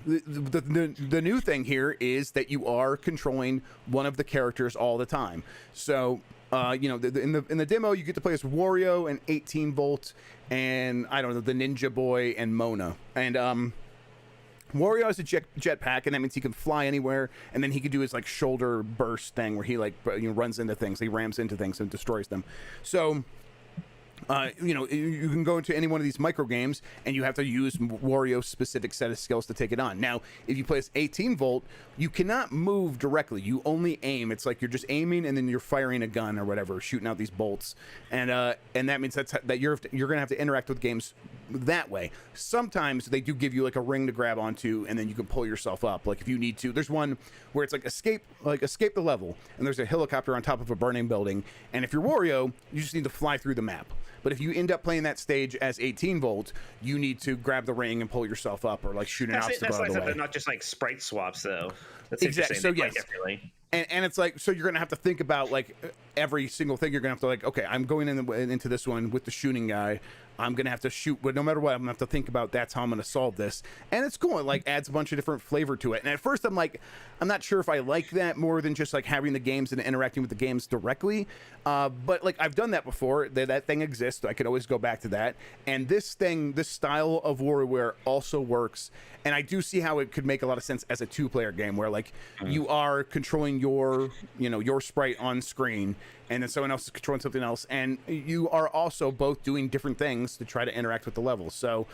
The new thing here is that you are controlling one of the characters all the time. So in the demo you get to play as Wario and 18 Volt and I don't know, the Ninja Boy and Mona. And Wario has a jetpack, and that means he can fly anywhere, and then he can do his like shoulder burst thing where he like runs into things, he rams into things and destroys them. So you can go into any one of these micro games, and you have to use Wario's specific set of skills to take it on. Now, if you play as 18 Volt, you cannot move directly. You only aim. It's like you're just aiming, and then you're firing a gun or whatever, shooting out these bolts. And that means that you're gonna have to interact with games that way. Sometimes they do give you like a ring to grab onto, and then you can pull yourself up. Like if you need to. There's one where it's like escape the level, and there's a helicopter on top of a burning building. And if you're Wario, you just need to fly through the map. But if you end up playing that stage as 18 Volt, you need to grab the ring and pull yourself up, or like shoot an obstacle out of the way. Not just like sprite swaps, though. That's exactly. So yes, and it's like, so you're gonna have to think about like every single thing. You're gonna have to like, okay, I'm going into this one with the shooting guy. I'm gonna have to shoot, but no matter what, I'm gonna have to think about that's how I'm gonna solve this. And it's cool. It like adds a bunch of different flavor to it. And at first I'm like, I'm not sure if I like that more than just like having the games and interacting with the games directly. But like I've done that before. That thing exists. I could always go back to that. And this style of WarioWare also works. And I do see how it could make a lot of sense as a 2-player game where like you are controlling your sprite on screen, and then someone else is controlling something else, and you are also both doing different things to try to interact with the levels. So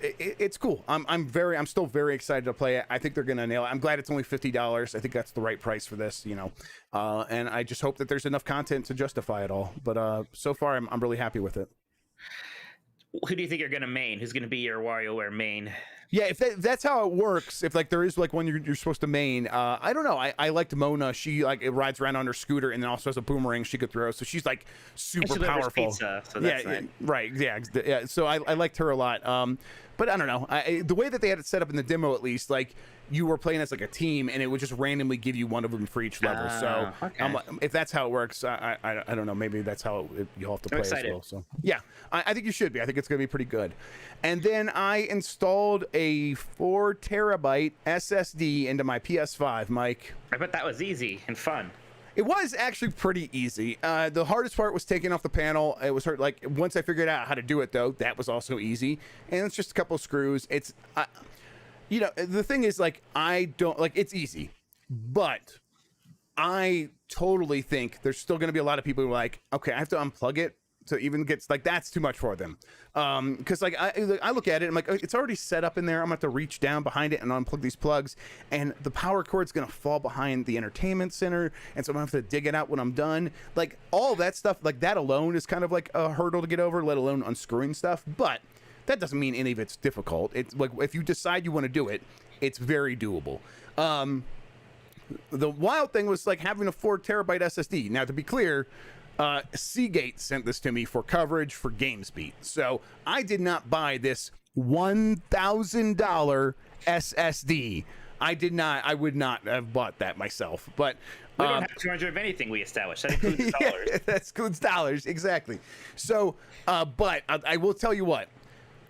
it's cool. I'm still very excited to play it. I think they're gonna nail it. I'm glad it's only $50. I think that's the right price for this, and I just hope that there's enough content to justify it all. But so far I'm really happy with it. Who do you think you're gonna main? Who's gonna be your WarioWare main? Yeah, if that's how it works, if like there is like one you're supposed to main, I don't know. I liked Mona. She like rides around on her scooter and then also has a boomerang she could throw. So she's like super powerful. Pizza, so that's nice. Right. Yeah. So I liked her a lot. But I don't know. The way that they had it set up in the demo, at least, like you were playing as like a team, and it would just randomly give you one of them for each level. So okay. If that's how it works, I don't know. Maybe that's how you'll have to play as well. So yeah, I think you should be. I think it's gonna be pretty good. And then I installed a 4 terabyte SSD into my PS5, Mike. I bet that was easy and fun. It was actually pretty easy. The hardest part was taking off the panel. It was hard. Like once I figured out how to do it, though, that was also easy. And it's just a couple of screws. It's, the thing is, like, I don't like. It's easy, but I totally think there's still going to be a lot of people who are like, okay, I have to unplug it. So even gets like that's too much for them, because like I look at it, I'm like, it's already set up in there. I'm gonna have to reach down behind it and unplug these plugs, and the power cord's gonna fall behind the entertainment center, and so I'm gonna have to dig it out when I'm done. Like all that stuff, like that alone is kind of like a hurdle to get over, let alone unscrewing stuff. But that doesn't mean any of it's difficult. It's like if you decide you want to do it, it's very doable. The wild thing was like having a 4 terabyte SSD. Now to be clear, Seagate sent this to me for coverage for GamesBeat. So I did not buy this $1,000 SSD. I would not have bought that myself. But we don't have 200 of anything we established. That includes dollars. Yeah, that includes dollars, exactly. So, but I will tell you what.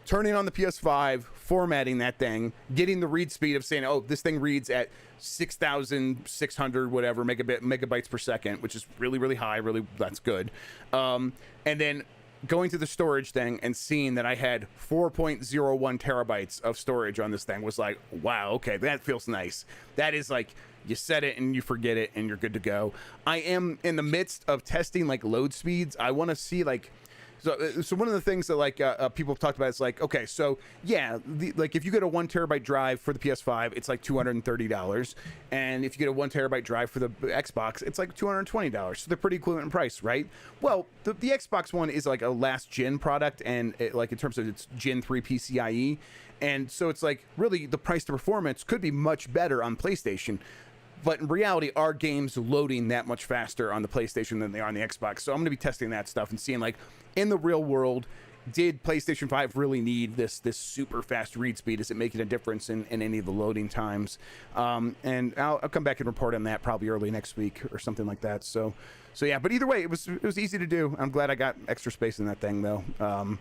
Turning on the PS5, formatting that thing, getting the read speed of saying, oh, this thing reads at 6,600 whatever megabytes per second, which is really, really high. Really, that's good. And then going to the storage thing and seeing that I had 4.01 terabytes of storage on this thing was like, wow, okay, that feels nice. That is like, you set it and you forget it and you're good to go. I am in the midst of testing like load speeds. I want to see like, So one of the things that like people have talked about is like, okay, so yeah, like if you get a 1 terabyte drive for the PS5, it's like $230, and if you get a 1 terabyte drive for the Xbox, it's like $220. So they're pretty equivalent in price, right? Well, the Xbox One is like a last gen product, and like in terms of its Gen 3 PCIe, and so it's like really the price to performance could be much better on PlayStation. But in reality, are games loading that much faster on the PlayStation than they are on the Xbox? So I'm going to be testing that stuff and seeing, like, in the real world, did PlayStation 5 really need this super fast read speed? Is it making a difference in any of the loading times? And I'll come back and report on that probably early next week or something like that. So yeah. But either way, it was easy to do. I'm glad I got extra space in that thing, though. I'm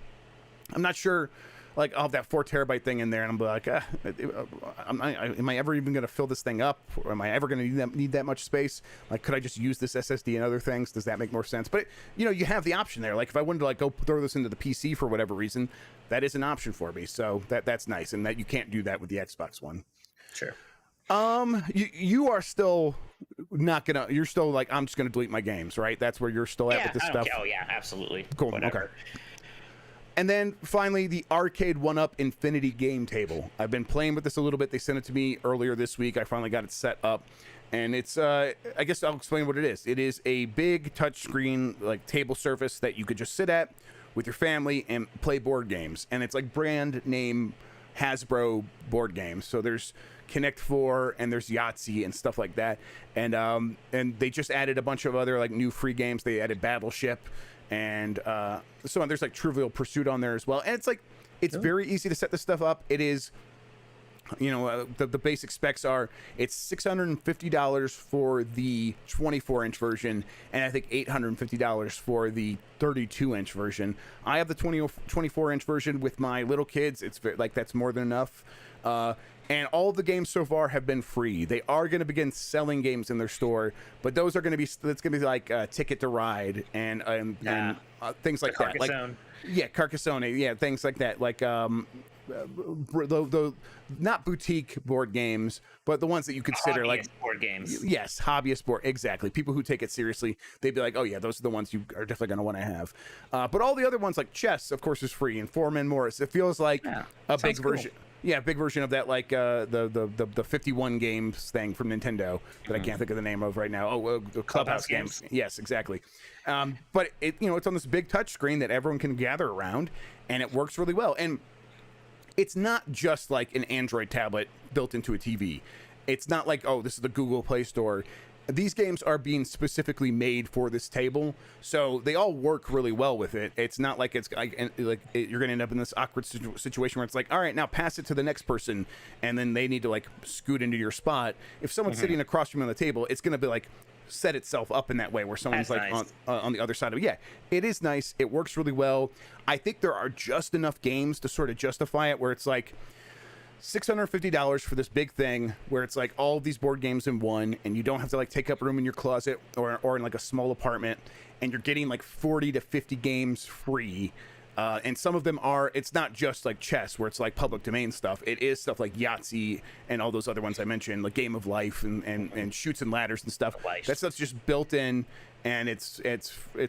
not sure. Like, I'll have that 4 terabyte thing in there, and I'm like, am I ever even going to fill this thing up? Or am I ever going to need that much space? Like, could I just use this SSD and other things? Does that make more sense? But, you have the option there. Like, if I wanted to, like, go throw this into the PC for whatever reason, that is an option for me. So that's nice, and that you can't do that with the Xbox One. Sure. You are still not gonna. You're still like, I'm just gonna delete my games, right? That's where you're still at with this stuff. Oh yeah, absolutely. Cool. Whatever. Okay. And then finally, the Arcade 1-Up Infinity Game Table. I've been playing with this a little bit. They sent it to me earlier this week. I finally got it set up. And it's, I guess I'll explain what it is. It is a big touchscreen, like, table surface that you could just sit at with your family and play board games. And it's like brand name Hasbro board games. So there's Connect 4 and there's Yahtzee and stuff like that. And they just added a bunch of other, like, new free games. They added Battleship. And so there's like Trivial Pursuit on there as well, and it's like it's very easy to set this stuff up. It is, the basic specs are it's $650 for the 24-inch version, and I think $850 for the 32-inch version. I have the 24-inch version with my little kids. It's like that's more than enough. And all of the games so far have been free. They are going to begin selling games in their store, but those are going to be, it's going to be like Ticket to Ride and things like that. Like, yeah, Carcassonne. Yeah, things like that. Like the not boutique board games, but the ones that you consider hobbyist like board games. Yes, hobbyist board. Exactly. People who take it seriously, they'd be like, oh yeah, those are the ones you are definitely going to want to have. But all the other ones, like chess, of course, is free, and Four Men Morris. It feels like a big version. Yeah, big version of that, like the 51 games thing from Nintendo that I can't think of the name of right now. Oh, Clubhouse games. Yes, exactly. But it's on this big touch screen that everyone can gather around, and it works really well. And it's not just like an Android tablet built into a TV. It's not like, oh, this is the Google Play Store. These games are being specifically made for this table, so they all work really well with it. It's not like it's like you're going to end up in this awkward situation where it's like, all right, now pass it to the next person, and then they need to like scoot into your spot. If someone's sitting across from you on the table, it's going to be like set itself up in that way where someone's That's like nice. on the other side of it. Yeah, it is nice. It works really well. I think there are just enough games to sort of justify it where it's like $650 for this big thing where it's like all these board games in one, and you don't have to like take up room in your closet or in like a small apartment, and you're getting like 40 to 50 games free. And some of them are, it's not just like chess where it's like public domain stuff. It is stuff like Yahtzee and all those other ones I mentioned, like Game of Life and Chutes and Ladders and stuff. That stuff's just built in, and it's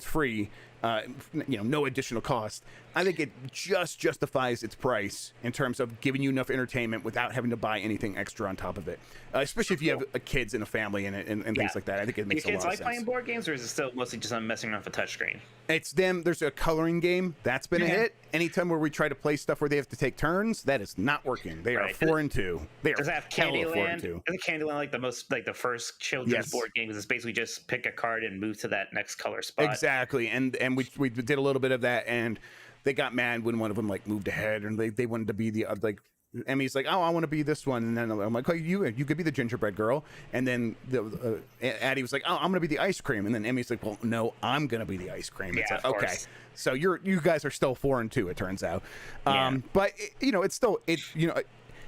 free. No additional cost. I think it just justifies its price in terms of giving you enough entertainment without having to buy anything extra on top of it. Especially if you have kids and a family and things like that. I think it makes a lot of sense. Kids like playing board games, or is it still mostly just on messing around with a touchscreen? It's them. There's a coloring game that's been a hit. Anytime where we try to play stuff where they have to take turns, that is not working. They are 4-2. They are Does it have Candyland? Isn't Candyland like the first children's board game? It's basically just pick a card and move to that next color spot. Exactly, and we did a little bit of that, and they got mad when one of them like moved ahead, and they wanted to be the like. Emmy's like, oh, I want to be this one, and then I'm like, oh, you could be the gingerbread girl, and then Addie was like, oh, I'm gonna be the ice cream, and then Emmy's like, well, no, I'm gonna be the ice cream. It's like, okay, so you guys are still 4-2, it turns out, but it's still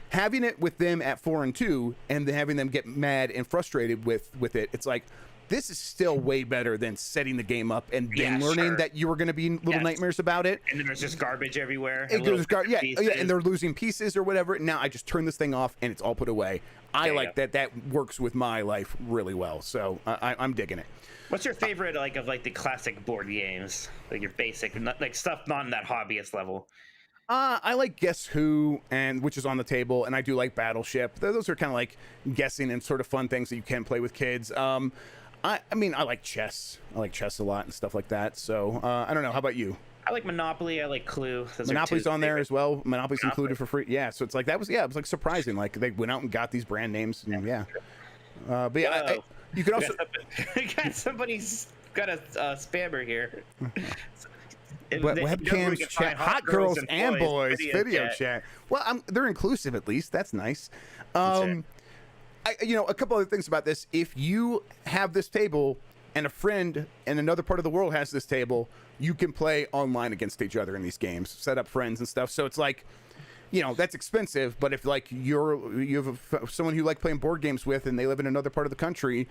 having it with them at 4-2, and then having them get mad and frustrated with it, it's like, this is still way better than setting the game up and then Yeah, learning sure. that you were going to be little nightmares about it. And then there's just garbage everywhere. It and little goes bits and pieces. and they're losing pieces or whatever. Now I just turn this thing off and it's all put away. I like that. That works with my life really well. So I'm digging it. What's your favorite of the classic board games? Like your basic, like stuff not in that hobbyist level. I like Guess Who, which is on the table, and I do like Battleship. Those are kind of like guessing and sort of fun things that you can play with kids. I mean, I like chess. I like chess a lot and stuff like that. So I don't know. How about you? I like Monopoly. I like Clue. Monopoly's on there as well. Monopoly's included for free. Yeah, so it's like it was like surprising. Like they went out and got these brand names, and but yeah, you could also somebody's got a spammer here. Webcams chat, hot girls and boys video chat. Well, they're inclusive at least. That's nice. A couple other things about this. If you have this table and a friend in another part of the world has this table, you can play online against each other in these games, set up friends and stuff. So it's like, that's expensive, but if like you have someone who you like playing board games with and they live in another part of the country,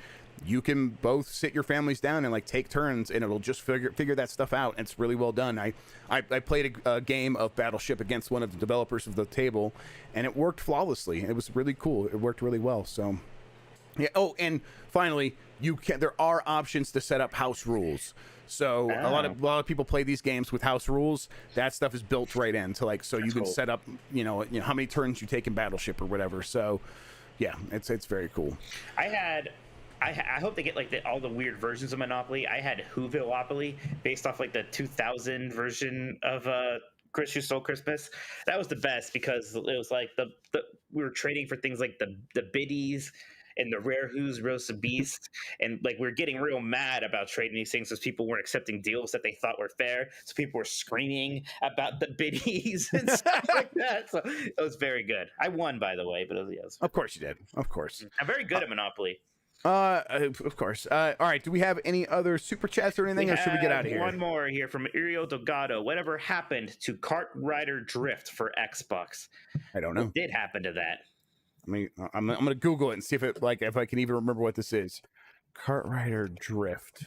you can both sit your families down and like take turns, and it'll just figure that stuff out. And it's really well done. I played a game of Battleship against one of the developers of the table, and it worked flawlessly. It was really cool. It worked really well. So yeah. Oh, and finally, there are options to set up house rules. So a lot of people play these games with house rules. That stuff is built right in to so you can set up how many turns you take in Battleship or whatever. So yeah, it's very cool. I hope they get all the weird versions of Monopoly. I had Whovilleopoly based off the 2000 version of Chris Who Stole Christmas. That was the best because it was we were trading for things like the biddies and the rare who's roast beast, and we were getting real mad about trading these things because people weren't accepting deals that they thought were fair. So people were screaming about the biddies and stuff like that. So it was very good. I won, by the way, but yes. Of course you did. Of course. I'm very good at Monopoly. Of course. All right. Do we have any other super chats or anything, or should we get out of here? One more here from Uriel Delgado. Whatever happened to Kart Rider Drift for Xbox? I don't know. What did happen to that? I'm gonna Google it and see if I can even remember what this is. Kart Rider Drift.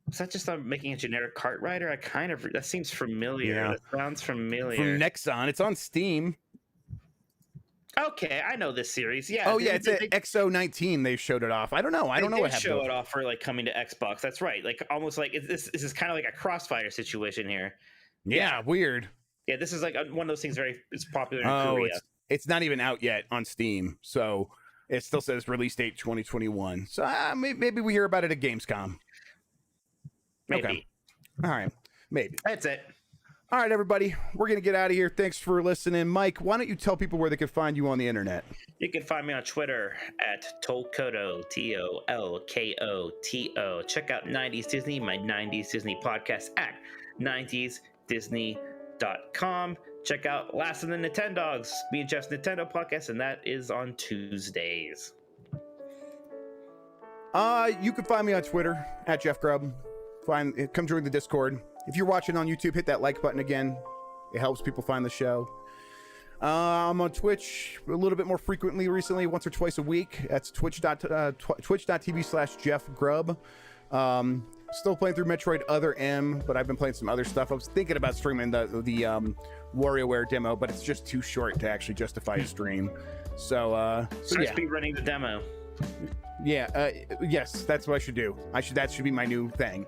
Is that just making a generic Kart Rider? That seems familiar. Yeah. That sounds familiar. From Nexon. It's on Steam. Okay, I know this series. Yeah. Oh yeah, it's at XO19. They showed it off. I don't know. I don't know what happened. Show it off for coming to Xbox. That's right. Almost this is kind of like a Crossfire situation here. Yeah, weird. Yeah, this is one of those things. It's popular in Korea. It's not even out yet on Steam, so it still says release date 2021. So maybe we hear about it at Gamescom. Maybe. Okay. All right. Maybe. That's it. All right, everybody. We're going to get out of here. Thanks for listening. Mike, why don't you tell people where they can find you on the internet? You can find me on Twitter at Tolkoto, TOLKOTO. Check out 90s Disney, my 90s Disney podcast at 90sdisney.com. Check out Last of the Nintendogs, me and Jeff's Nintendo podcast, and that is on Tuesdays. You can find me on Twitter at Jeff Grubb. Come join the Discord. If you're watching on YouTube, hit that like button again. It helps people find the show. I'm on Twitch a little bit more frequently recently, once or twice a week. That's twitch.tv/Jeff Grubb. Still playing through Metroid Other M, but I've been playing some other stuff. I was thinking about streaming the WarioWare demo, but it's just too short to actually justify a stream. So yeah. Speed running the demo. Yeah. Yes, that's what I should do. That should be my new thing.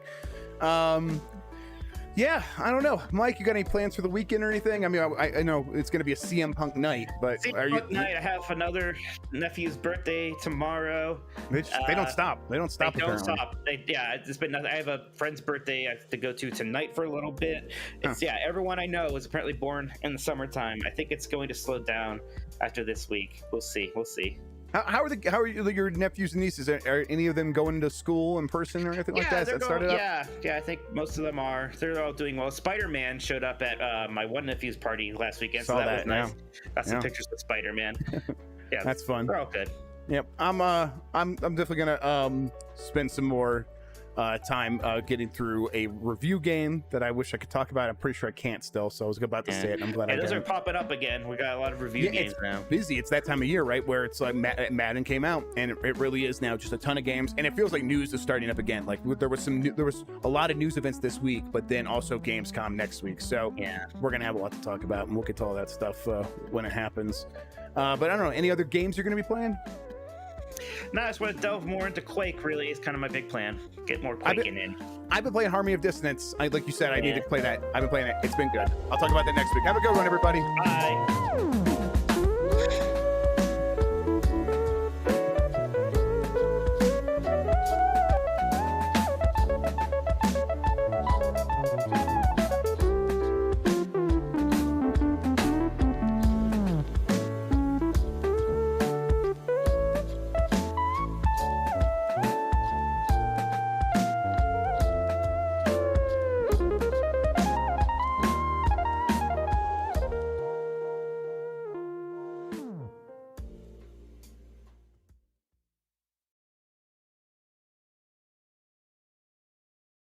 Yeah, I don't know. Mike, you got any plans for the weekend or anything? I mean, I know it's going to be a CM Punk night, but night. I have another nephew's birthday tomorrow. They don't stop. They don't stop. They don't stop. It's been nothing. I have a friend's birthday I have to go to tonight for a little bit. Everyone I know is apparently born in the summertime. I think it's going to slow down after this week. We'll see. How are your nephews and nieces? Are any of them going to school in person or anything like that? Yeah, I think most of them are. They're all doing well. Spider-Man showed up at my one nephew's party last weekend, so that was nice. Got some pictures of Spider-Man. Yeah, that's fun. They're all good. Yep, I'm definitely gonna spend some more time getting through a review game that I wish I could talk about. I'm pretty sure I can't still, so I was about to say it. I'm glad I those are didn't. popping up again. We got a lot of review games it's now. busy. It's that time of year, right, where it's like Madden came out, and it really is now just a ton of games, and it feels like news is starting up again. Like there was a lot of news events this week, but then also Gamescom next week. So Yeah. we're gonna have a lot to talk about, and we'll get to all that stuff when it happens. But I don't know, any other games you're gonna be playing? No, I just want to delve more into Quake. Really, is kind of my big plan. Get more Quaking in. I've been playing Harmony of Dissonance. Like you said, I need to play that. I've been playing it. It's been good. I'll talk about that next week. Have a good one, everybody. Bye.